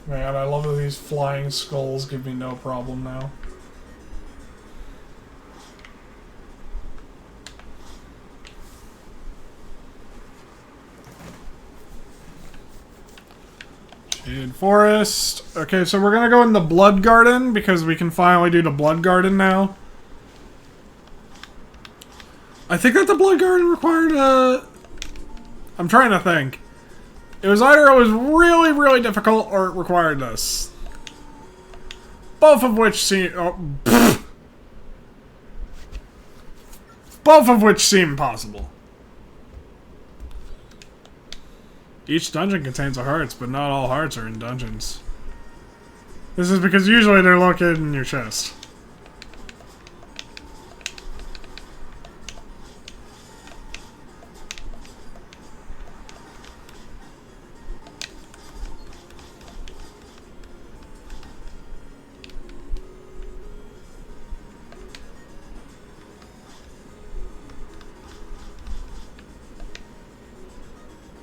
Man, I love that these flying skulls give me no problem now. Shaded Forest. Okay, so we're gonna go in the Blood Garden because we can finally do the Blood Garden now. I think that the Blood Garden required a... I'm trying to think. It was either it was really, really difficult or it required this. Both of which seem... Oh, both of which seem possible. Each dungeon contains a hearts, but not all hearts are in dungeons. This is because usually they're located in your chest.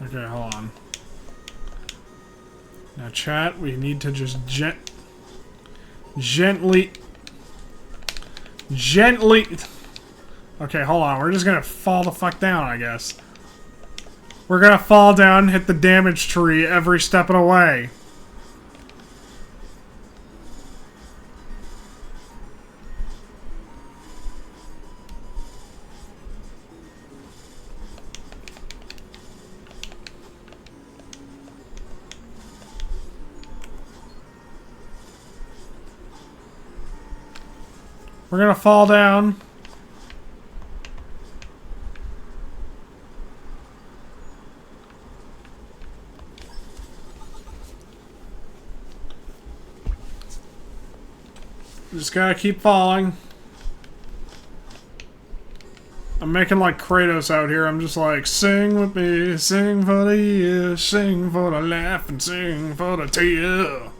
Okay, hold on. Now, chat, we need to just gently... Okay, hold on. We're just gonna fall the fuck down, I guess. We're gonna fall down, hit the damage tree every step of the way. We're gonna fall down. Just gotta keep falling. I'm making like Kratos out here. I'm just like, sing with me, sing for the year, sing for the laugh, and sing for the tear.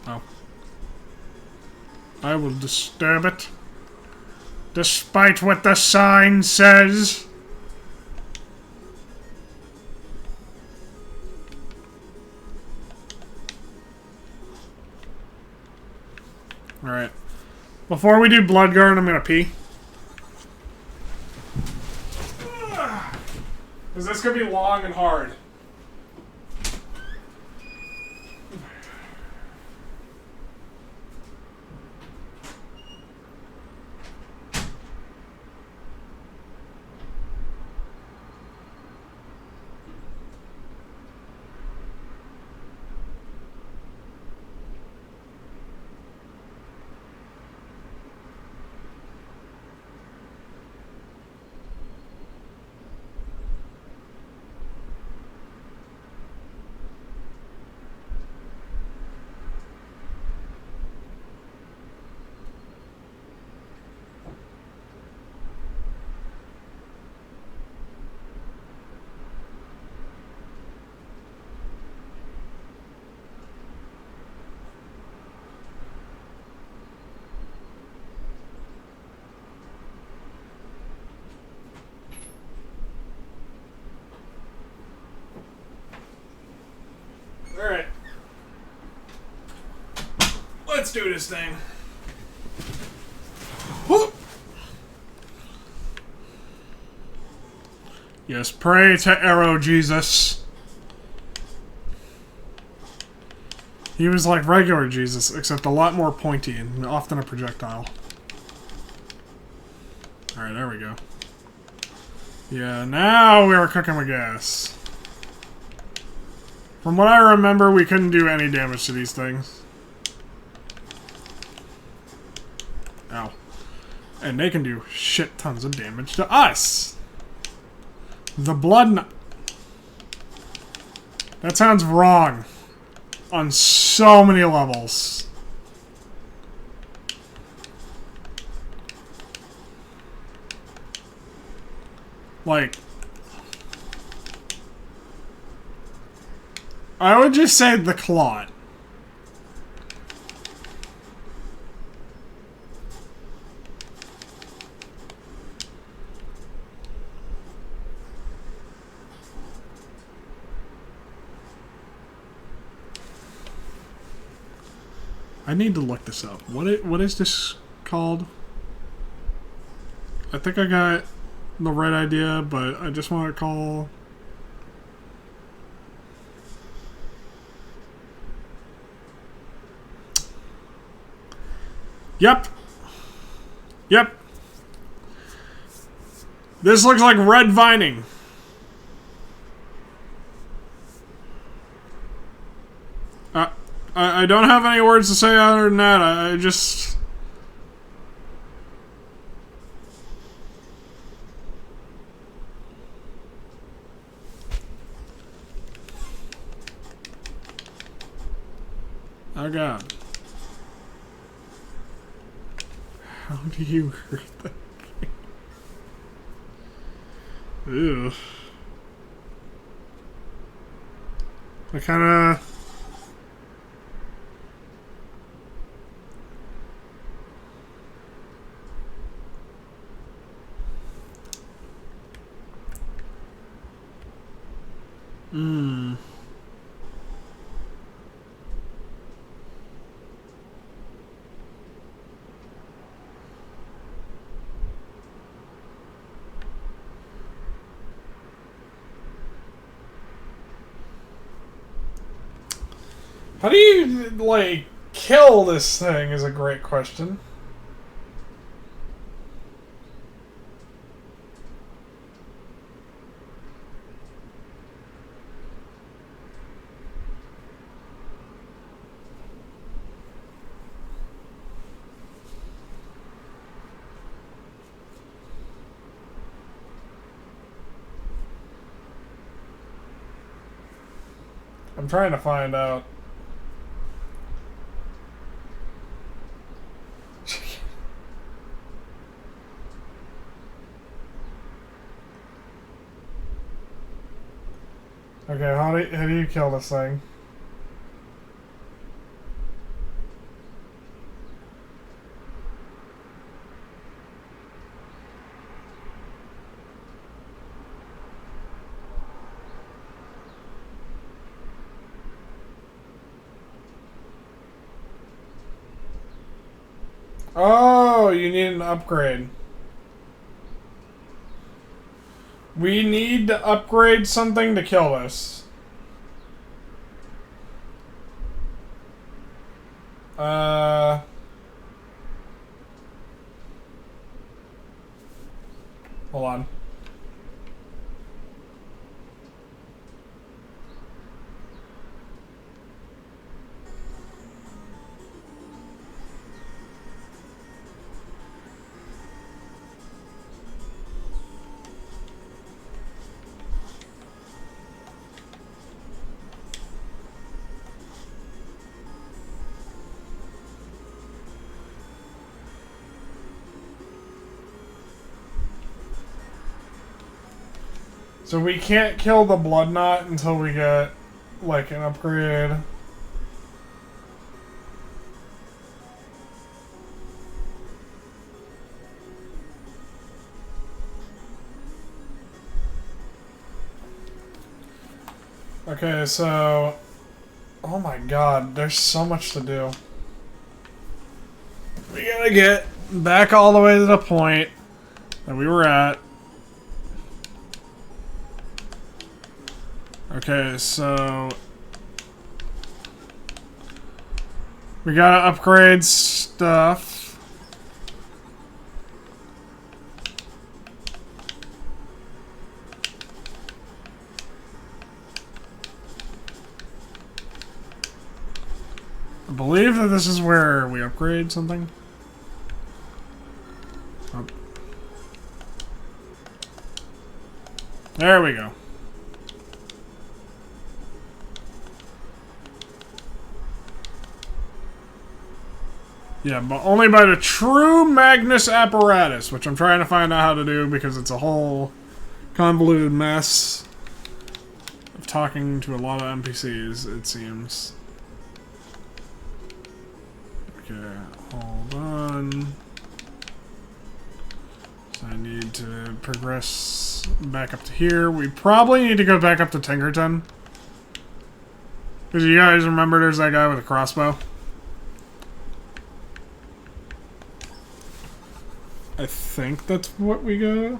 Oh. I will disturb it. Despite what the sign says. Alright. Before we do Bloodguard, I'm gonna pee. Because this could be long and hard. let's do this thing. Whoop. Yes, pray to Arrow Jesus. He was like regular Jesus, except a lot more pointy and often a projectile. Alright, there we go. Yeah, now we are cooking with gas. From what I remember, we couldn't do any damage to these things. Ow. And they can do shit tons of damage to us. The blood... That sounds wrong. On so many levels. Like... I would just say the clot. I need to look this up. What is this called? I think I got the right idea, but I just want to call... Yep. Yep. This looks like red vining. I don't have any words to say other than that. I just... Oh god. How do you hurt that thing? Ew. I kinda... Hmm. How do you, like, kill this thing is a great question. I'm trying to find out. Okay, how do you kill this thing? Oh, you need an upgrade. We need to upgrade something to kill this. Hold on. So we can't kill the blood knot until we get, like, an upgrade. Okay, so... Oh my god, there's so much to do. We gotta get back all the way to the point that we were at. Okay, so we gotta upgrade stuff. I believe that this is where we upgrade something. Oh. There we go. Yeah, but only by the true Magnus apparatus, which I'm trying to find out how to do because it's a whole convoluted mess of talking to a lot of NPCs, it seems. Okay, hold on. So I need to progress back up to here. We probably need to go back up to Tinkerton. Because you guys remember there's that guy with a crossbow? I think that's what we go.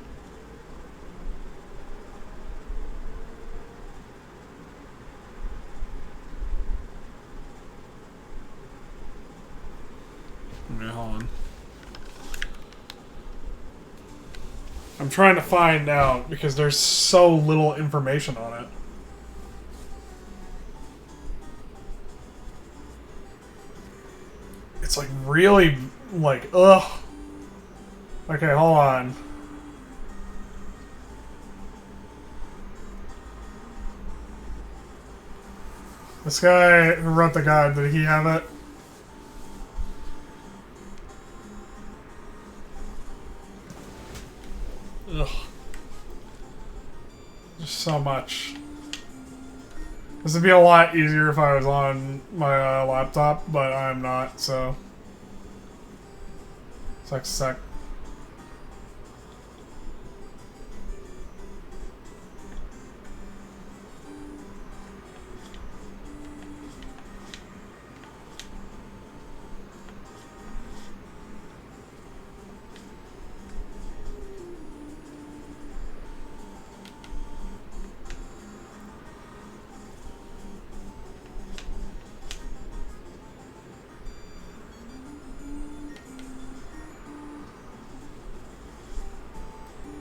Okay, hold on. I'm trying to find out because there's so little information on it. It's like really, like, ugh. Okay, hold on. This guy who wrote the guide, did he have it? Ugh. Just so much. This would be a lot easier if I was on my laptop, but I'm not, so. Sec.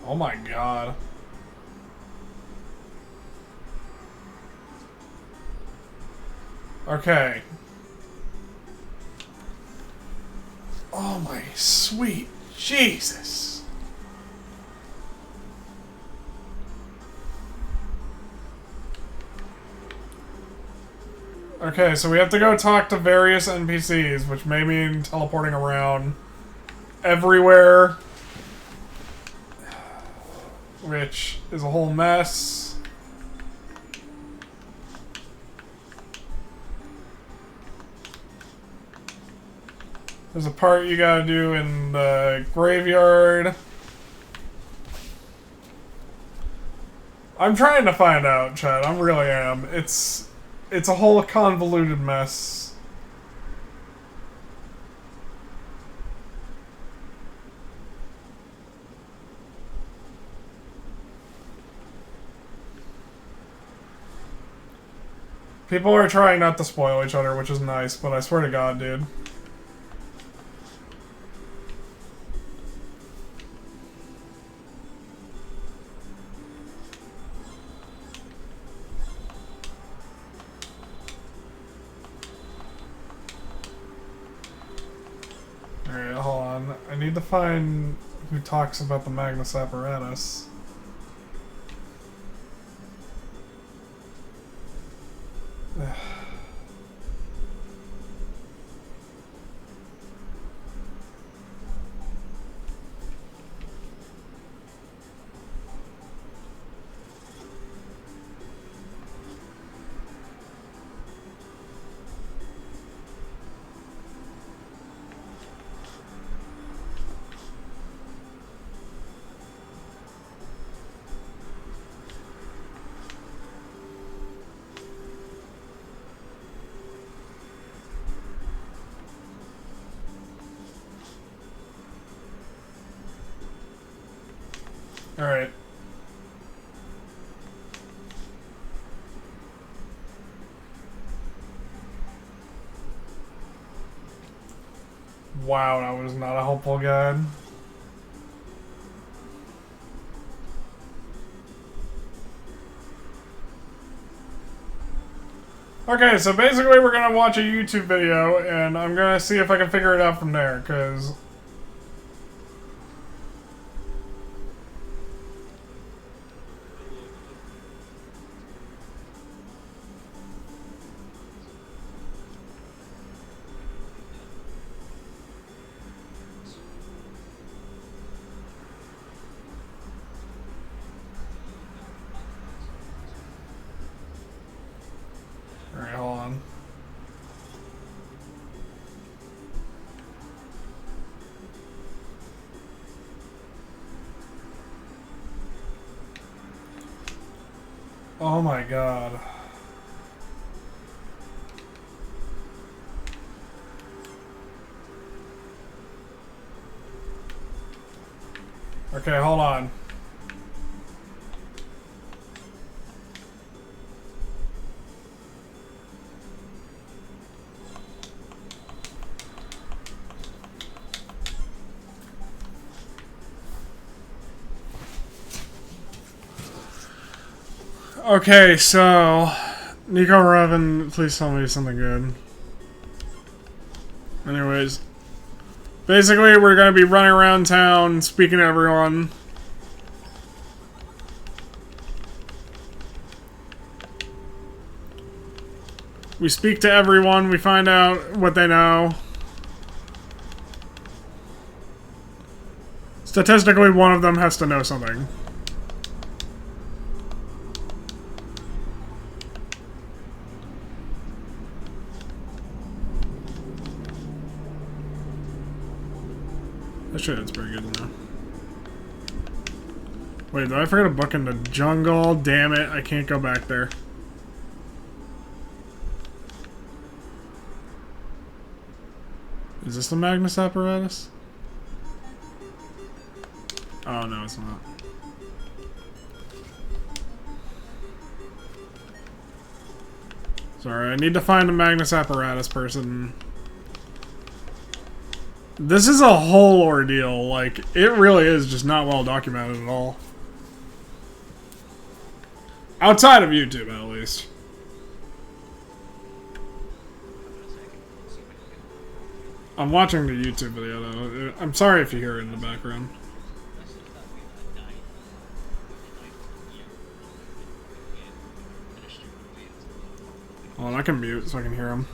Oh my god. Okay. Oh my sweet Jesus. Okay, so we have to go talk to various NPCs, which may mean teleporting around everywhere. Which is a whole mess. There's a part you gotta do in the graveyard. I'm trying to find out, Chad. I really am. It's a whole convoluted mess. People are trying not to spoil each other, which is nice, but I swear to God, dude. Alright, hold on. I need to find who talks about the Magnus apparatus. Alright. Wow, that was not a helpful guide. Okay, so basically we're gonna watch a YouTube video, and I'm gonna see if I can figure it out from there, because... Alright, hold on. Oh my god. Okay, hold on. Okay, so... Nico Revan, please tell me something good. Anyways. Basically, we're gonna be running around town, speaking to everyone. We speak to everyone, we find out what they know. Statistically, one of them has to know something. That shit is pretty good enough. Wait, did I forget a book in the jungle? Damn it, I can't go back there. Is this the Magnus apparatus? Oh, no, it's not. Sorry, I need to find a Magnus apparatus person. This is a whole ordeal. Like, it really is just not well documented at all. Outside of YouTube, at least. I'm watching the YouTube video, though. I'm sorry if you hear it in the background. Well, I can mute so I can hear him.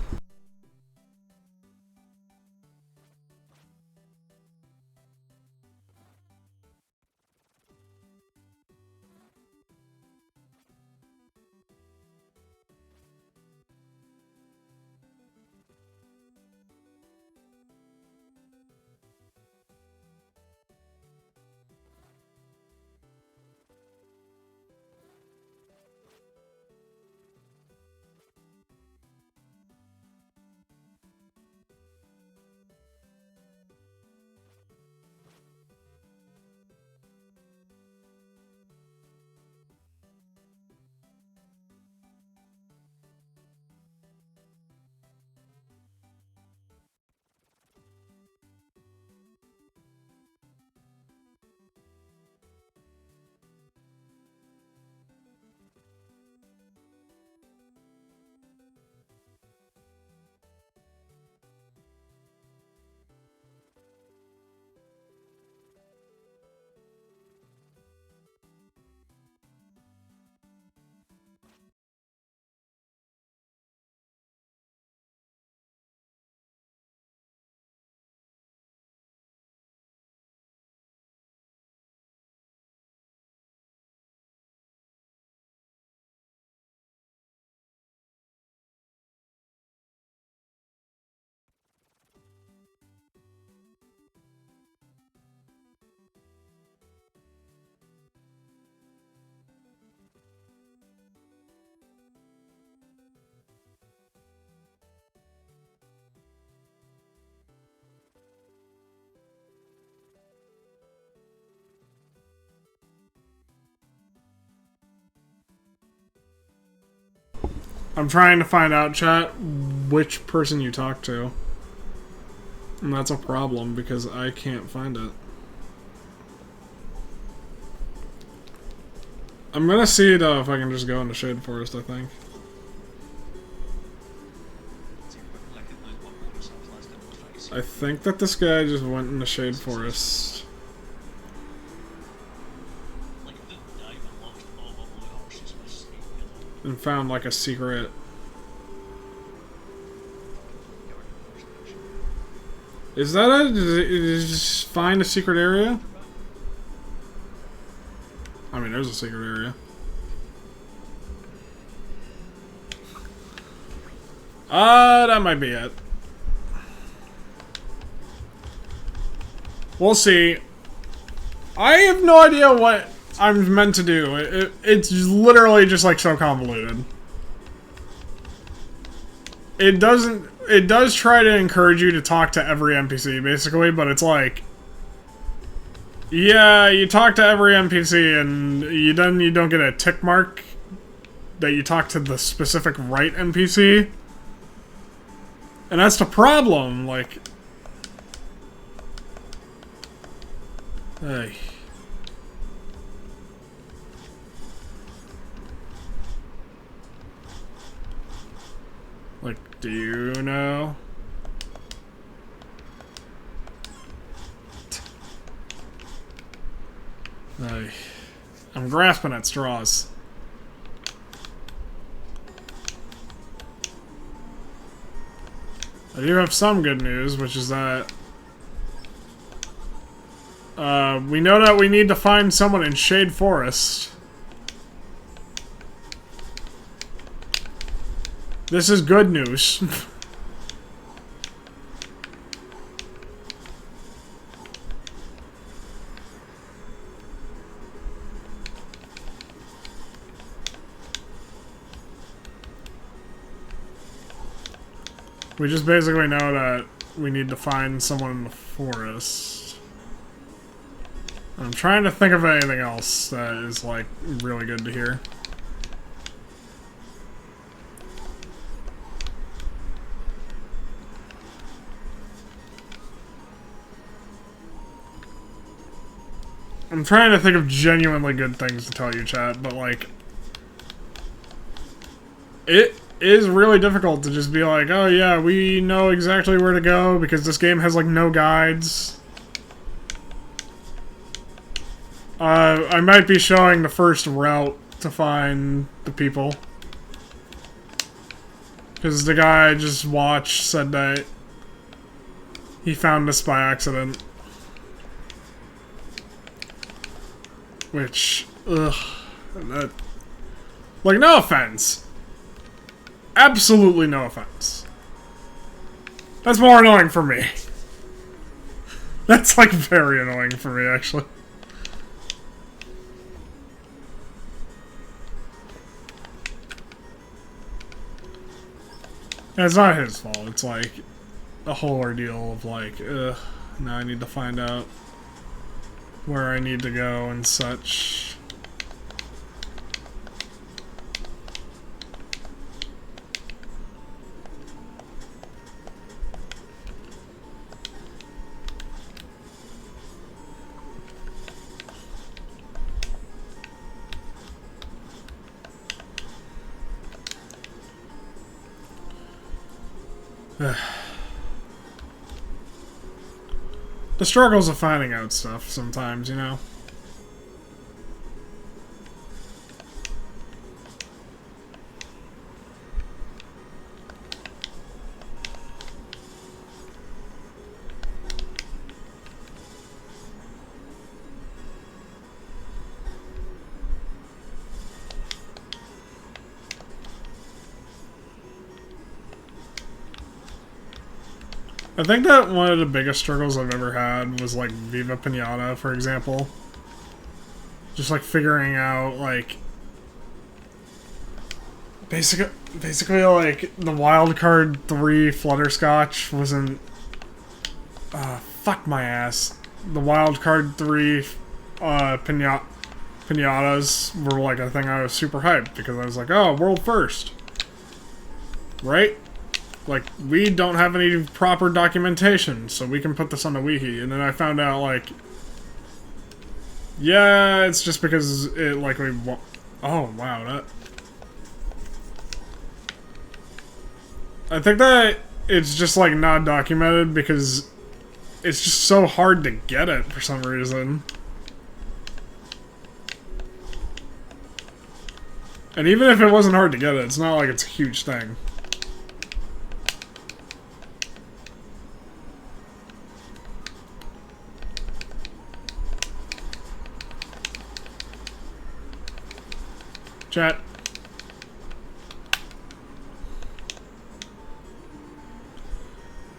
I'm trying to find out, chat, which person you talk to. And that's a problem because I can't find it. I'm gonna see it if I can just go into Shade Forest, I think. I think that this guy just went into Shade Forest. And found like a secret. Is that a... Did you just find a secret area? I mean, there's a secret area. That might be it. We'll see. I have no idea what I'm meant to do. It's literally just like so convoluted. It does try to encourage you to talk to every NPC, basically, but it's like... Yeah, you talk to every NPC and you don't get a tick mark that you talk to the specific right NPC. And that's the problem, like... Hey. Like, do you know? Hey. I'm grasping at straws. I do have some good news, which is that we know that we need to find someone in Shade Forest. This is good news. We just basically know that we need to find someone in the forest. I'm trying to think of anything else that is, like, really good to hear. I'm trying to think of genuinely good things to tell you, chat, but, like... It is really difficult to just be like, oh yeah, we know exactly where to go because this game has, like, no guides. I might be showing the first route to find the people. Because the guy I just watched said that he found this by accident. Which, ugh. That, like, no offense. Absolutely no offense. That's more annoying for me. That's, like, very annoying for me, actually. And it's not his fault. It's, like, the whole ordeal of, like, ugh, now I need to find out where I need to go and such. The struggles of finding out stuff sometimes, you know? I think that one of the biggest struggles I've ever had was, like, Viva Pinata, for example. Just, like, figuring out, like... Basically, like, the Wildcard 3 Flutterscotch wasn't... fuck my ass. The Wildcard 3, Pinatas were, like, a thing I was super hyped, because I was like, oh, world first. Right? Like, we don't have any proper documentation, so we can put this on the wiki. And then I found out, like... Yeah, it's just because it, like, we... Oh, wow, that... I think that it's just, like, not documented because it's just so hard to get it for some reason. And even if it wasn't hard to get it, it's not like it's a huge thing. Chat.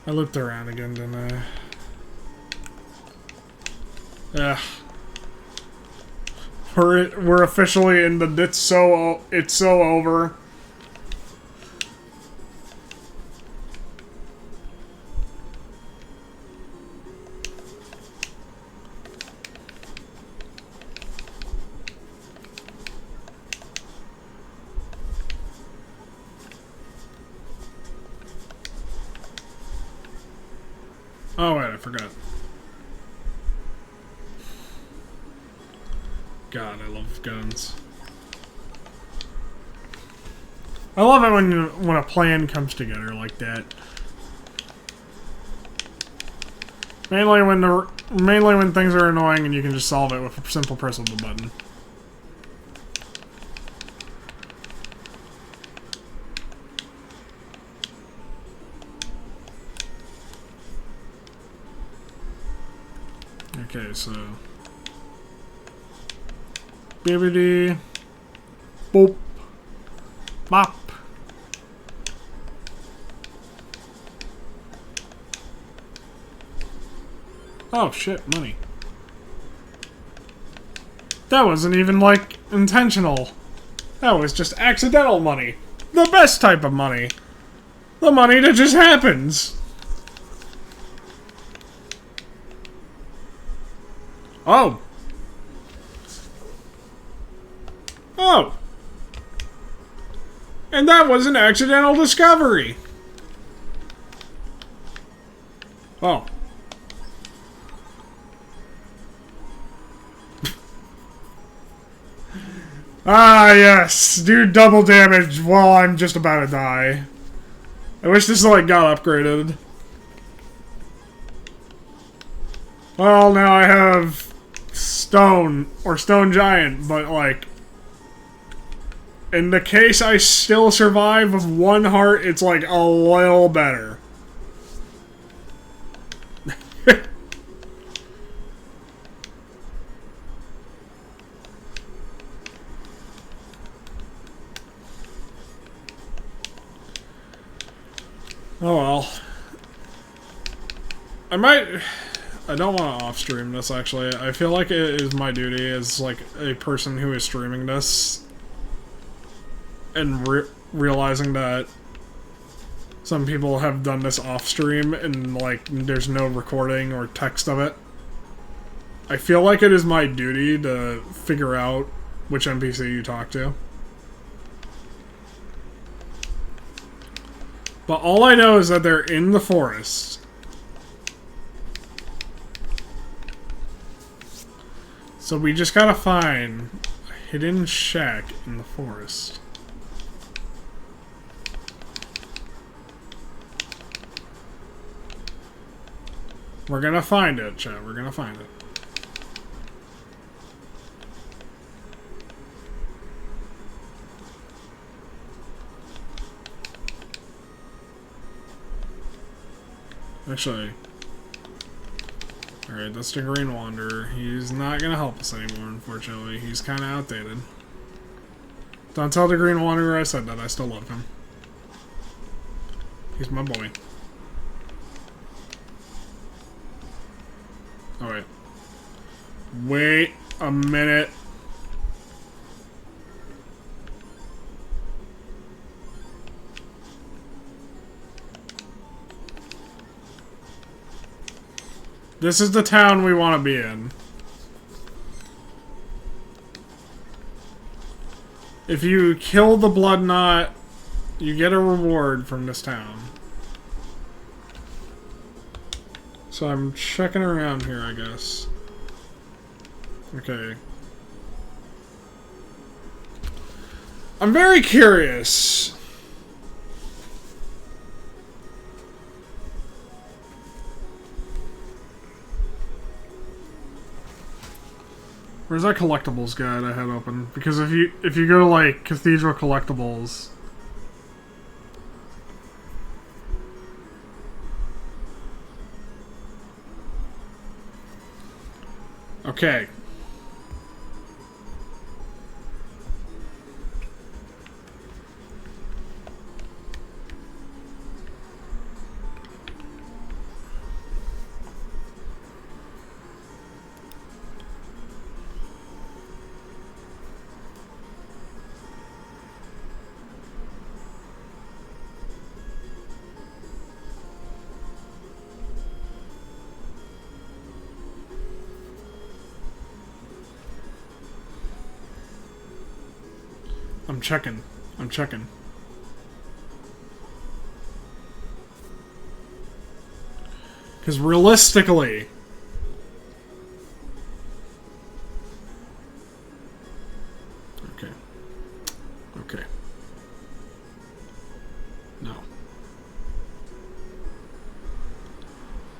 I looped around again, didn't I? Yeah. We're officially in the it's so over. Oh wait, I forgot. God, I love guns. I love it when a plan comes together like that. Mainly when things are annoying and you can just solve it with a simple press of the button. Okay, so bibbidi boop bop. Oh shit, money. That wasn't even like intentional. That was just accidental money. The best type of money. The money that just happens. Oh. Oh. And that was an accidental discovery. Oh. Ah, yes. Do double damage while I'm just about to die. I wish this, like, got upgraded. Well, now I have stone, or stone giant, but, like, in the case I still survive with one heart, it's, like, a little better. Oh well. I don't want to off-stream this, actually. I feel like it is my duty as, like, a person who is streaming this and realizing that some people have done this off-stream and, like, there's no recording or text of it. I feel like it is my duty to figure out which NPC you talk to. But all I know is that they're in the forest. So we just gotta find a hidden shack in the forest. We're gonna find it, chat. We're gonna find it. Actually, alright, that's the Green Wanderer. He's not gonna help us anymore, unfortunately. He's kinda outdated. Don't tell the Green Wanderer I said that. I still love him. He's my boy. Oh, wait. Wait a minute. This is the town we want to be in. If you kill the Blood Knot You get a reward from this town. So I'm checking around here, I guess. Okay. I'm very curious. Where's that collectibles guide I had open? Because if you go to like Cathedral collectibles. Okay. I'm checking. I'm checking. Because realistically... Okay. Okay. No.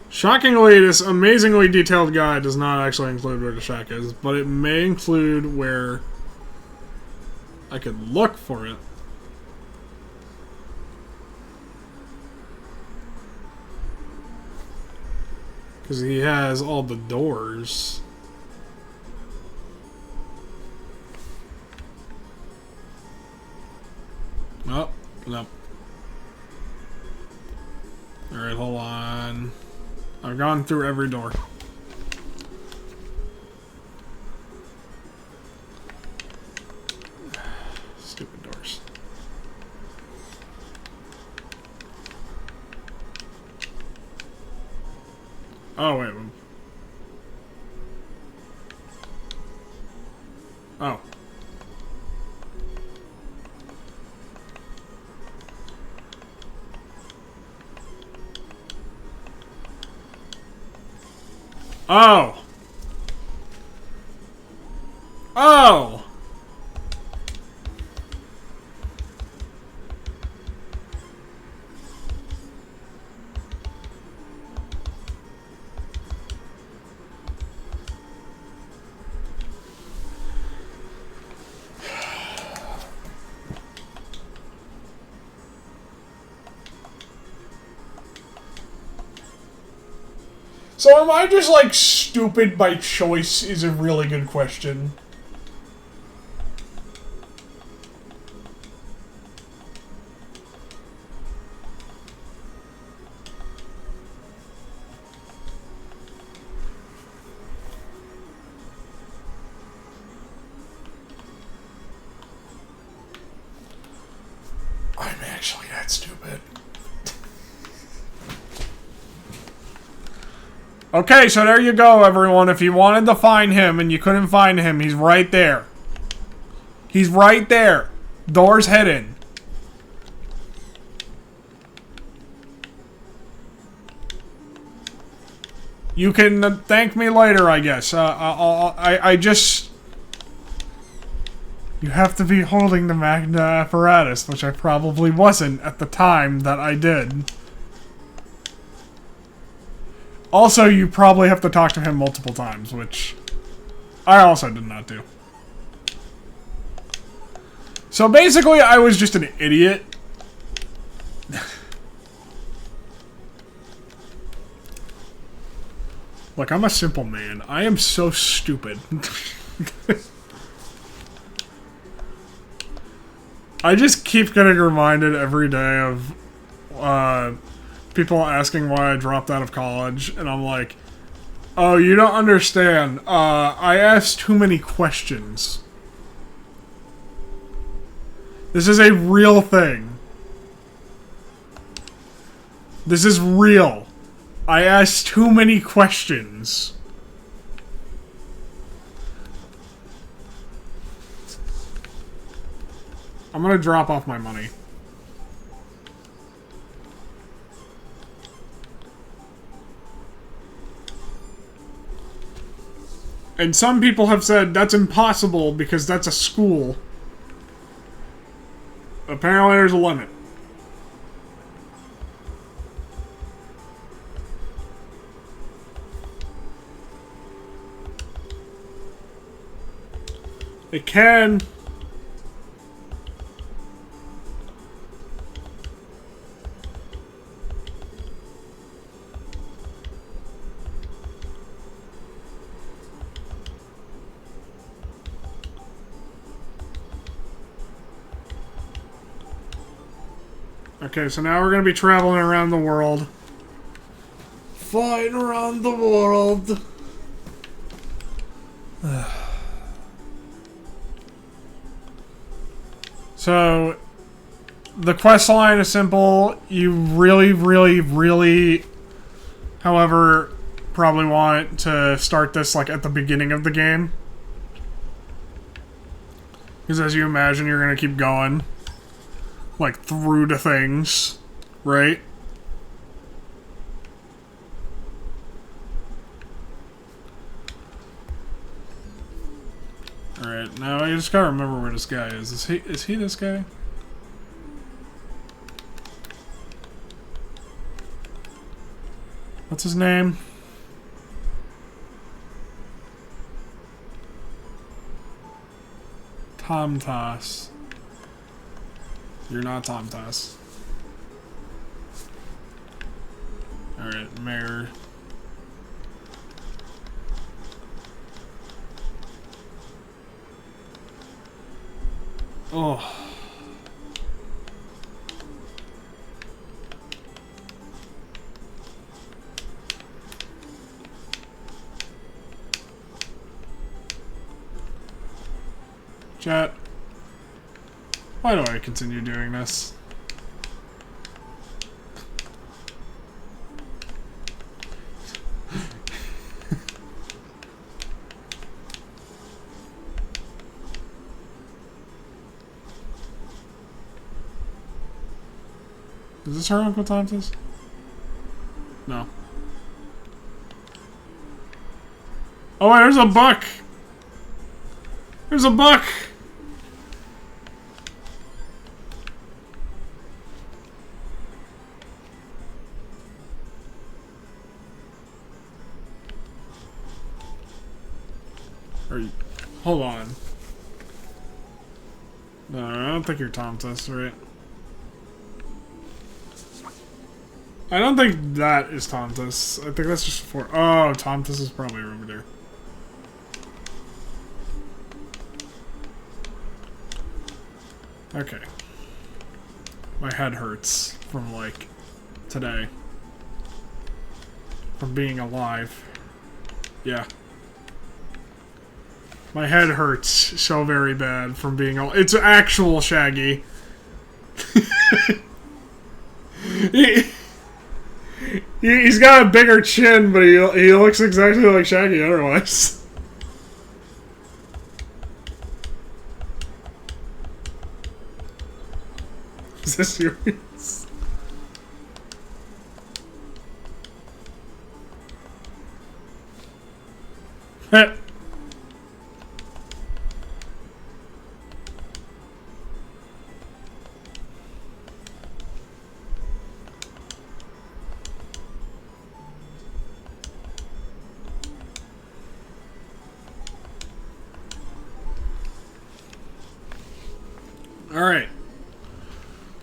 Shockingly, this amazingly detailed guide does not actually include where the shack is, but it may include where I could look for it. Because he has all the doors. Oh, no. Alright, hold on. I've gone through every door. Stupid doors. Oh, wait. Oh. Oh! Oh! So am I just, like, stupid by choice is a really good question. I'm actually that stupid. Okay, so there you go, everyone. If you wanted to find him and you couldn't find him, he's right there. He's right there. Doors hidden. You can thank me later, I guess. I just... You have to be holding the Magna apparatus, which I probably wasn't at the time that I did. Also, you probably have to talk to him multiple times, which I also did not do. So basically, I was just an idiot. Look, I'm a simple man. I am so stupid. I just keep getting reminded every day of people asking why I dropped out of college, and I'm like, oh, you don't understand. I asked too many questions. This is a real thing. This is real. I asked too many questions. I'm gonna drop off my money. And some people have said that's impossible because that's a school. Apparently there's a limit. It can. Okay, so now we're going to be traveling around the world. Flying around the world. So, the quest line is simple. You really, really, really, however, probably want to start this like at the beginning of the game. Because as you imagine, you're going to keep going. Like, through to things, right? Alright, now I just gotta remember where this guy is. Is he this guy? What's his name? Tom Toss. You're not Tom Toss. Alright, Mayor. Oh. Chat. Why do I continue doing this? Is this her Uncle Tom's? No. Oh wait, there's a buck! There's a buck! Hold on. No, I don't think you're Tomtus, right? I don't think that is Tomtus. I think that's just for. Oh, Tomtus is probably over there. Okay. My head hurts from, like, today. From being alive. Yeah. My head hurts so very bad from being alive. It's actual Shaggy. He's got a bigger chin, but he looks exactly like Shaggy otherwise. Is this serious? Alright.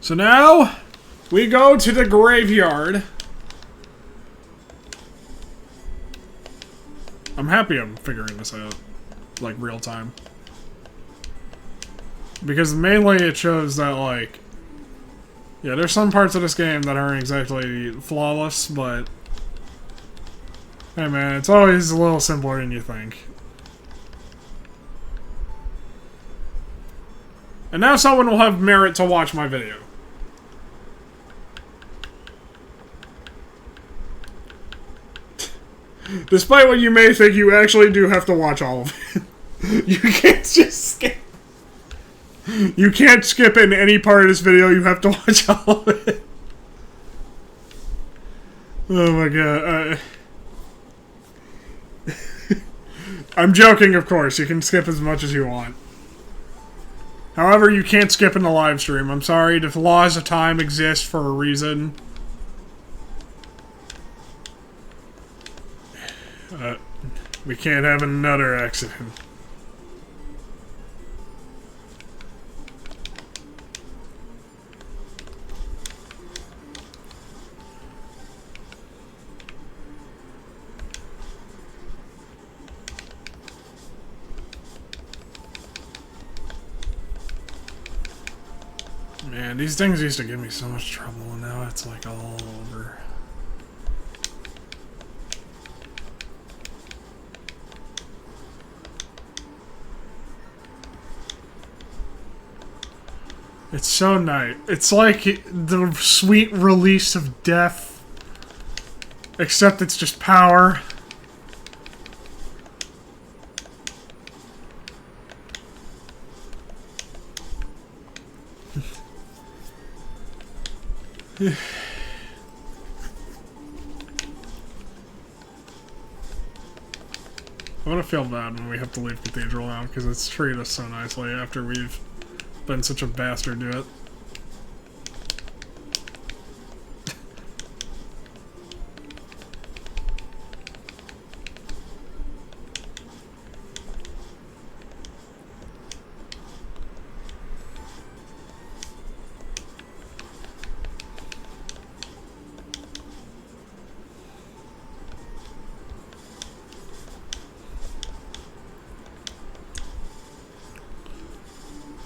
So now, we go to the graveyard. I'm happy I'm figuring this out. Like, real time. Because mainly it shows that, like... Yeah, there's some parts of this game that aren't exactly flawless, but... Hey man, it's always a little simpler than you think. And now someone will have merit to watch my video. Despite what you may think, you actually do have to watch all of it. You can't just skip. You can't skip in any part of this video, you have to watch all of it. Oh my god. I'm joking, of course. You can skip as much as you want. However, you can't skip in the live stream. I'm sorry. The laws of time exist for a reason. We can't have another accident. Man, these things used to give me so much trouble, and now it's like all over. It's so nice. It's like the sweet release of death, except it's just power. I'm gonna feel bad when we have to leave Cathedral now, because it's treated us so nicely after we've been such a bastard to it.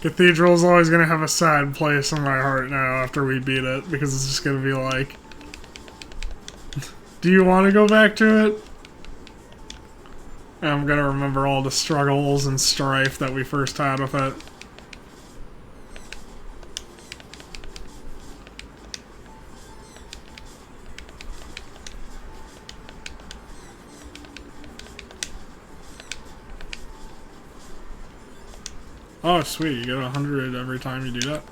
Cathedral's always gonna have a sad place in my heart now after we beat it, because it's just gonna be like, do you want to go back to it? And I'm gonna remember all the struggles and strife that we first had with it. Oh, sweet. You get 100 every time you do that.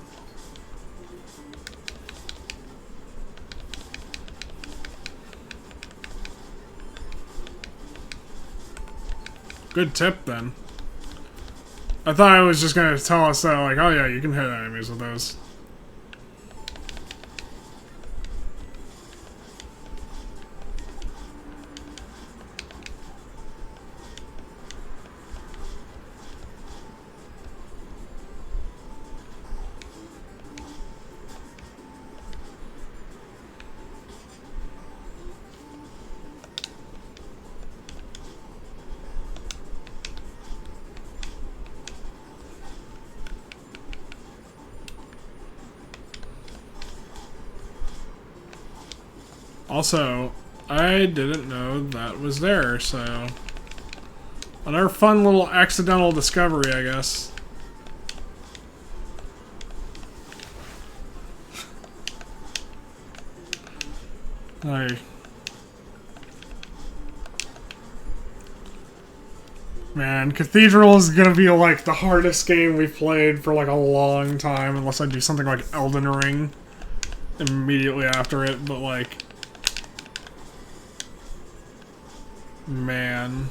Good tip, then. I thought it was just going to tell us that, like, oh yeah, you can hit enemies with those. Also, I didn't know that was there, so... Another fun little accidental discovery, I guess. Like... Man, Cathedral is gonna be like the hardest game we've played for like a long time, unless I do something like Elden Ring immediately after it, but like... Man.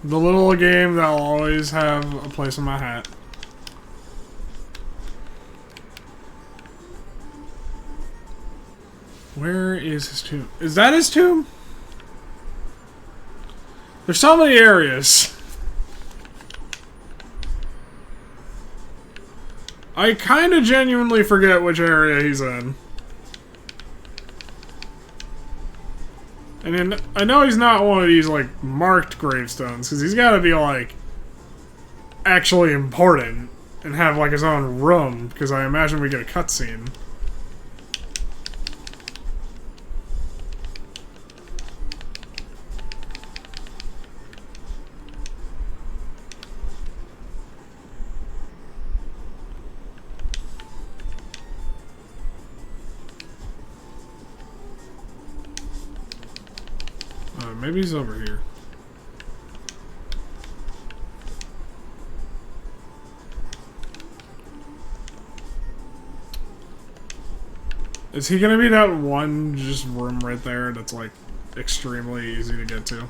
The little game that'll always have a place in my hat. Where is his tomb? Is that his tomb? There's so many areas. I kind of genuinely forget which area he's in. And then, I know he's not one of these, like, marked gravestones, because he's got to be, like, actually important and have, like, his own room, because I imagine we get a cutscene. Maybe he's over here. Is he gonna be that one just room right there that's like extremely easy to get to?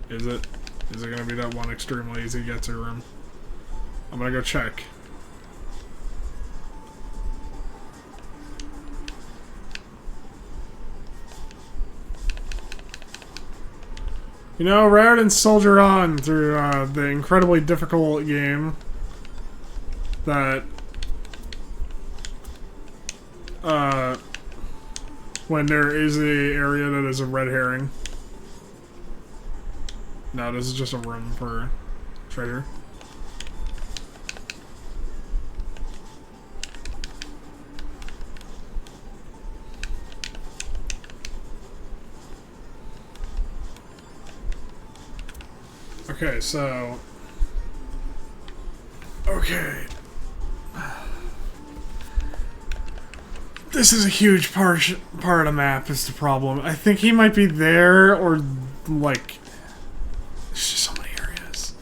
Is it? Is it gonna be that one extremely easy to get to room? I'm gonna go check. You know, rather than soldier on through the incredibly difficult game that when there is a area that is a red herring. No, this is just a room for treasure. Okay, so... Okay. This is a huge part of the map is the problem. I think he might be there, or, like... There's just so many areas.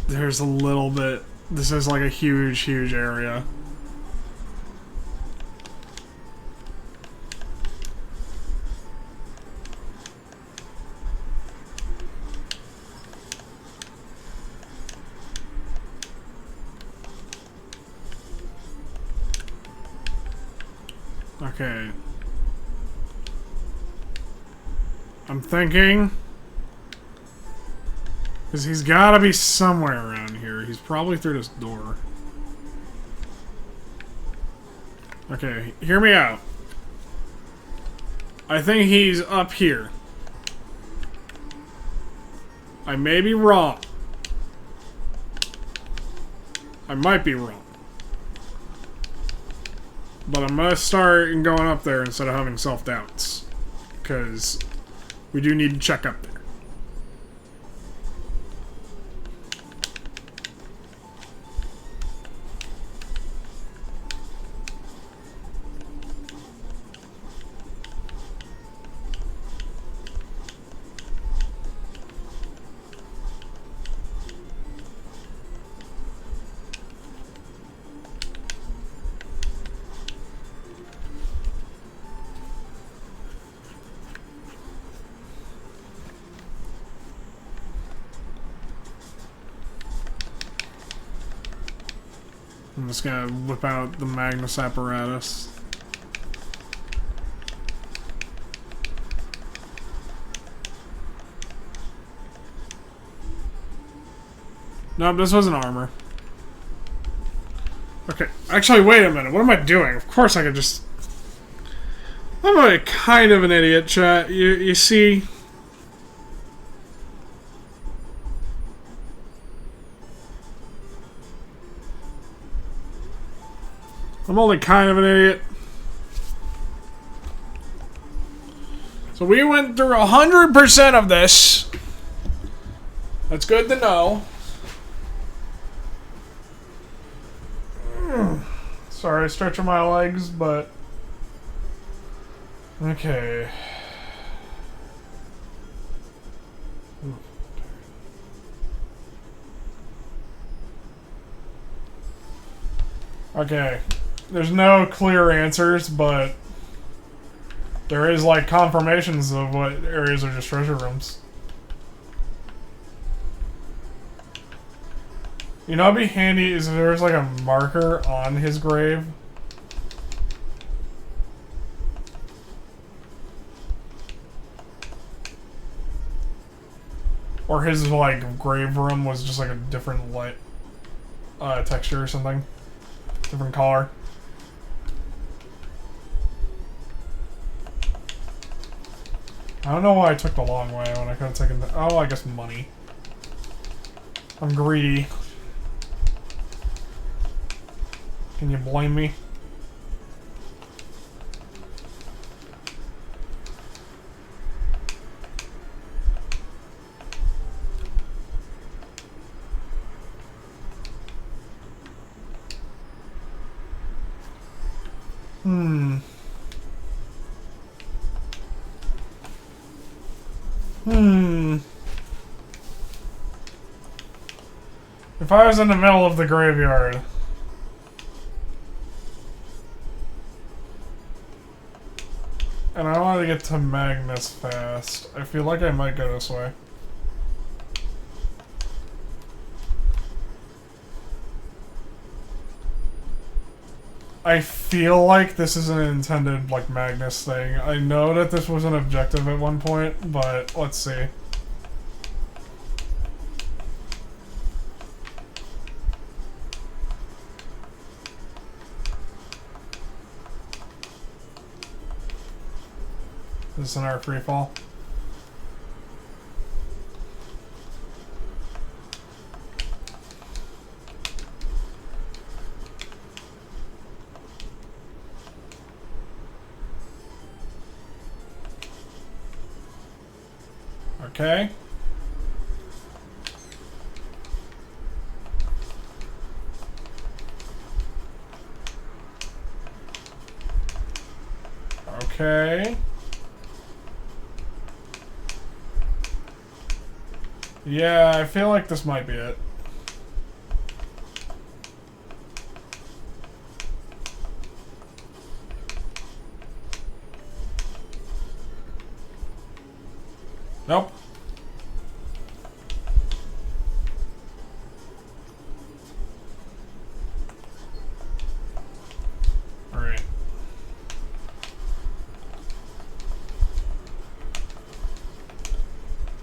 There's a little bit... This is like a huge, huge area. Okay. I'm thinking... Because he's gotta be somewhere around here. He's probably through this door. Okay, hear me out. I think he's up here. I may be wrong. I might be wrong. But I'm gonna start going up there instead of having self-doubts. Because we do need to check up there. I'm just gonna whip out the Magnus apparatus. Nope, this wasn't armor. Okay, actually, wait a minute. What am I doing? Of course I could just... I'm a kind of an idiot, chat. You see... I'm only kind of an idiot. So we went through 100% of this. That's good to know. Sorry, stretching my legs, but... Okay. Okay. There's no clear answers, but there is like confirmations of what areas are just treasure rooms. You know, it'd be handy is if there's like a marker on his grave. Or his like grave room was just like a different light texture or something. Different color. I don't know why I took the long way when I could have taken the... Oh, I guess money. I'm greedy. Can you blame me? If I was in the middle of the graveyard... and I wanted to get to Magnus fast, I feel like I might go this way. I feel like this is an intended, like, Magnus thing. I know that this was an objective at one point, but let's see. This is an art freefall. Okay. Okay. Yeah, I feel like this might be it. Nope. Alright.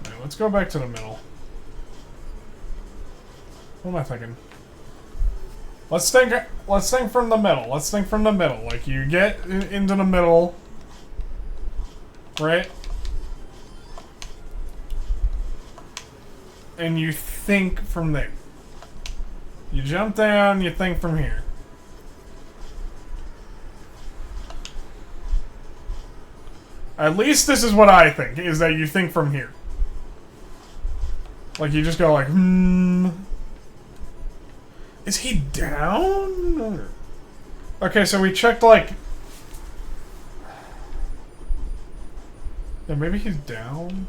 Alright, let's go back to the middle. What am I thinking? Let's think from the middle. Let's think from the middle. Like, you get into the middle, right? And you think from there. You jump down, you think from here. At least this is what I think, is that you think from here. Like, you just go like, Is he down? Okay, so we checked, like... yeah, maybe he's down?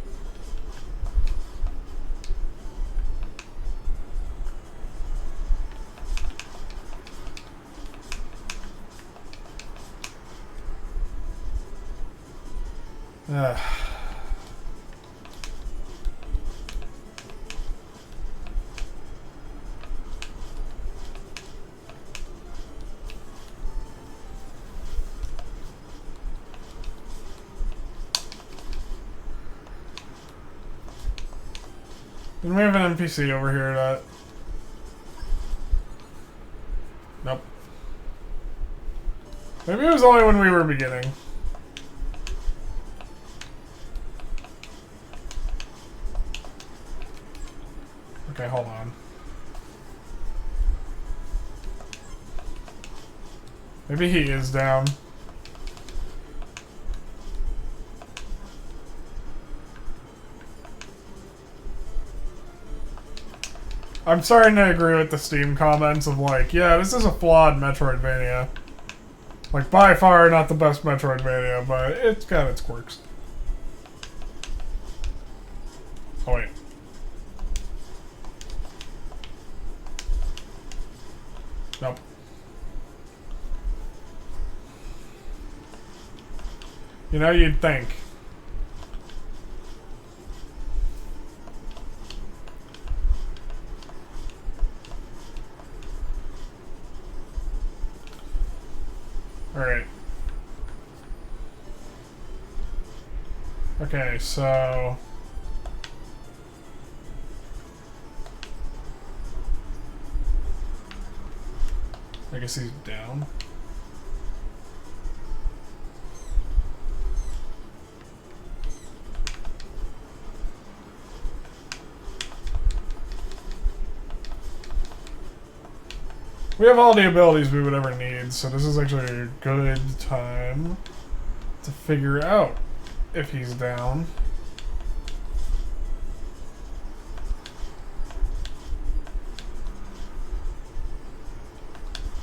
Ugh. Didn't we have an NPC over here that... nope. Maybe it was only when we were beginning. Okay, hold on. Maybe he is down. I'm starting to agree with the Steam comments of like, yeah, this is a flawed Metroidvania. Like, by far not the best Metroidvania, but it's got its quirks. Oh, wait. Nope. You know, you'd think. Alright. Okay, so... I guess he's down. We have all the abilities we would ever need, so this is actually a good time to figure out if he's down.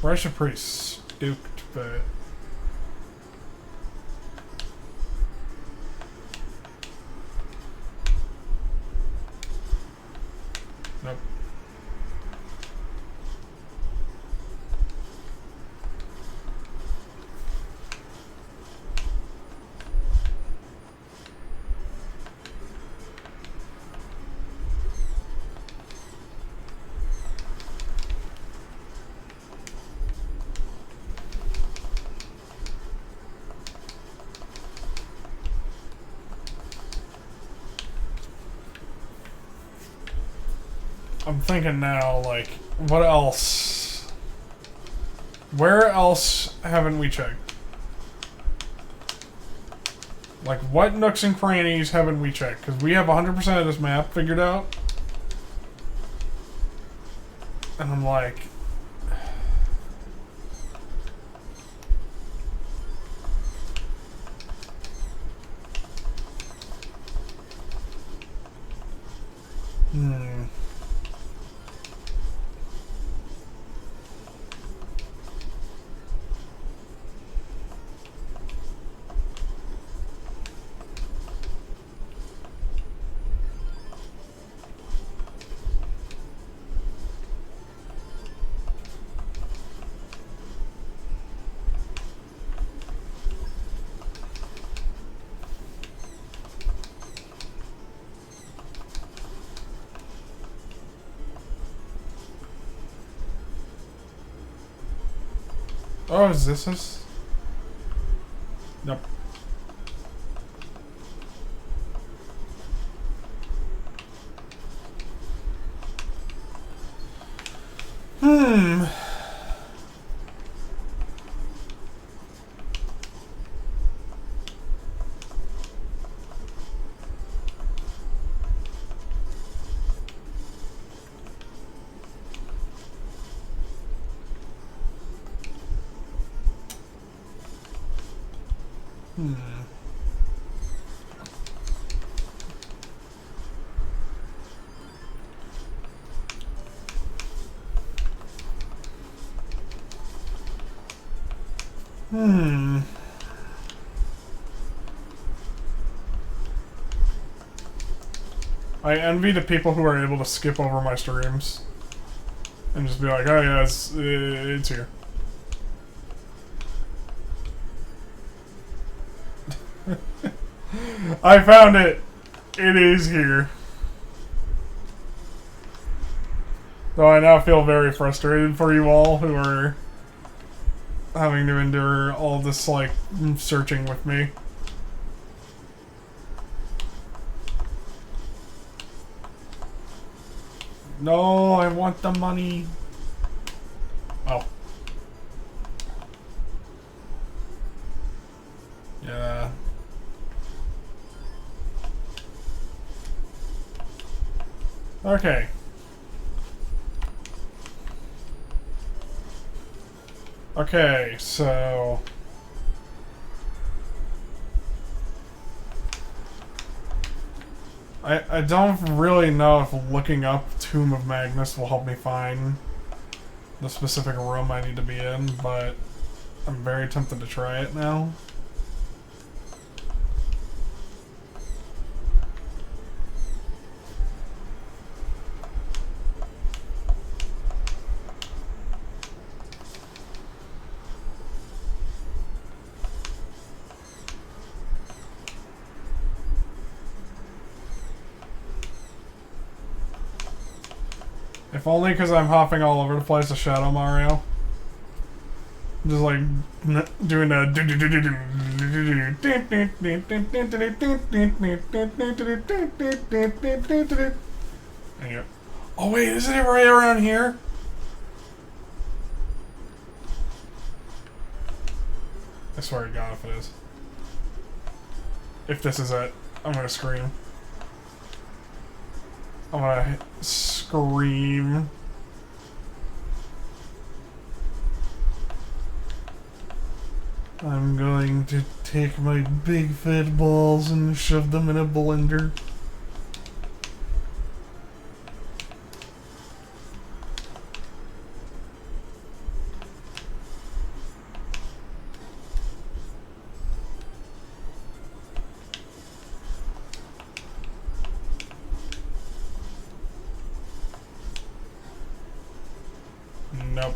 Russia pretty stoked, but... nope. I'm thinking now, like, what else? Where else haven't we checked? Like, what nooks and crannies haven't we checked? Because we have 100% of this map figured out. And I'm like... Oh, is this? Nope. I envy the people who are able to skip over my streams and just be like, oh yeah, it's here. I found it. It is here. Though I now feel very frustrated for you all who are having to endure all this, like, searching with me. No, I want the money. Oh. Yeah. Okay. Okay, so... I don't really know if looking up Tomb of Magnus will help me find the specific room I need to be in, but I'm very tempted to try it now. If only because I'm hopping all over the place to Shadow Mario. Just like doing a anyway. Oh wait, isn't it right around here? I swear to God if it is. If this is it, I'm gonna scream. I'm gonna scream. I'm going to take my big fat balls and shove them in a blender. Nope.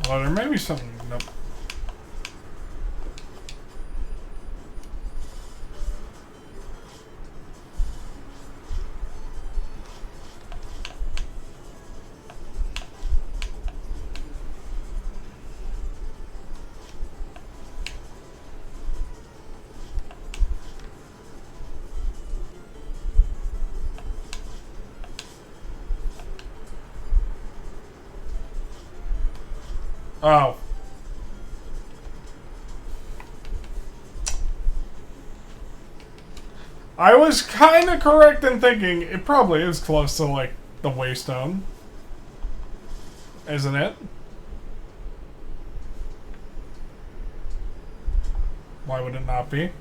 Well, there may be something. Nope. Oh. I was kind of correct in thinking it probably is close to, like, the Waystone. Isn't it? Why would it not be?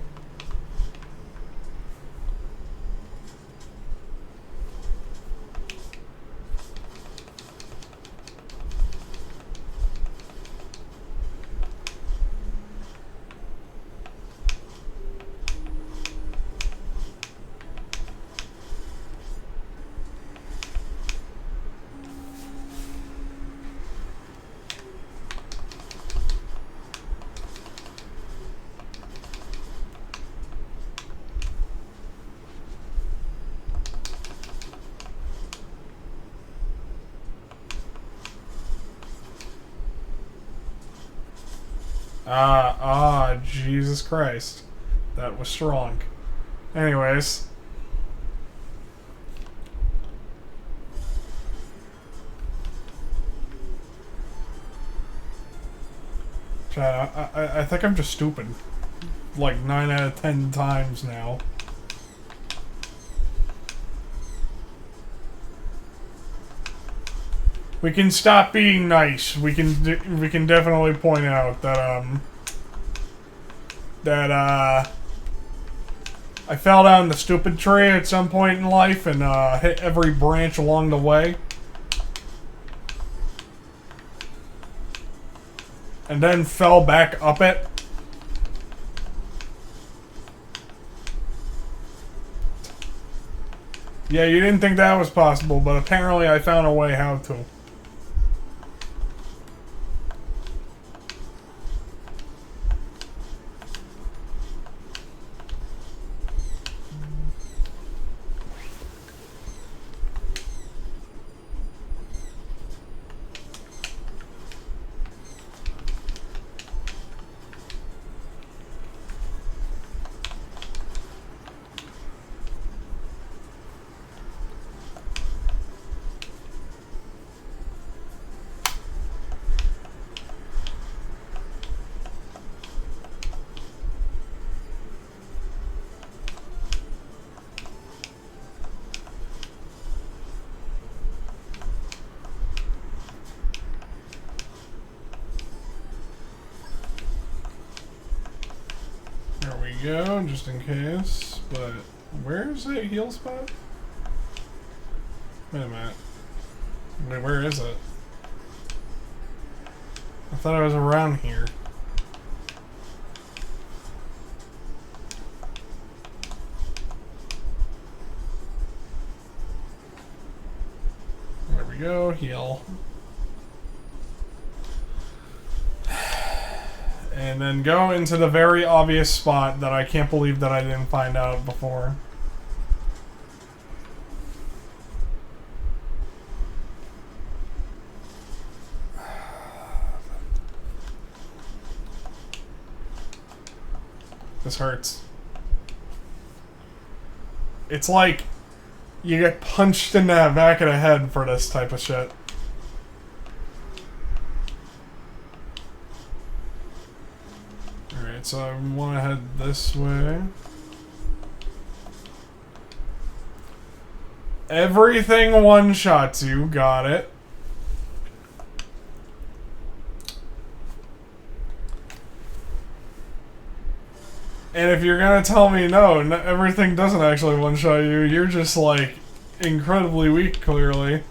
Jesus Christ. That was strong. Anyways. I think I'm just stupid. Like 9 out of 10 times now. We can stop being nice. We can definitely point out that I fell down the stupid tree at some point in life and hit every branch along the way. And then fell back up it. Yeah, you didn't think that was possible, but apparently I found a way how to. There we go, just in case. But where's that heal spot? Wait a minute. Wait, where is it? I thought it was around here. There we go, heal. And then go into the very obvious spot that I can't believe that I didn't find out before. This hurts. It's like you get punched in the back of the head for this type of shit. Alright, so I want to head this way. Everything one-shots you, got it. And if you're gonna tell me no, everything doesn't actually one-shot you, you're just like incredibly weak, clearly.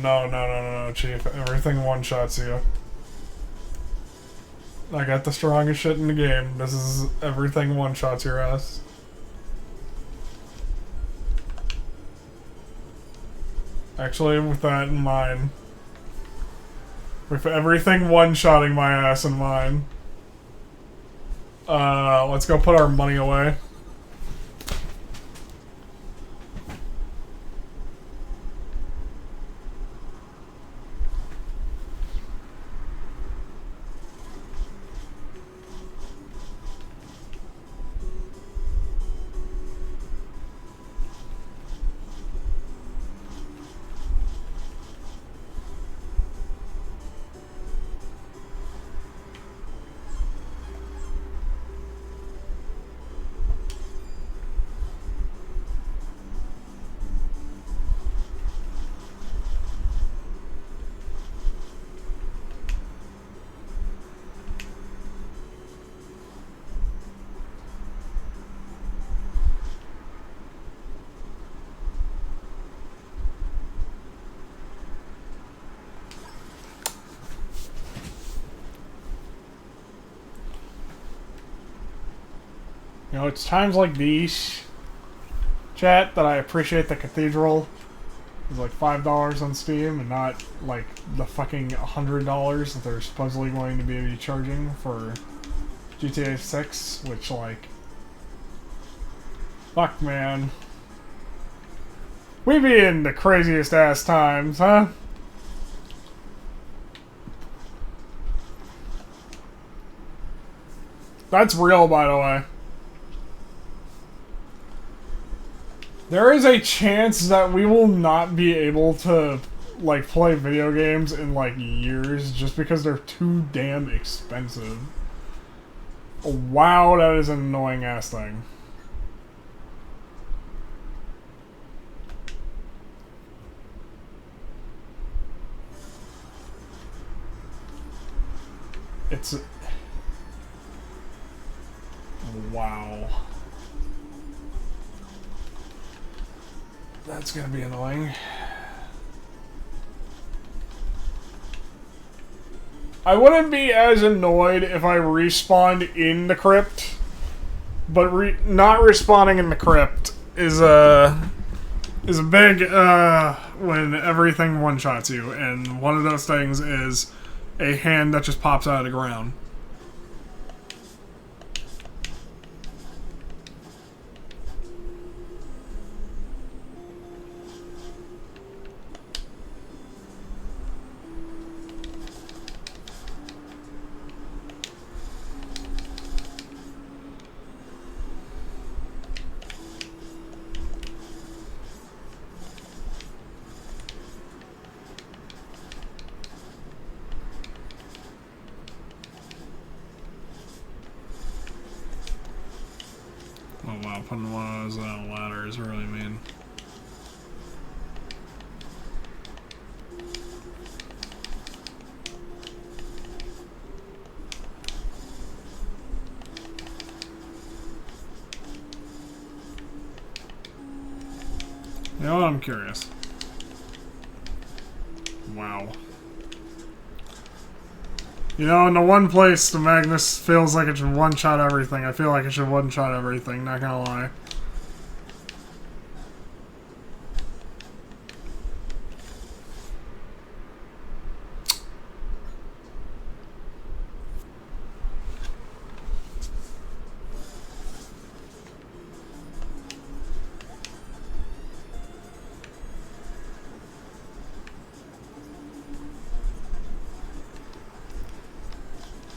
No, Chief. Everything one-shots you. I got the strongest shit in the game. This is everything one-shots your ass. Actually, with that in mind. With everything one-shotting my ass in mind. Let's go put our money away. know, it's times like these, chat, that I appreciate the Cathedral is like $5 on Steam and not like the fucking $100 that they're supposedly going to be charging for GTA 6, which, like, fuck, man. We be in the craziest ass times, huh? That's real, by the way. There is a chance that we will not be able to, like, play video games in, like, years just because they're too damn expensive. Wow, that is an annoying ass thing. It's... Wow. That's gonna be annoying. I wouldn't be as annoyed if I respawned in the crypt, but not respawning in the crypt is a big when everything one-shots you, and one of those things is a hand that just pops out of the ground. Oh wow, putting one of those on a ladder is really mean. You know what, I'm curious. Wow. You know, in the one place the Magnus feels like it should one-shot everything, I feel like it should one-shot everything, not gonna lie.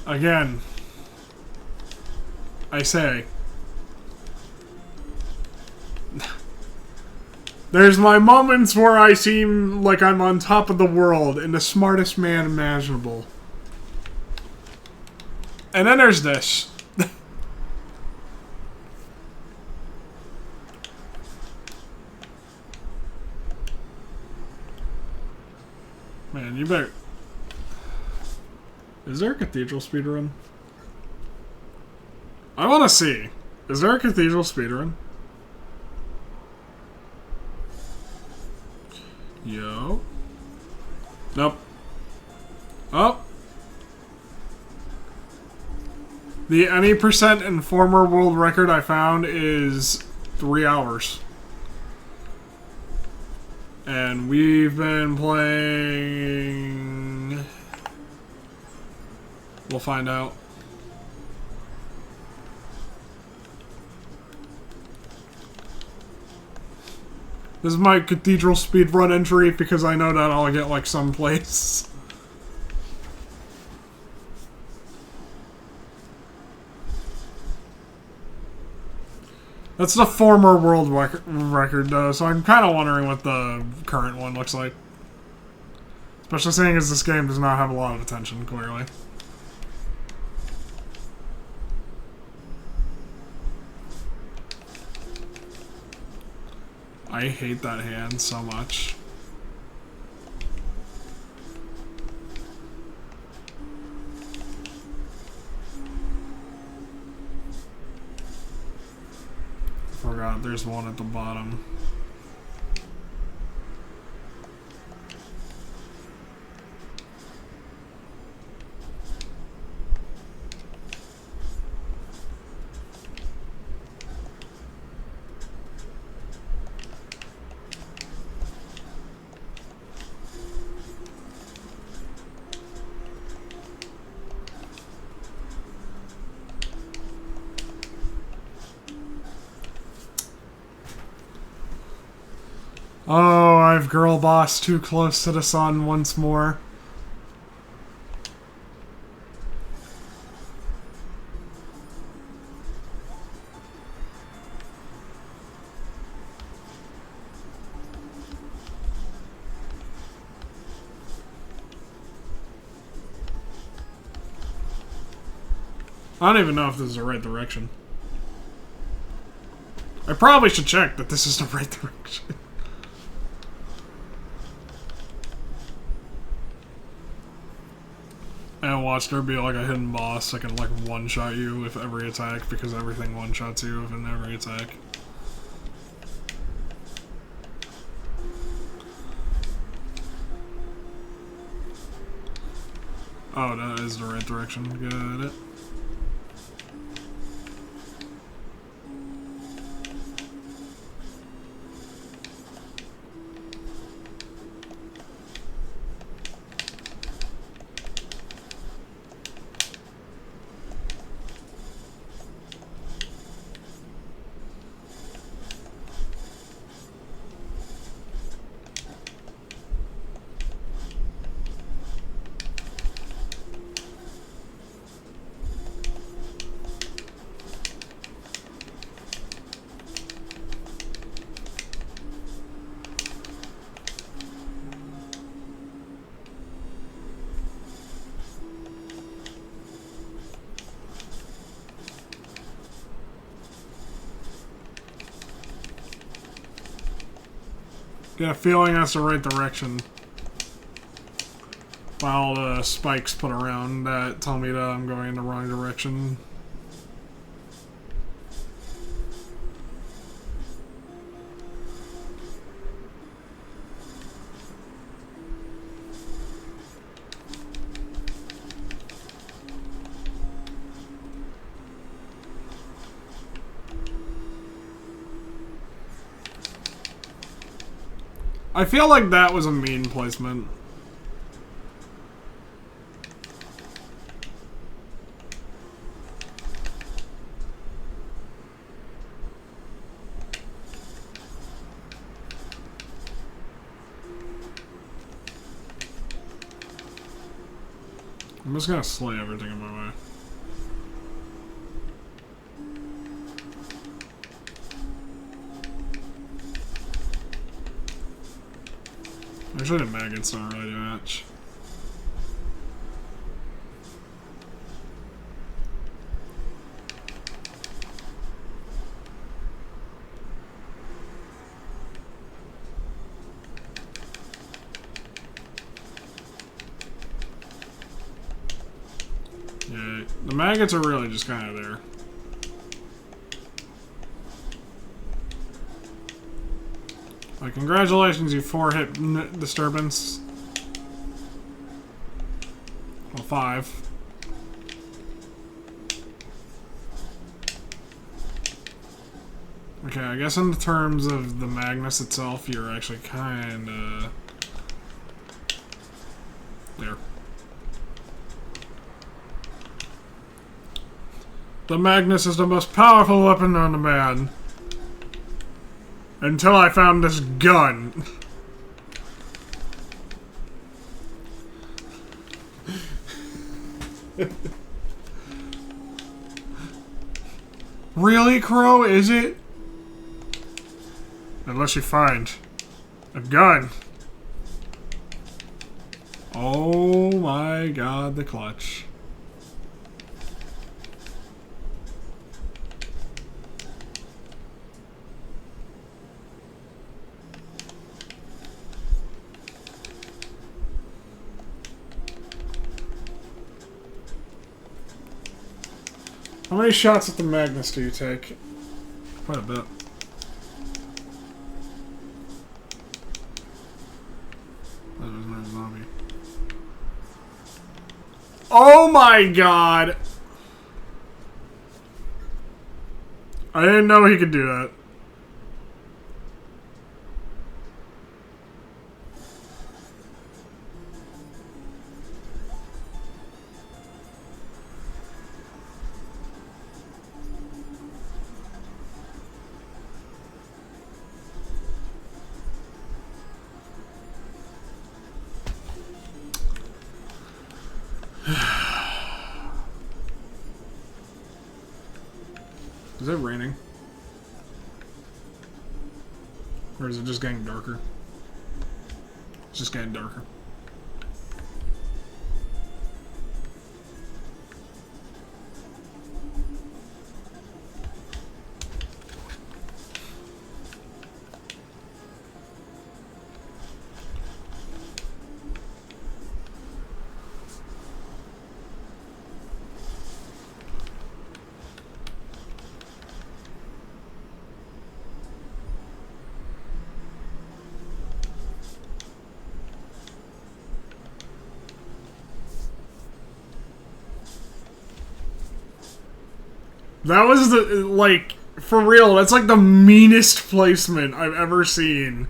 Again, I say, there's my moments where I seem like I'm on top of the world and the smartest man imaginable. And then there's this. Man, you better... Is there a Cathedral speedrun? I want to see. Is there a Cathedral speedrun? Yo. Nope. Oh. The any percent and former world record I found is 3 hours. And we've been playing... We'll find out. This is my Cathedral speedrun entry because I know that I'll get like someplace. That's the former world record though, so I'm kind of wondering what the current one looks like. Especially seeing as this game does not have a lot of attention, clearly. I hate that hand so much. Forgot there's one at the bottom. Oh, I've girl boss too close to the sun once more. I don't even know if this is the right direction. I probably should check that this is the right direction. And watch there be like a hidden boss that can like one-shot you with every attack because everything one-shots you with every attack. Oh, that is the right direction. Got it. Get a feeling that's the right direction. By all the spikes put around that tell me that I'm going in the wrong direction. I feel like that was a mean placement. I'm just gonna slay everything in my way. Actually, the maggots don't really do much. Yeah, the maggots are really just kind of there. Like, congratulations, you 4-hit disturbance. Well, 5. Okay, I guess in terms of the Magnus itself, you're actually kinda... there. The Magnus is the most powerful weapon known to man. Until I found this gun. Really, Crow? Is it? Unless you find a gun. Oh my god, the clutch. How many shots at the Magnus do you take? Quite a bit. That was my zombie. Oh my god! I didn't know he could do that. Is it raining? Or is it just getting darker? It's just getting darker. That was the, like, for real, that's like the meanest placement I've ever seen.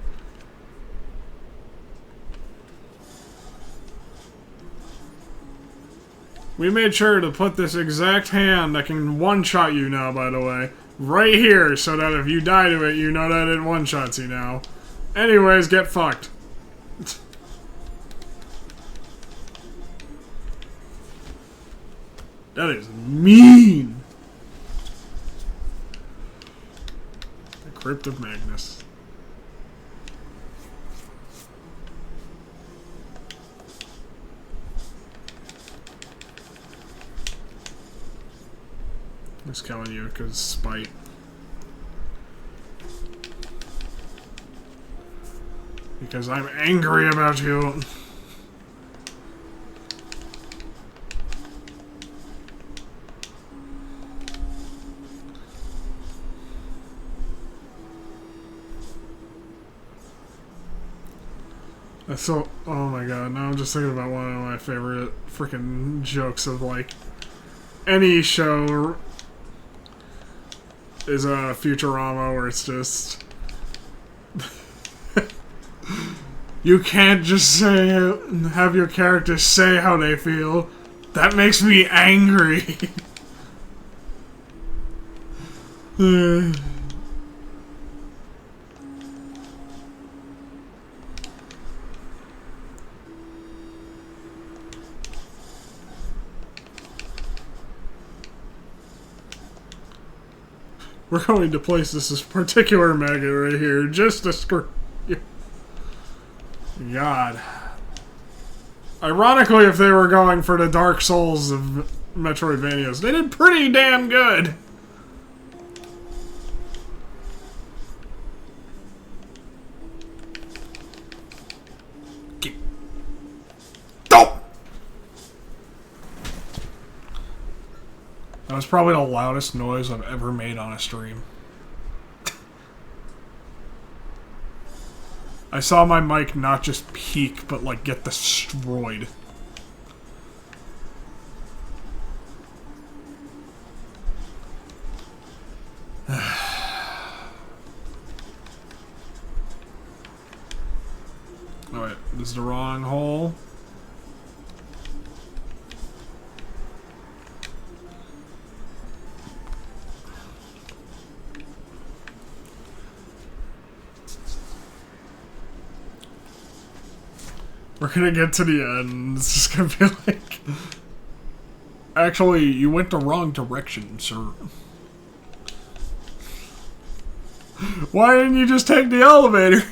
We made sure to put this exact hand that can one-shot you now, by the way, right here, so that if you die to it, you know that it one-shots you now. Anyways, get fucked. That is mean. Crypt of Magnus. I'm just killing you because spite. Because I'm angry about you. So, oh my god, now I'm just thinking about one of my favorite freaking jokes of, like, any show is a Futurama where it's just... you can't just say, have your characters say how they feel. That makes me angry. We're going to place this particular maggot right here, just to screw you. God. Ironically, if they were going for the Dark Souls of Metroidvanias, they did pretty damn good. That was probably the loudest noise I've ever made on a stream. I saw my mic not just peak, but like get destroyed. Alright, this is the wrong hole. We're gonna get to the end. It's just gonna be like... Actually, you went the wrong direction, sir. Why didn't you just take the elevator?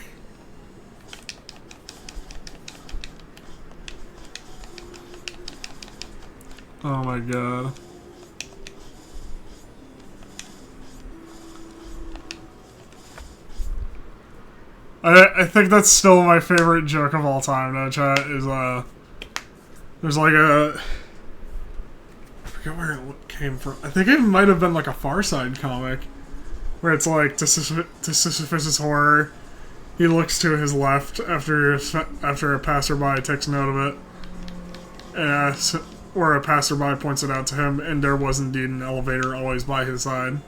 Oh my god. I think that's still my favorite joke of all time, though, chat, is, there's like a... I forget where it came from. I think it might have been like a Far Side comic, where it's like, to Sisyphus' horror, he looks to his left after a passerby takes note of it, and, where a passerby points it out to him, and there was indeed an elevator always by his side.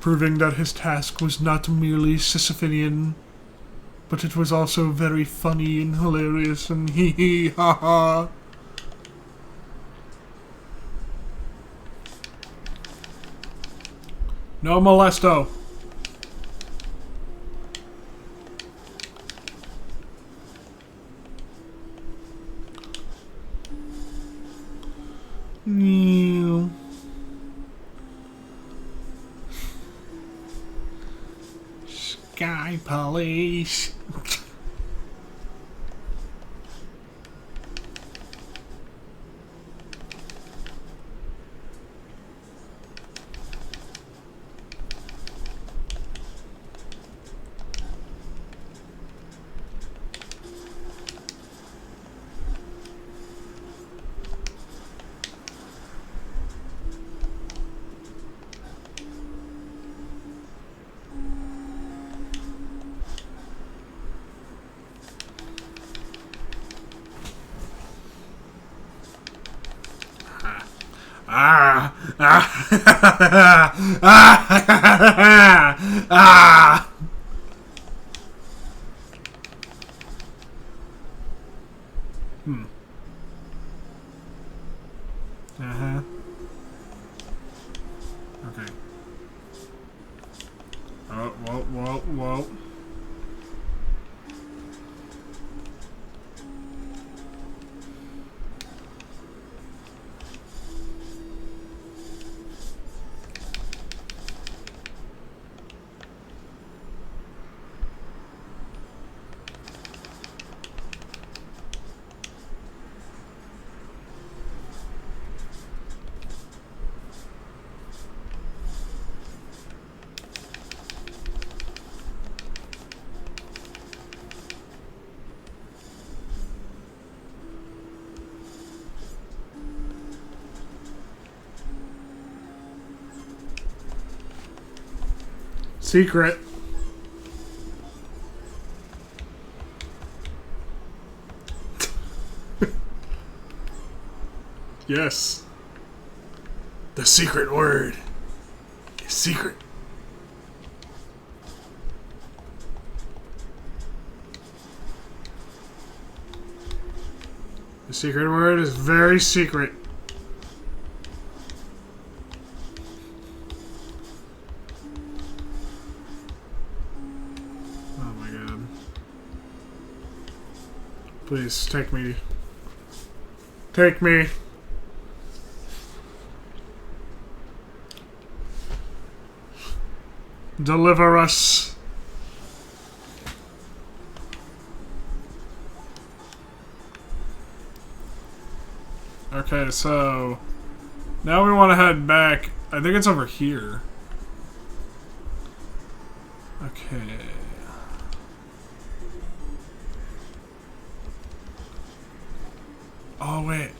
Proving that his task was not merely Sisyphean, but it was also very funny and hilarious and hee hee ha ha. No molesto. Meow. Sky police. Ah! Ah! Ah! Ah! Hmm. Uh-huh. Okay. Oh, whoa, whoa, whoa. Secret. Yes. The secret word is secret. The secret word is very secret. Oh my god. Please, take me. Take me. Deliver us. Okay, so now we want to head back. I think it's over here. Okay. Oh, wait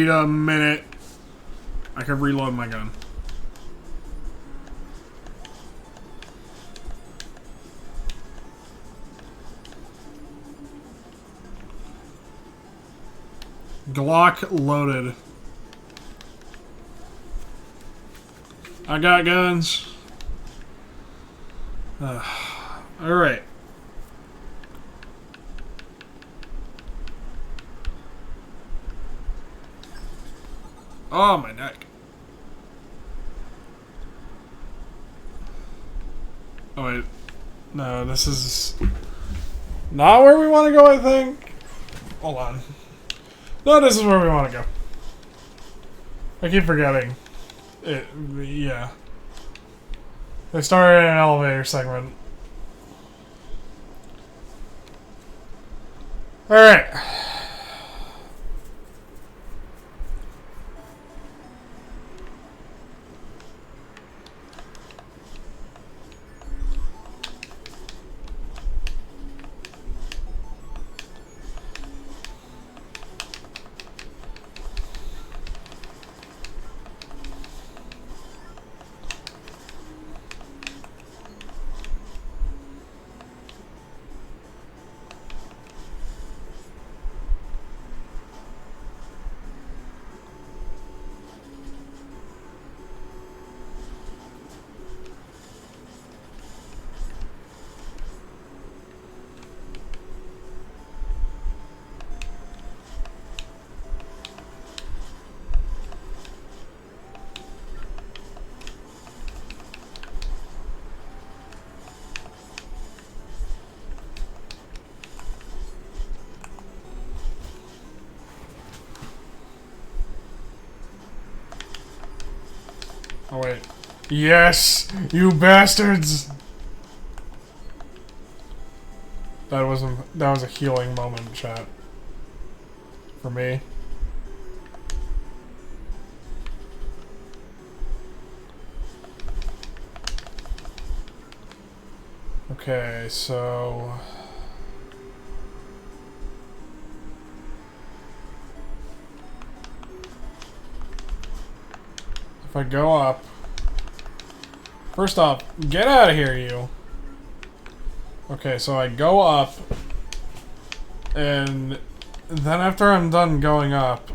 a minute. I can reload my gun. Glock loaded. I got guns. Alright. Oh, my neck. Oh, wait. No, this is not where we want to go, I think. Hold on. No, this is where we want to go. I keep forgetting. Yeah. They started in an elevator segment. Alright. Oh, wait. Yes! You bastards! That was a healing moment, chat. For me. Okay, so... if I go up... First off, get out of here, you. Okay, so I go up, and then after I'm done going up,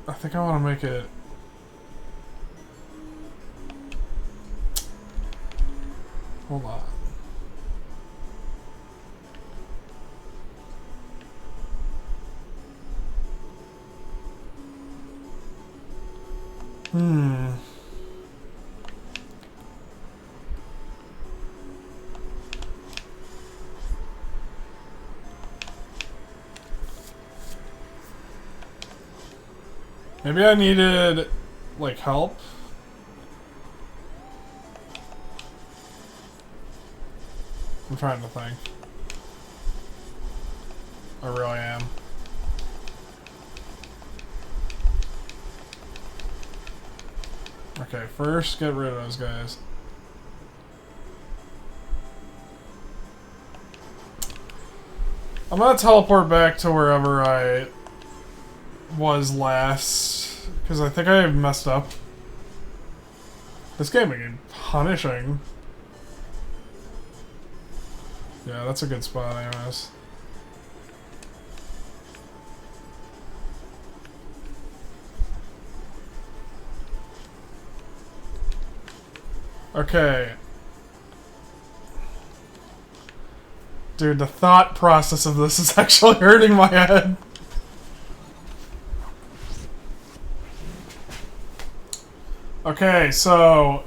I think I want to make it... Hold on. Maybe I needed, like, help? I'm trying to think. I really am. Okay, first get rid of those guys. I'm gonna teleport back to wherever I was last, because I think I messed up. This game is punishing. Yeah, that's a good spot anyways. Okay. Dude, the thought process of this is actually hurting my head. Okay, so...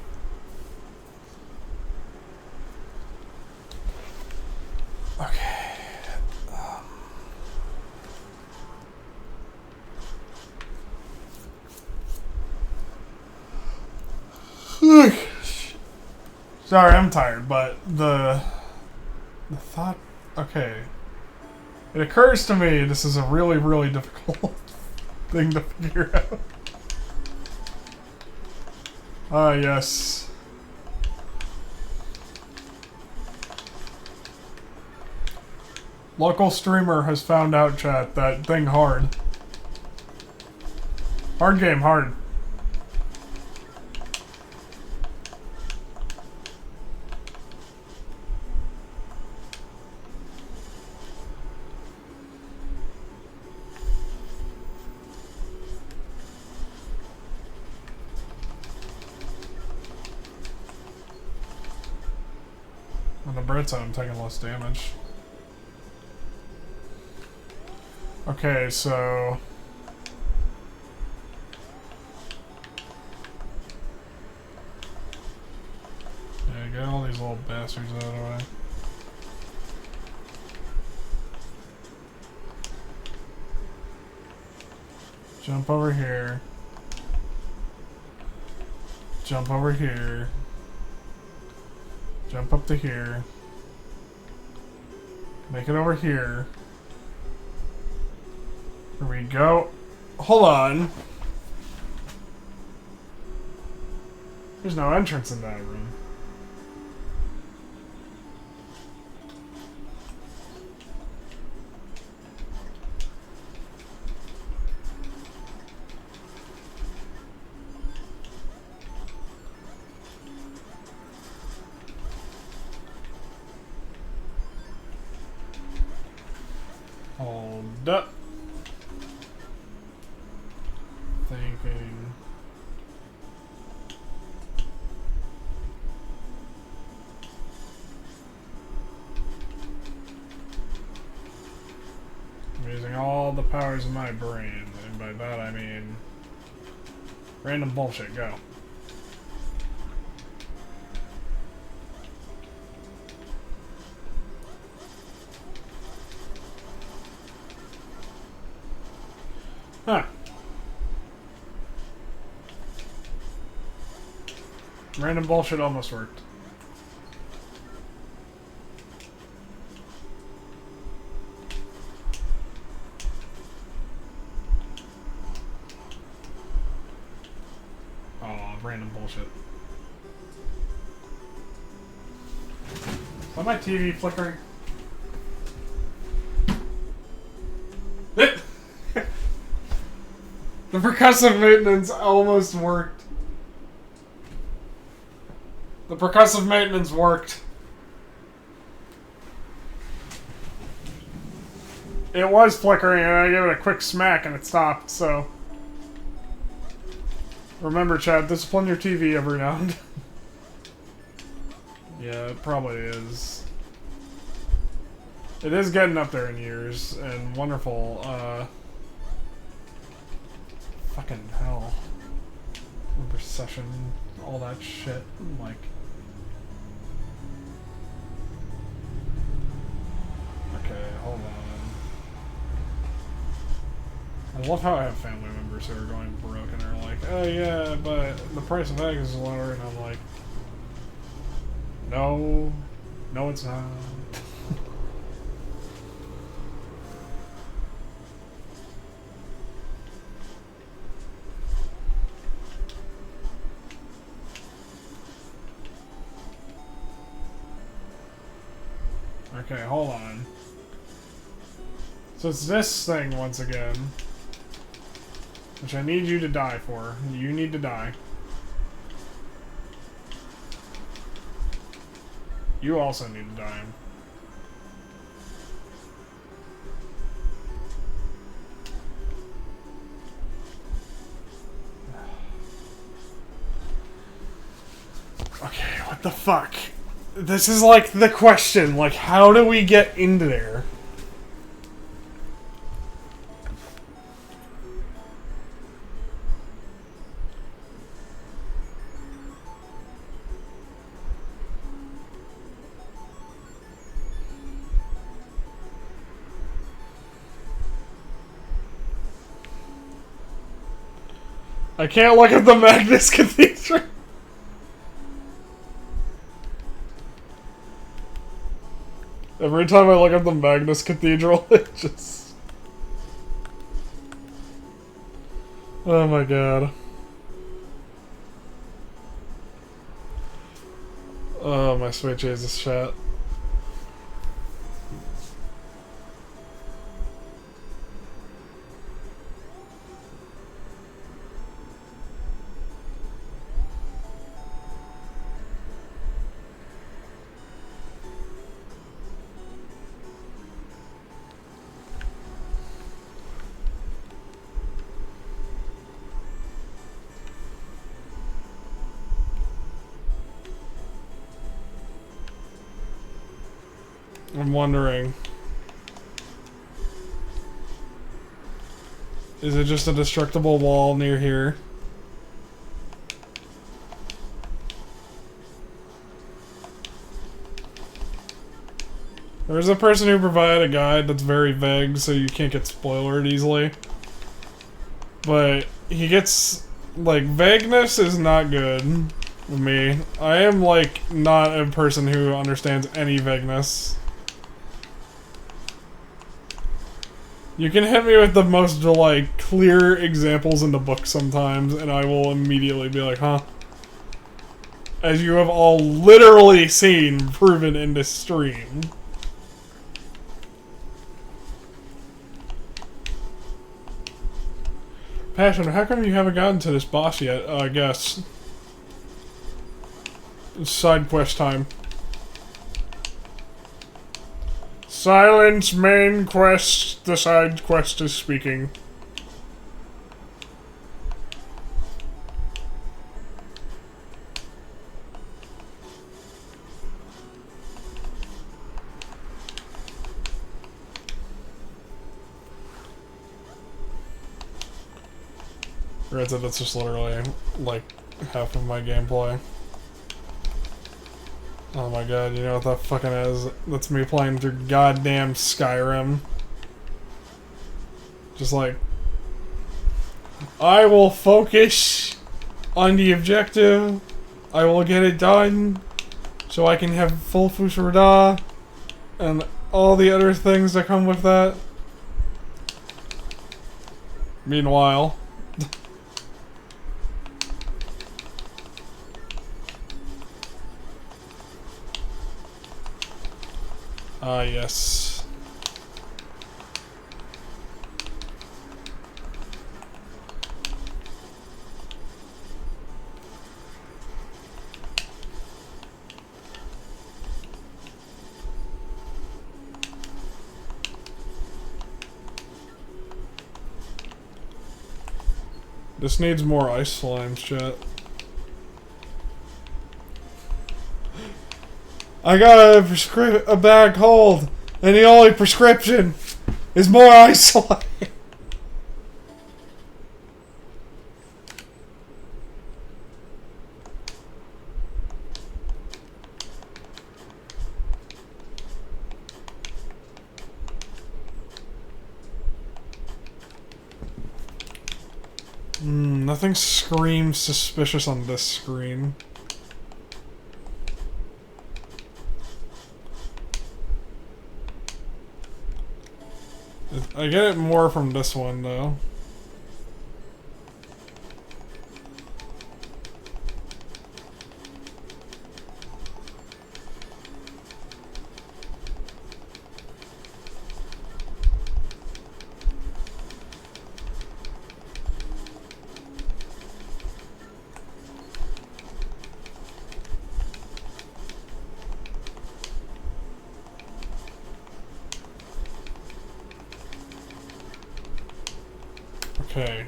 okay. Sorry, I'm tired, but the thought... okay. It occurs to me this is a really, really difficult thing to figure out. Ah, yes. Local streamer has found out, chat, that thing hard. Hard game, hard. On the bright side, I'm taking less damage. Okay, so... yeah, get all these little bastards out of the way. Jump over here. Jump over here. Jump up to here. Make it over here. Here we go. Hold on. There's no entrance in that room. Hold up. Thinking. I'm using all the powers of my brain, and by that I mean random bullshit. Go. Huh. Random bullshit almost worked. Oh, random bullshit. Is my TV flickering? The percussive maintenance almost worked. The percussive maintenance worked. It was flickering and I gave it a quick smack and it stopped, so... Remember, Chad, discipline your TV every now and then. Yeah, it probably is. It is getting up there in years, and wonderful, fucking hell. Recession, all that shit, like... Okay, hold on. I love how I have family members who are going broke and are like, oh yeah, but the price of eggs is lower, and I'm like, no, it's not. Okay, hold on. So it's this thing once again, which I need you to die for. You need to die. You also need to die. Okay, what the fuck? This is like the question, like how do we get into there? I can't look at the Magnus Cathedral. Every time I look at the Magnus Cathedral, it just... Oh my god. Oh my sweet Jesus, chat. I'm wondering. Is it just a destructible wall near here? There's a person who provided a guide that's very vague, so you can't get spoiled easily. But he gets... like, vagueness is not good with me. I am, like, not a person who understands any vagueness. You can hit me with the most, like, clear examples in the book sometimes, and I will immediately be like, huh? As you have all literally seen proven in this stream. Passion, how come you haven't gotten to this boss yet? I guess. It's side quest time. Silence, main quest, the side quest is speaking. Granted, that's just literally, like, half of my gameplay. Oh my god, you know what that fucking is? That's me playing through goddamn Skyrim. Just like... I will focus on the objective I will get it done so I can have full Fushurada and all the other things that come with that. Meanwhile... Ah, yes. This needs more ice slimes, chat. I got a bag cold, and the only prescription is more ice slime. Nothing screams suspicious on this screen. I get it more from this one, though. Okay.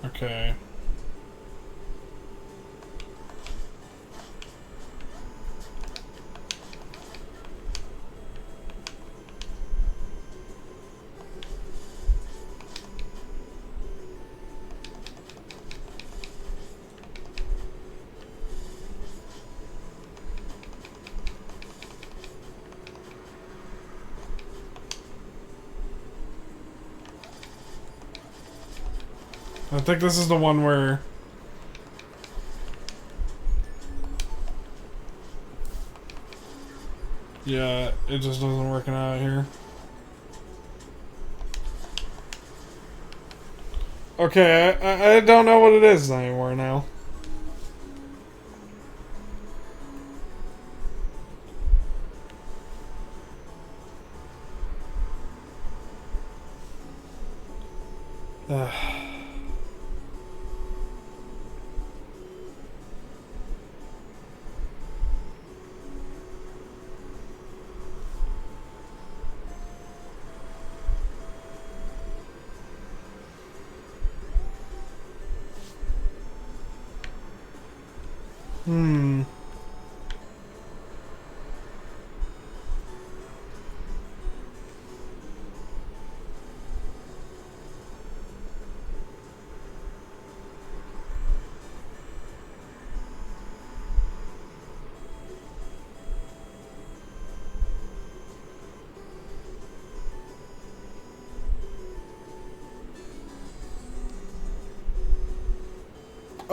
Okay. I think this is the one where... Yeah, it just doesn't work out here. Okay, I don't know what it is anymore now.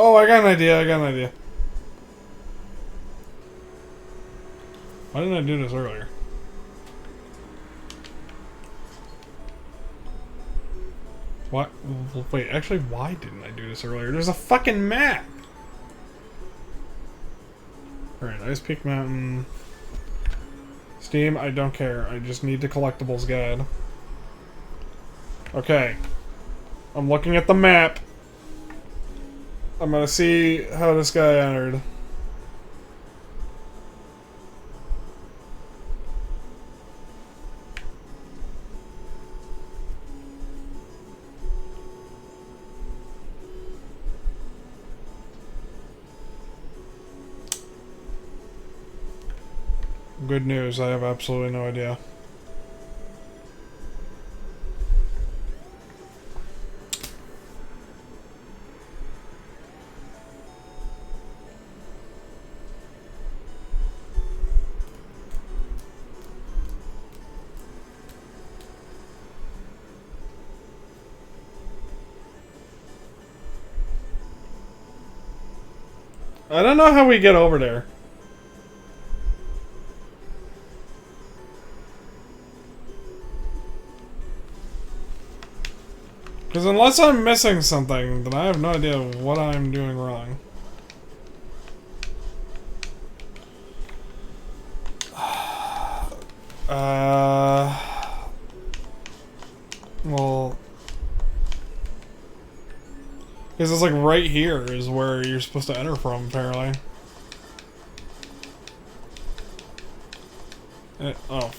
Oh, I got an idea, Why didn't I do this earlier? What? Wait, actually, why didn't I do this earlier? There's a fucking map! Alright, Ice Peak Mountain. Steam, I don't care. I just need the collectibles guide. Okay. I'm looking at the map. I'm gonna see how this guy entered. Good news, I have absolutely no idea. I don't know how we get over there. Because unless I'm missing something, then I have no idea what I'm doing wrong. Well... Because it's like right here is where you're supposed to enter from, apparently. Oh.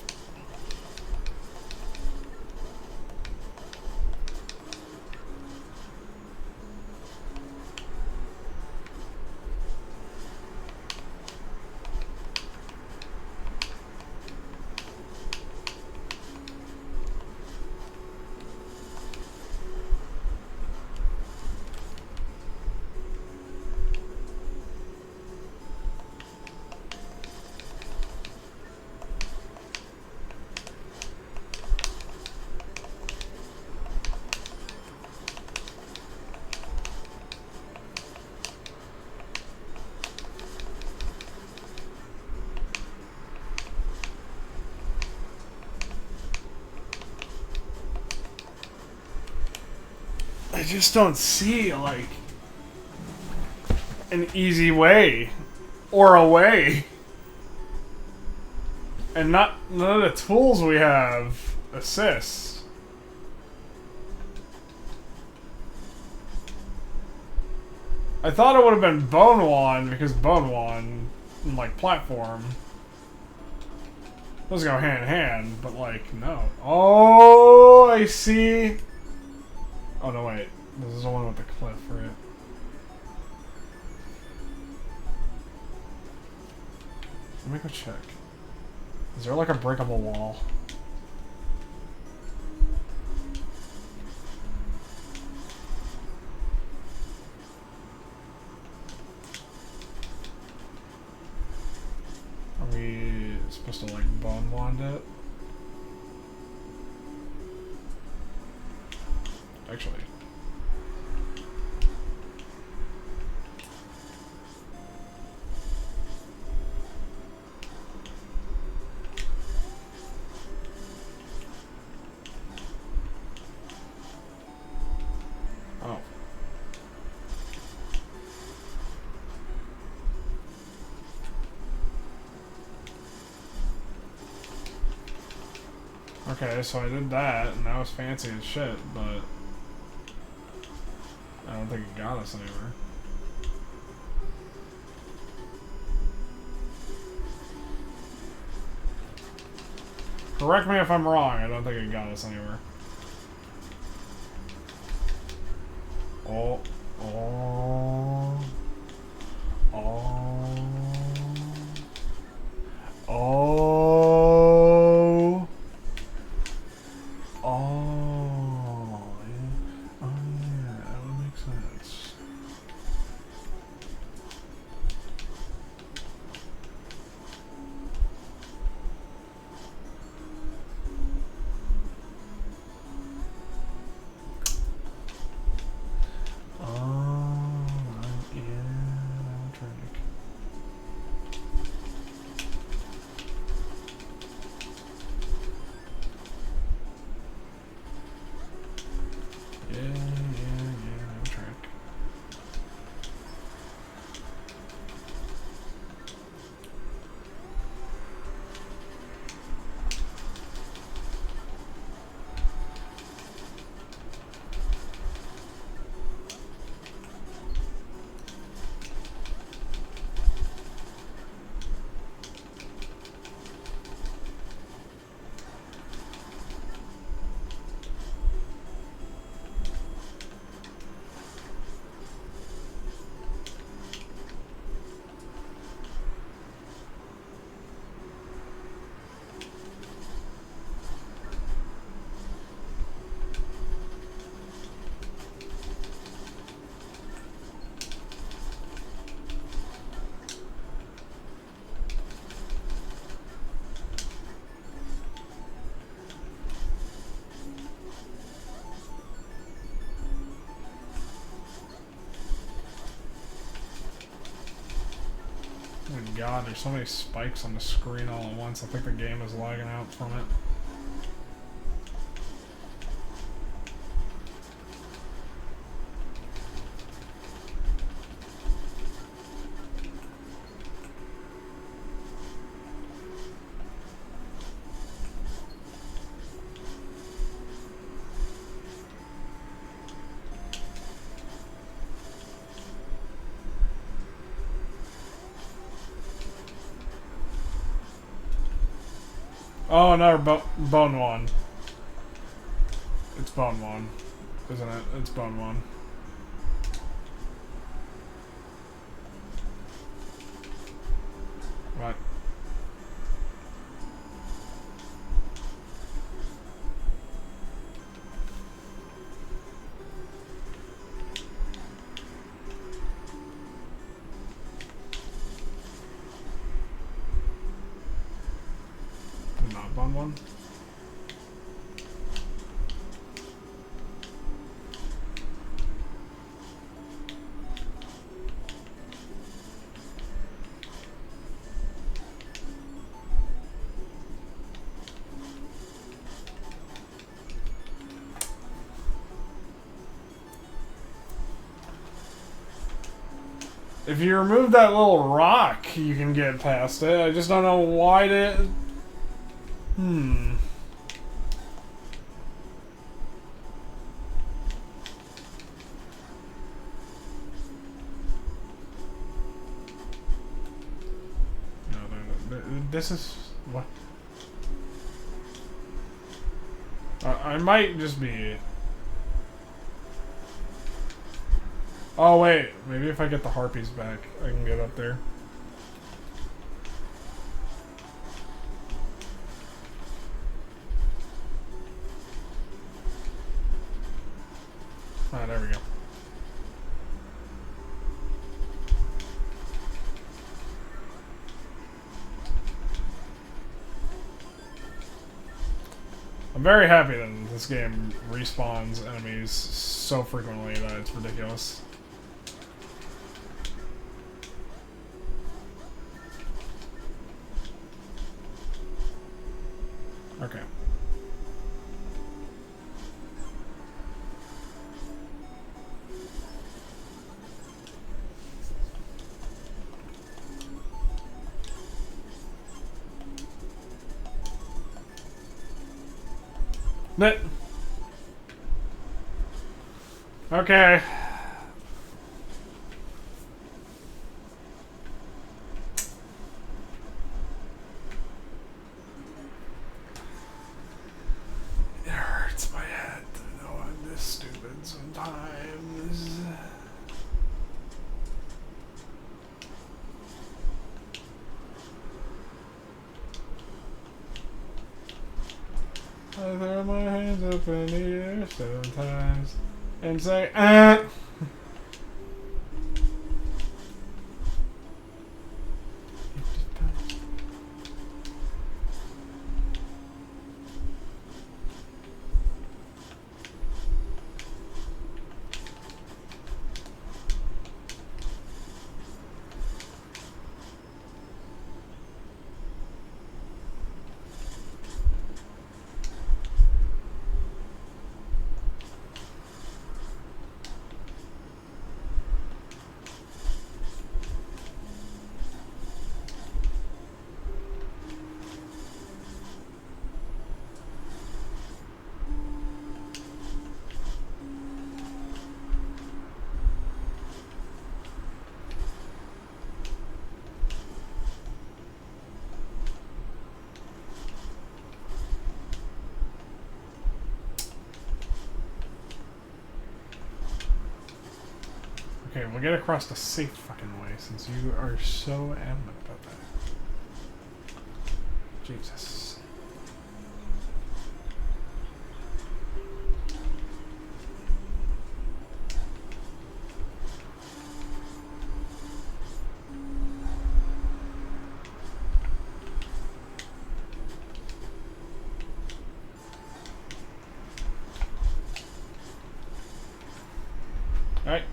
I just don't see, like, an easy way. Or a way. And none of the tools we have assist. I thought it would have been Bone Wand, because Bone Wand, like, platform. Those go hand in hand, but, like, no. Oh, I see. Oh, no, wait. This is the one with the cliff, right? Let me go check. Is there, like, a breakable wall? Are we supposed to, like, bone wand it? Actually. Oh. Okay, so I did that, and that was fancy as shit, but I don't think it got us anywhere. Correct me if I'm wrong, I don't think it got us anywhere. Oh, oh, oh, oh, oh, yeah. Oh yeah, that would make sense. Oh. god, there's so many spikes on the screen all at once. I think the game is lagging out from it. Oh, another bone one. It's bone one, isn't it? It's bone one. What? Not bone one. If you remove that little rock, you can get past it. I just don't know why it. Hmm. No, this is what. I might just be. Oh wait, maybe if I get the harpies back, I can get up there. Ah, there we go. I'm very happy that this game respawns enemies so frequently that it's ridiculous. Okay. That. Okay. It hurts my head to know I'm this stupid sometimes. I throw my hands up in the air sometimes and say, ah. Okay, we'll get across the safe fucking way since you are so adamant about that. Jesus. Alright.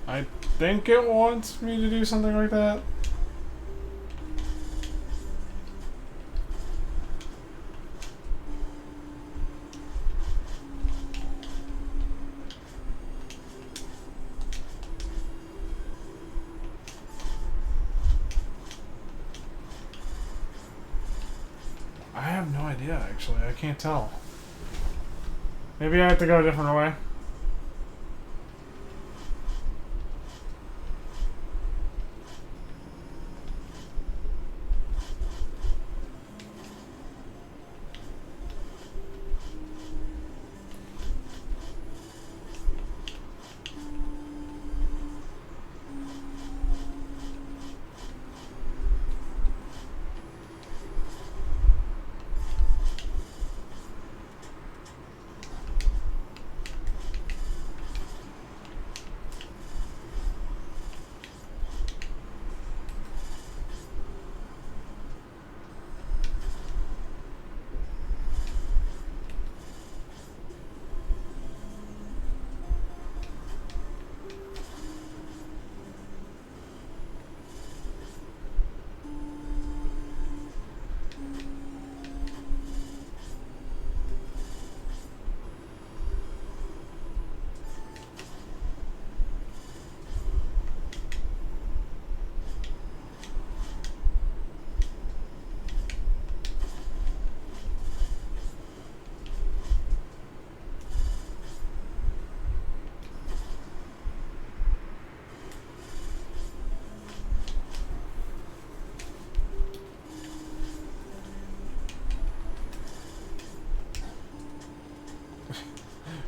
I think it wants me to do something like that. I have no idea, actually. I can't tell. Maybe I have to go a different way.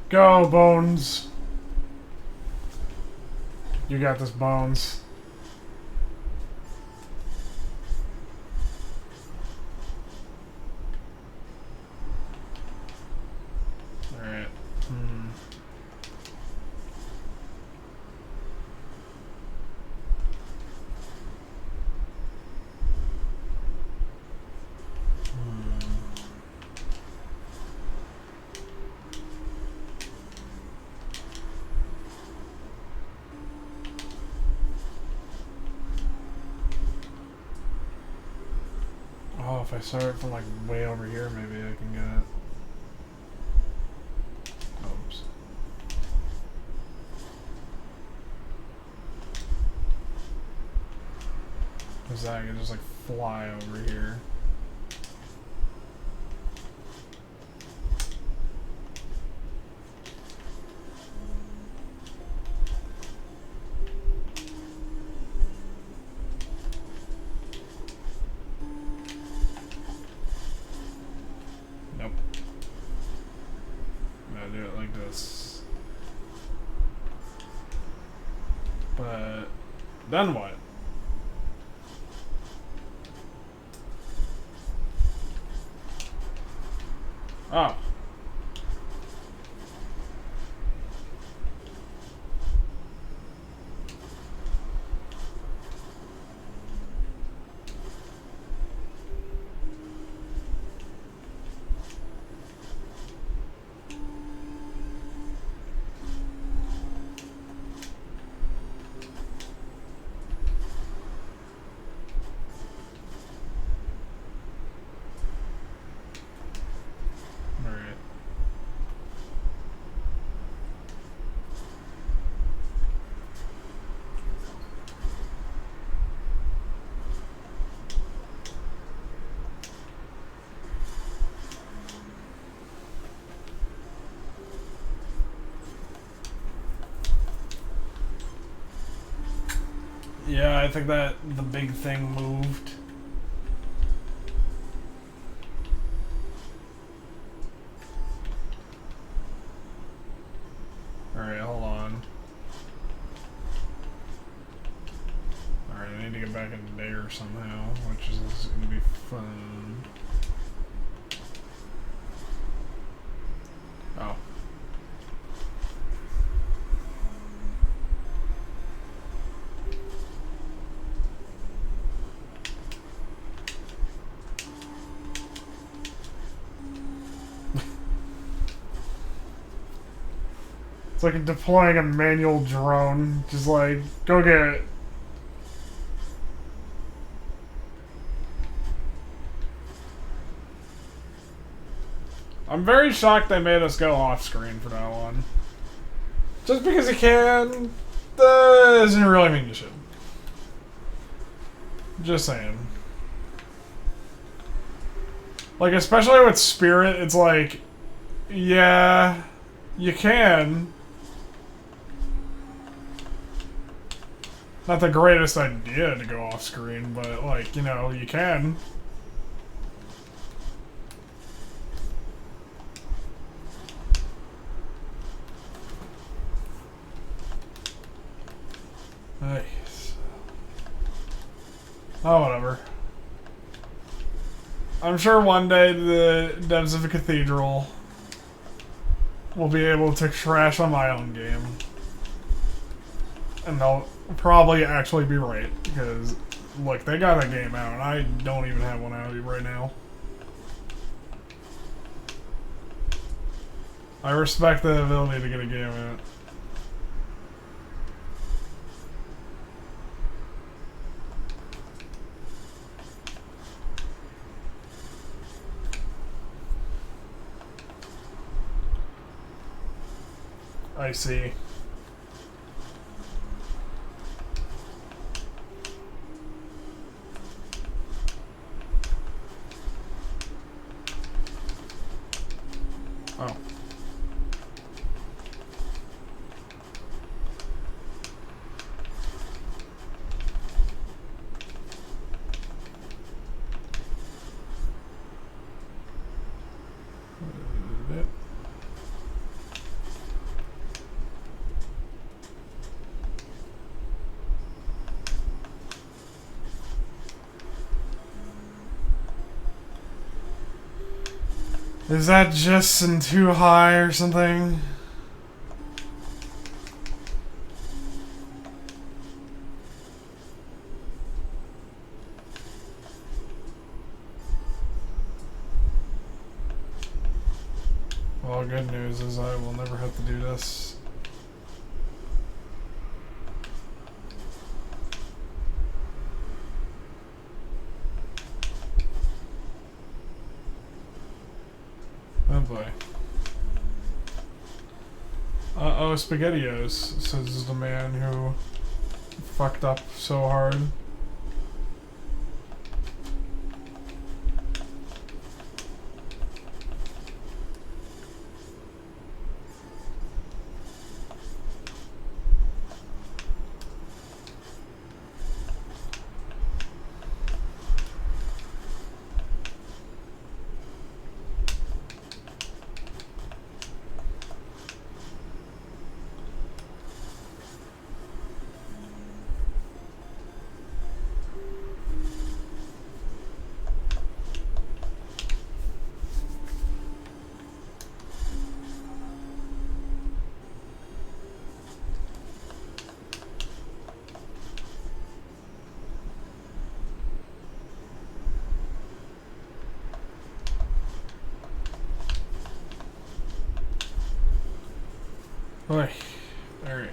Go, Bones. You got this, Bones. Alright. Oh, if I start from like way over here, maybe I can get it. Oops. Because I can just like fly over here. Nope. Gotta do it like this. But then what? Oh. Yeah, I think that the big thing moved. Alright, hold on. Alright, I need to get back into there somehow, which is going to be fun. Oh. It's like deploying a manual drone. Just like, go get it. I'm very shocked they made us go off screen for that one. Just because you can, doesn't really mean you should. Just saying. Like, especially with Spirit, it's like, yeah, you can. Not the greatest idea to go off screen, but, like, you know, you can. Nice. Oh, whatever. I'm sure one day the devs of the Cathedral will be able to trash on my own game. And they'll probably actually be right, because, look, they got a game out, and I don't even have one out right now. I respect the ability to get a game out. I see. Oh. Is that just in too high or something? Well, good news is I will never have to do this. Oh boy. Uh-oh, SpaghettiOs, says the man who fucked up so hard. Alright.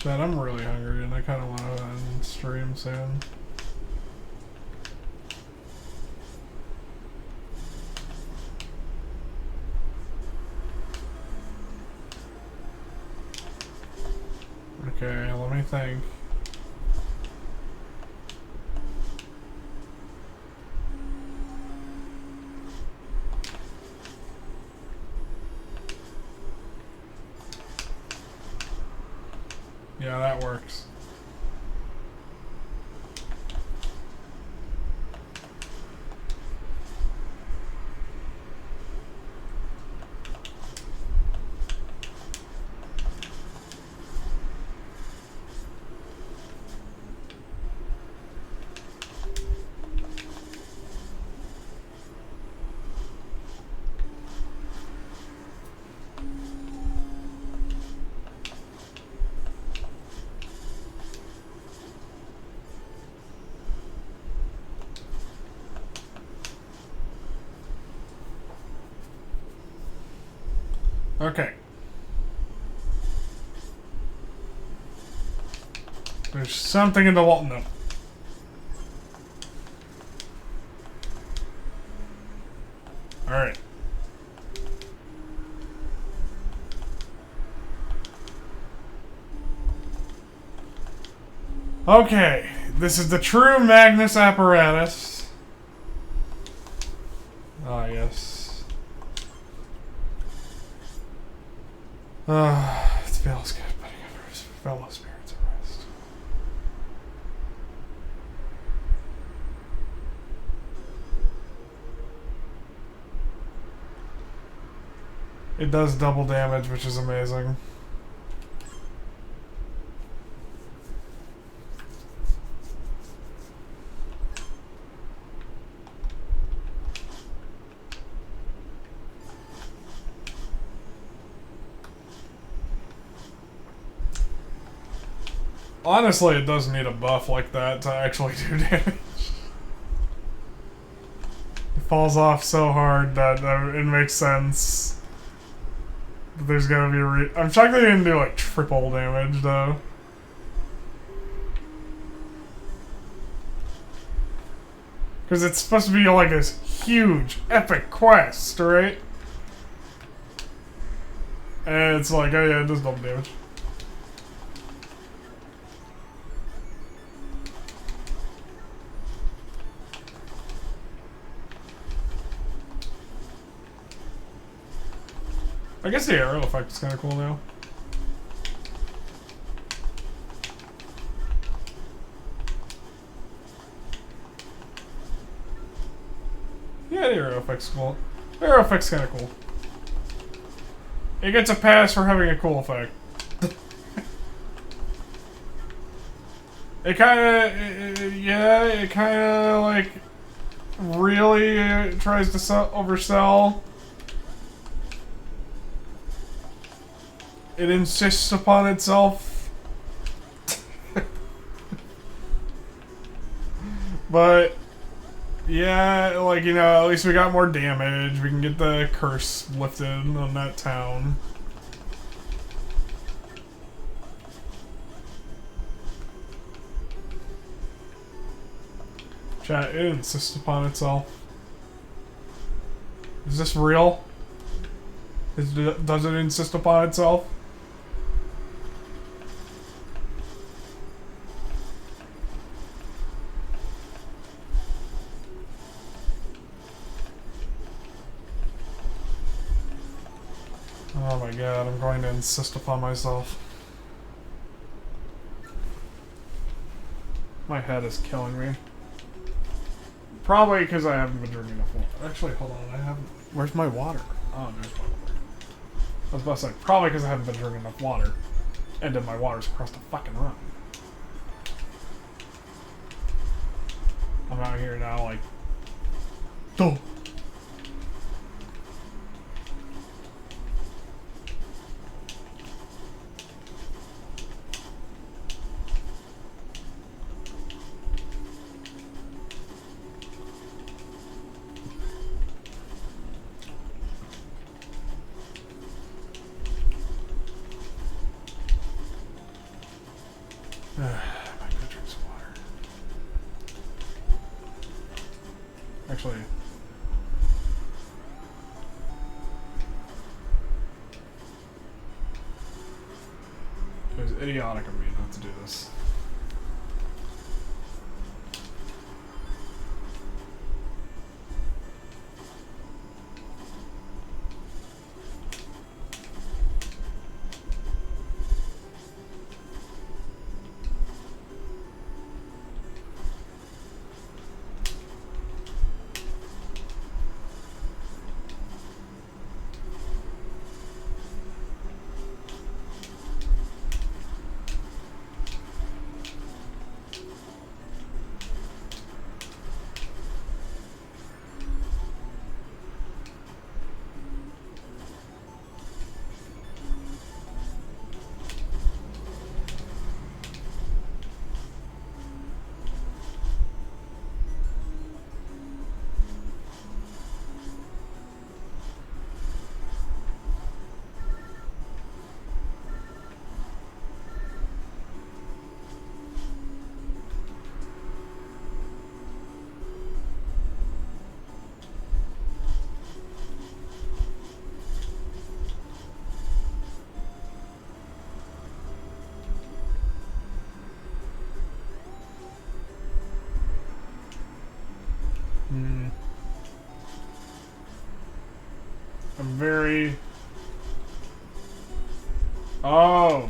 Chad, I'm really hungry and I kind of want to end stream soon. Okay, let me think. Yeah, that works. Okay. There's something in the wall. No. Alright. Okay. This is the true Magnus apparatus. Ah, yes. It feels good, but I got his fellow spirits at rest. It does double damage, which is amazing. Honestly, it does need a buff like that to actually do damage. It falls off so hard that it makes sense. But there's gotta be a I'm shocked they didn't do like triple damage though. Because it's supposed to be like this huge, epic quest, right? And it's like, oh yeah, it does double damage. I guess the arrow effect is kind of cool now. Yeah, the arrow effect's cool. The arrow effect's kind of cool. It gets a pass for having a cool effect. It kind of, yeah, it kind of like really tries to oversell. It insists upon itself. But yeah, like, you know, at least we got more damage. We can get the curse lifted on that town. Chat, it insists upon itself. Is this real? Does it insist upon itself? Oh my god, I'm going to insist upon myself. My head is killing me. Probably because I haven't been drinking enough water. Actually, hold on, I haven't... Where's my water? Oh, there's my water. I was about to say, probably because I haven't been drinking enough water. And then my water's across the fucking room. I'm out here now like... Duh. I'm gonna drink some water. Actually, it was idiotic of me not to do this. very... Oh.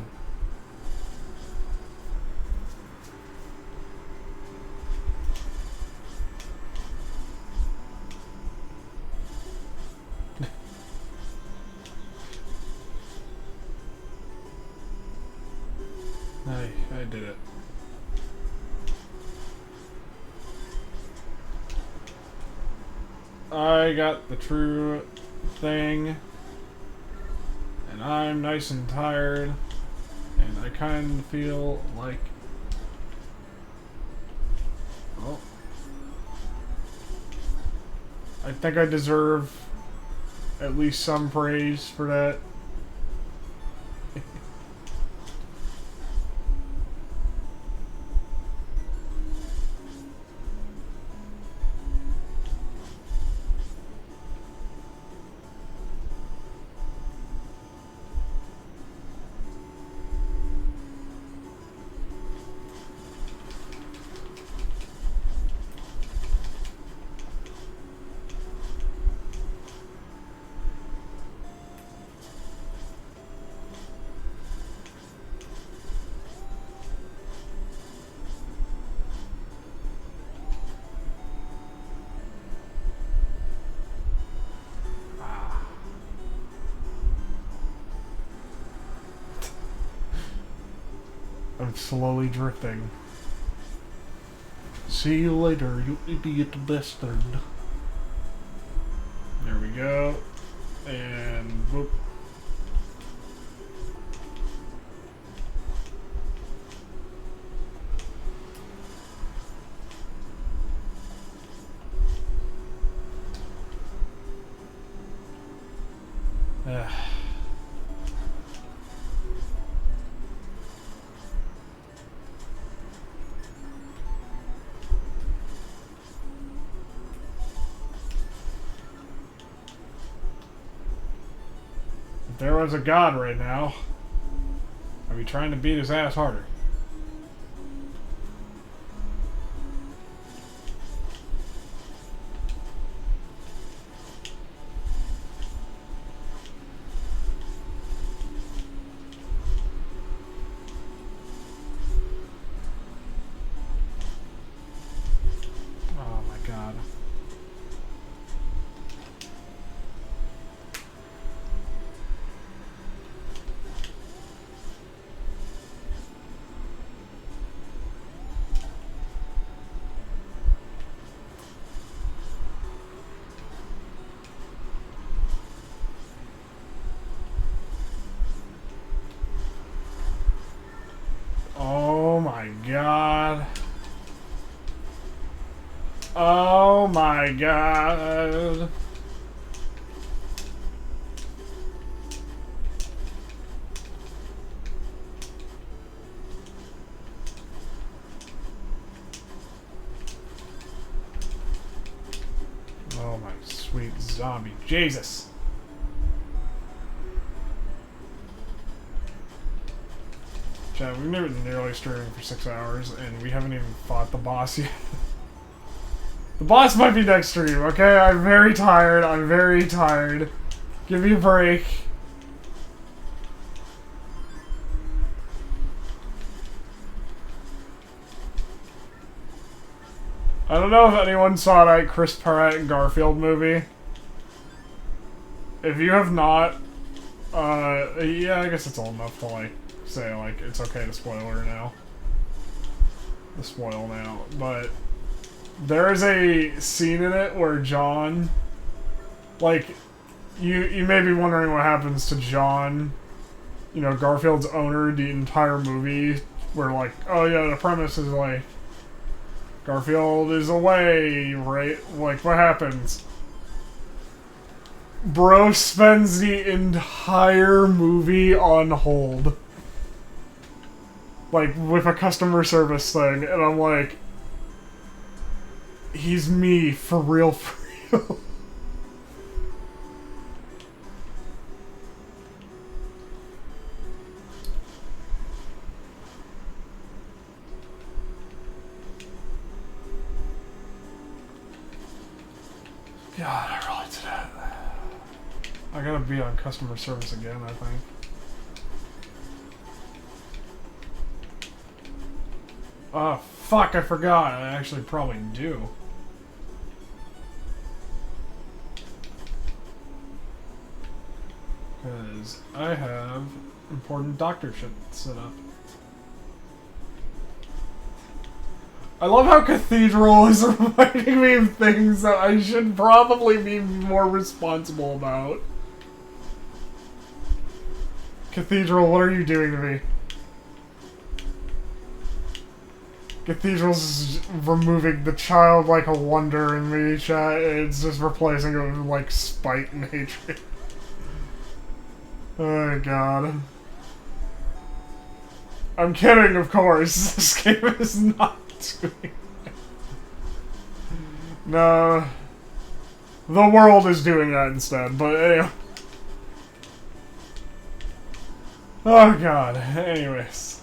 I did it. I got the true thing, and I'm nice and tired, and I kind of feel like, well, I think I deserve at least some praise for that. I'm slowly drifting. See you later, you idiot bastard. There we go. And whoop. If there was a god right now, I'd be trying to beat his ass harder. Oh my god. Oh my god. Oh my god. Oh my sweet zombie. Jesus. Chat, we've never nearly streaming for 6 hours, and we haven't even fought the boss yet. The boss might be next stream, okay? I'm very tired. I'm very tired. Give me a break. I don't know if anyone saw that Chris Pratt and Garfield movie. If you have not, yeah, I guess it's old enough to, like, say, like, it's okay to spoiler now. The spoil now. But there is a scene in it where John, like, you may be wondering what happens to John, you know, Garfield's owner, the entire movie, where, like, oh yeah, the premise is, like, Garfield is away, right? Like, what happens? Bro spends the entire movie on hold. Like, with a customer service thing, and I'm like, he's me, for real, for real. God, I really did it. I gotta be on customer service again, I think. Oh, fuck, I forgot. I actually probably do. Because I have important doctor shit set up. I love how Cathedral is reminding me of things that I should probably be more responsible about. Cathedral, what are you doing to me? Cathedral's removing the childlike wonder in me, chat. It's just replacing it with, like, spite and hatred. Oh, God. I'm kidding, of course. This game is not doing that. No. The world is doing that instead, but anyway. Oh, God. Anyways.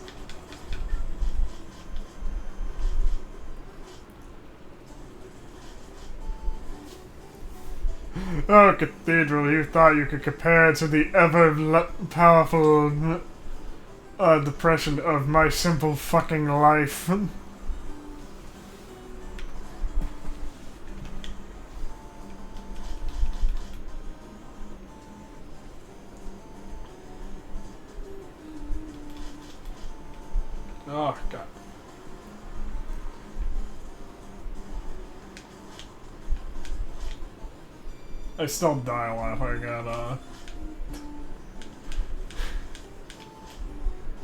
Oh, Cathedral, you thought you could compare to the ever-powerful depression of my simple fucking life. Oh, God. I still die laughing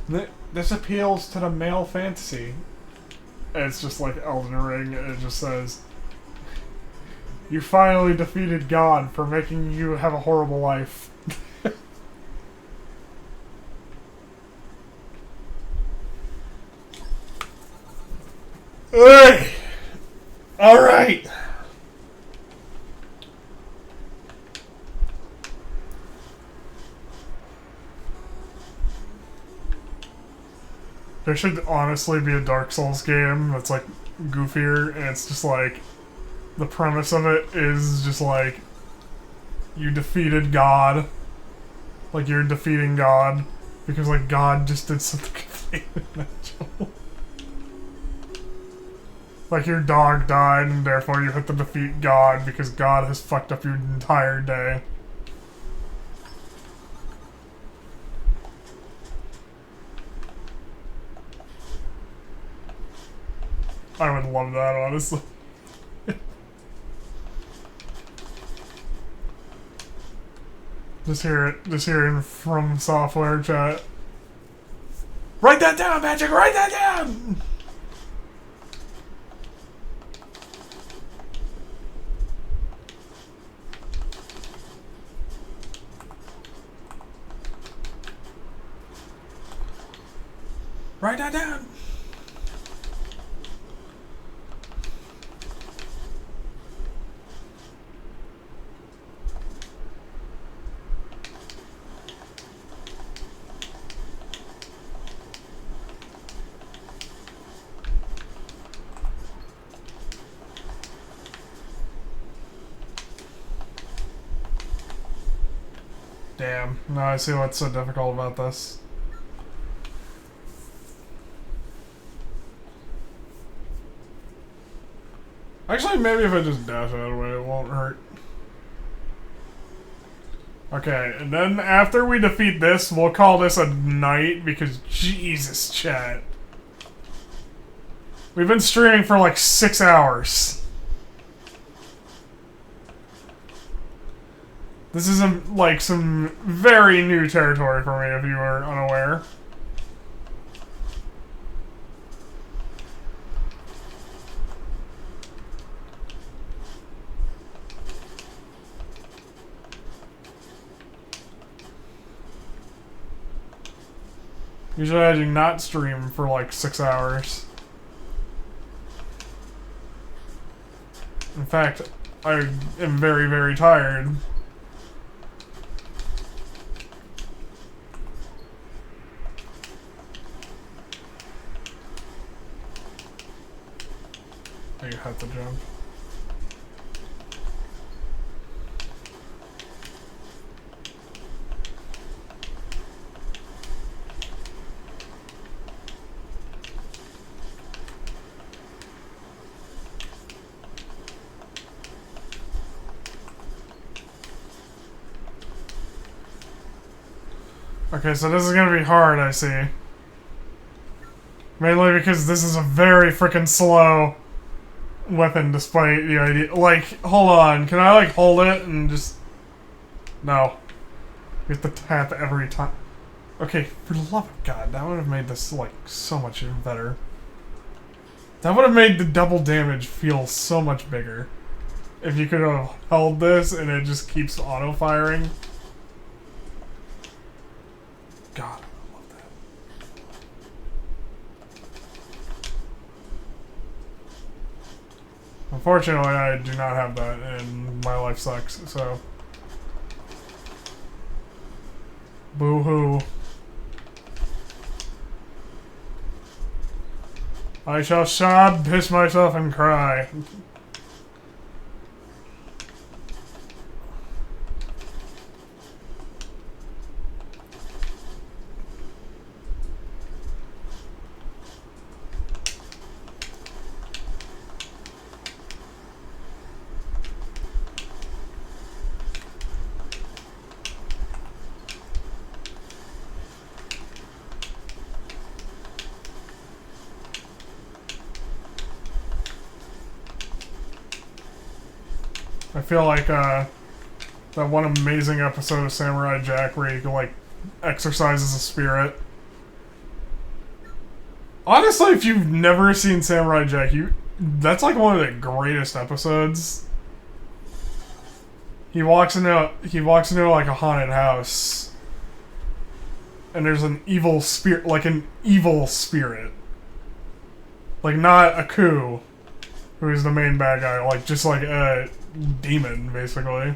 at, This appeals to the male fantasy. And it's just like Elden Ring, and it just says, you finally defeated God for making you have a horrible life. Hey! Alright! There should honestly be a Dark Souls game that's like goofier, and it's just like the premise of it is just like you defeated God, like you're defeating God because like God just did something natural. Like your dog died and therefore you have to defeat God because God has fucked up your entire day. I would love that, honestly. Just hear it from software chat. Write that down, Patrick! Write that down! Write that down! Damn. Now I see what's so difficult about this. Actually, maybe if I just dash out of the way, it won't hurt. Okay, and then after we defeat this, we'll call this a night, because Jesus, chat. We've been streaming for like 6 hours. This is like some very new territory for me, if you were unaware. Usually I do not stream for like 6 hours. In fact, I am very, very tired. I have to jump. Okay, so this is gonna be hard, I see. Mainly because this is a very freaking slow weapon, despite the idea. Like, hold on. Can I, like, hold it and just... No. We have to tap every time. Okay, for the love of God, that would have made this, like, so much better. That would have made the double damage feel so much bigger. If you could have held this and it just keeps auto-firing. God, I love that. Unfortunately, I do not have that, and my life sucks, so... Boo-hoo. I shall sob, piss myself, and cry. I feel like, that one amazing episode of Samurai Jack where you can, like, exercise as a spirit. Honestly, if you've never seen Samurai Jack, that's like one of the greatest episodes. He walks into like a haunted house, and there's an evil spirit, like not Aku, who's the main bad guy, like just like a demon basically,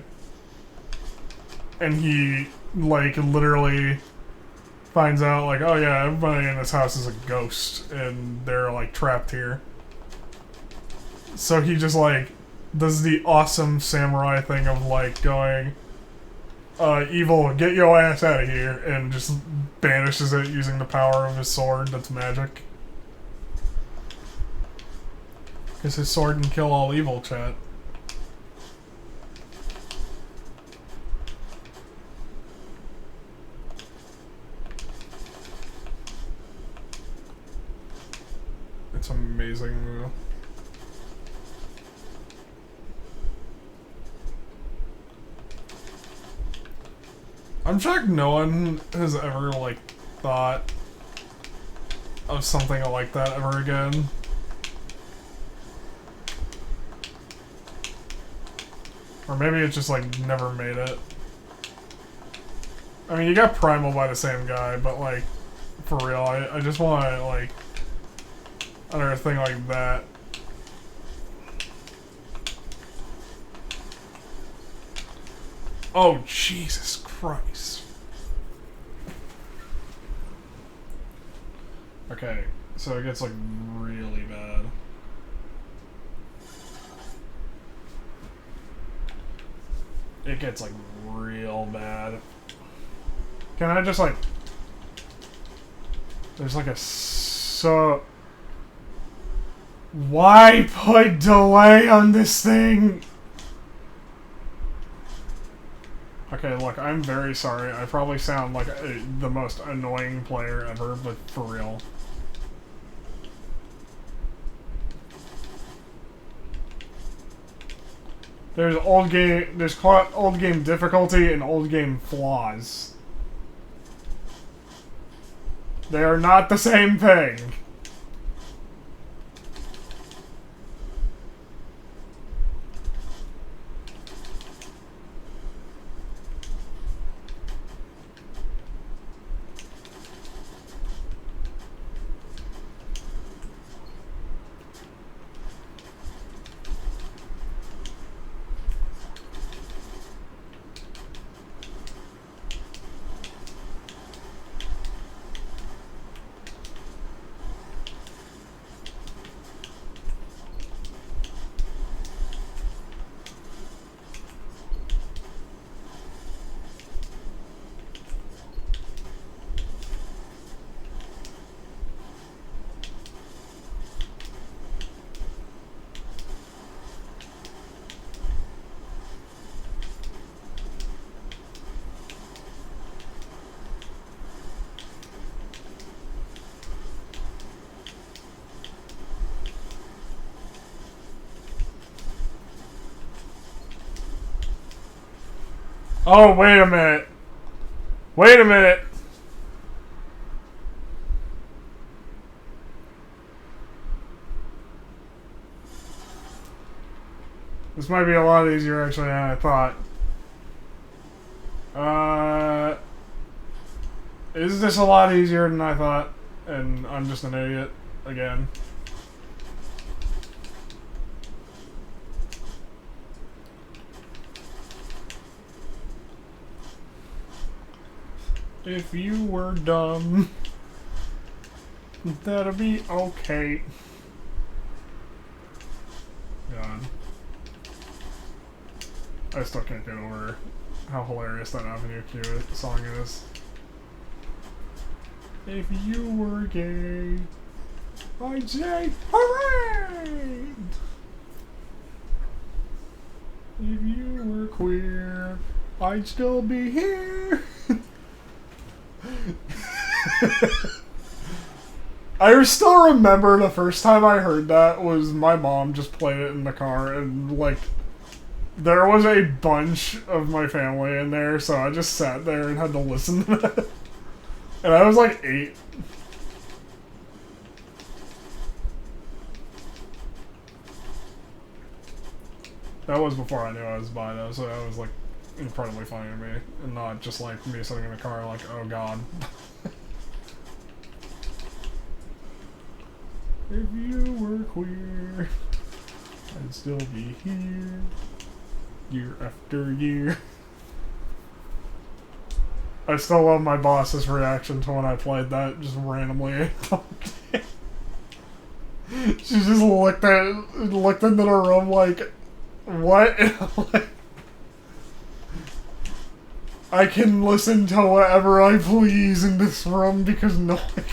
and he like literally finds out like, oh yeah, everybody in this house is a ghost and they're like trapped here. So he just like does the awesome samurai thing of like going, evil, get your ass out of here, and just banishes it using the power of his sword that's magic. Because his sword can kill all evil, chat. It's amazing, though. I'm shocked no one has ever, like, thought of something like that ever again. Or maybe it just, like, never made it. I mean, you got Primal by the same guy, but, like, for real, I just want to, like, another thing like that. Oh, Jesus Christ. Okay, so it gets, like, really bad. It gets, like, real bad. Can I just, like... There's, like, a Why put delay on this thing? Okay, look, I'm very sorry. I probably sound like the most annoying player ever, but for real. There's old game difficulty and old game flaws. They are not the same thing. Oh, wait a minute. Wait a minute. This might be a lot easier actually than I thought. Is this a lot easier than I thought? And I'm just an idiot again. If you were dumb, that'd be okay. God. I still can't get over how hilarious that Avenue Q song is. If you were gay, I'd say hooray! If you were queer, I'd still be here. I still remember the first time I heard that was my mom just played it in the car, and like there was a bunch of my family in there, so I just sat there and had to listen to that. And I was like 8. That was before I knew I was bi though, so that was like incredibly funny to me, and not just like me sitting in the car like, oh god. If you were queer, I'd still be here, year after year. I still love my boss's reaction to when I played that, just randomly. She just looked into the room like, what? I can listen to whatever I please in this room because no one can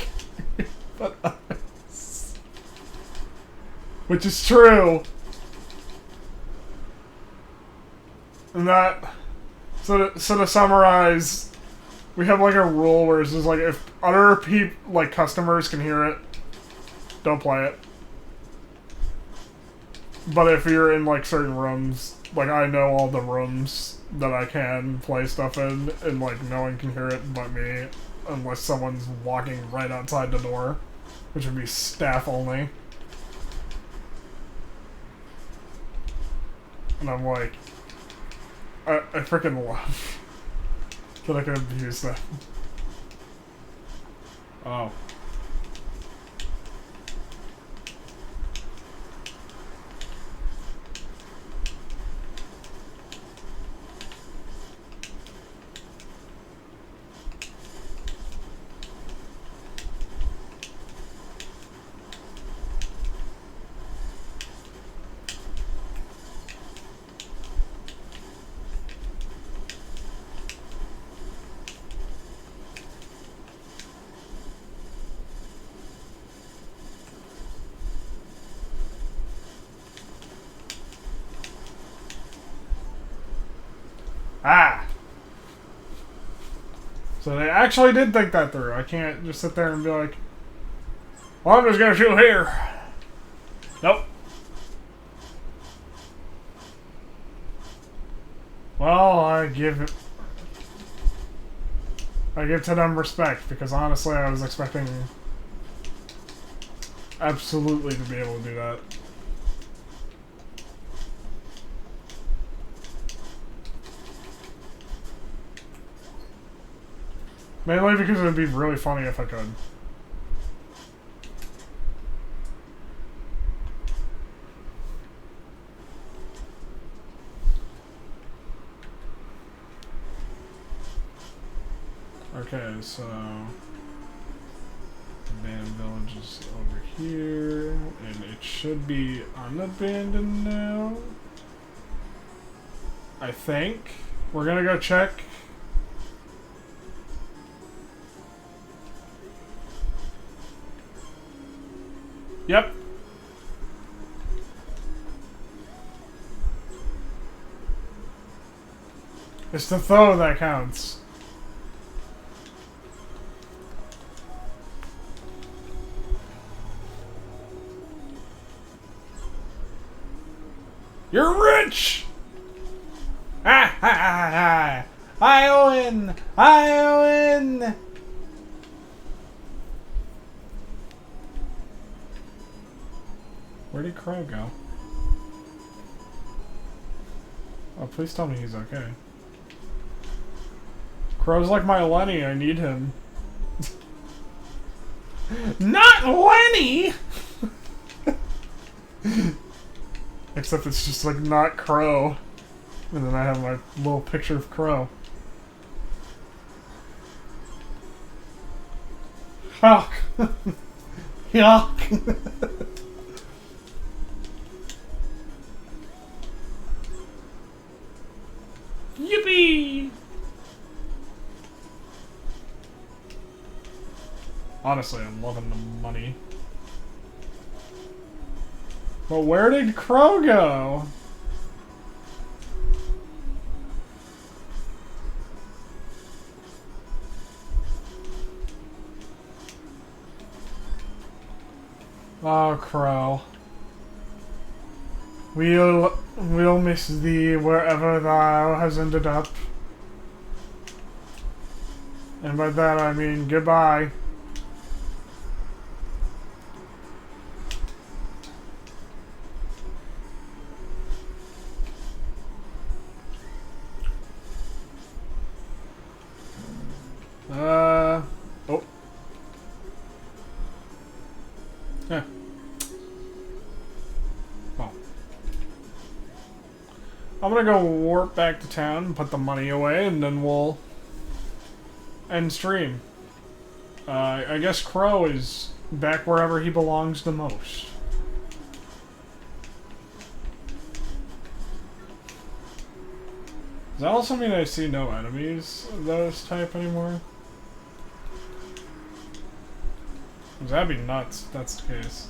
hear but us. Which is true. And that, so to summarize, we have like a rule where it's just like if other like customers can hear it, don't play it. But if you're in like certain rooms, like I know all the rooms that I can play stuff in, and like no one can hear it but me, unless someone's walking right outside the door, which would be staff only. And I'm like, I freaking love that I can abuse that. Oh. Ah! So they actually did think that through. I can't just sit there and be like, well, I'm just gonna shoot here. Nope. Well, I give to them respect, because honestly I was expecting absolutely to be able to do that. Mainly because it would be really funny if I could. Okay, so Abandoned Village is over here, and it should be unabandoned now. I think. We're gonna go check. Yep. It's the throw that counts. You're rich! Ha ha ha ha! I win! I win! Where did Crow go? Oh, please tell me he's okay. Crow's like my Lenny, I need him. Not Lenny! Except it's just like not Crow. And then I have my little picture of Crow. Yuck! Yuck! Yippee! Honestly, I'm loving the money. But where did Crow go? Oh, Crow. We'll miss thee wherever thou has ended up. And by that I mean goodbye. Oh. Yeah. Well. I'm gonna go warp back to town and put the money away, and then we'll end stream. I guess Crow is back wherever he belongs the most. Does that also mean I see no enemies of those type anymore? 'Cause that'd be nuts if that's the case.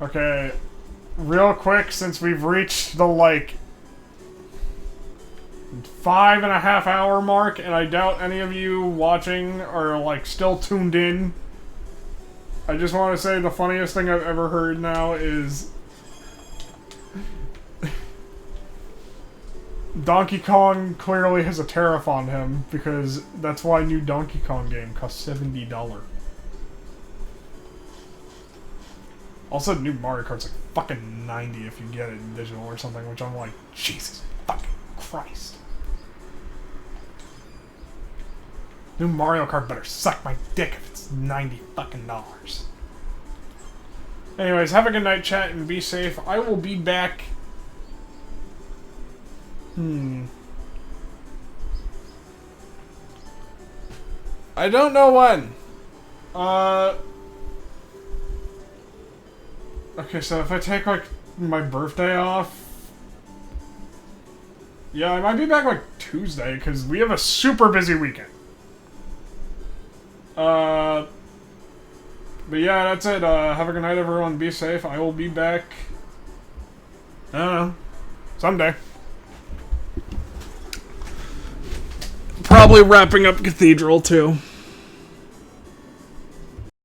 Okay, real quick, since we've reached the, like, 5.5 hour mark, and I doubt any of you watching are, like, still tuned in, I just want to say the funniest thing I've ever heard now is Donkey Kong clearly has a tariff on him, because that's why new Donkey Kong game costs $70. Also, new Mario Kart's like fucking 90 if you get it in digital or something, which I'm like, Jesus fucking Christ. New Mario Kart better suck my dick if it's $90 fucking dollars. Anyways, have a good night, chat, and be safe. I will be back. I don't know when. Okay, so if I take, like, my birthday off... Yeah, I might be back, like, Tuesday, because we have a super busy weekend. But yeah, that's it. Have a good night, everyone. Be safe. I will be back... I don't know. Someday. Probably wrapping up Cathedral, too.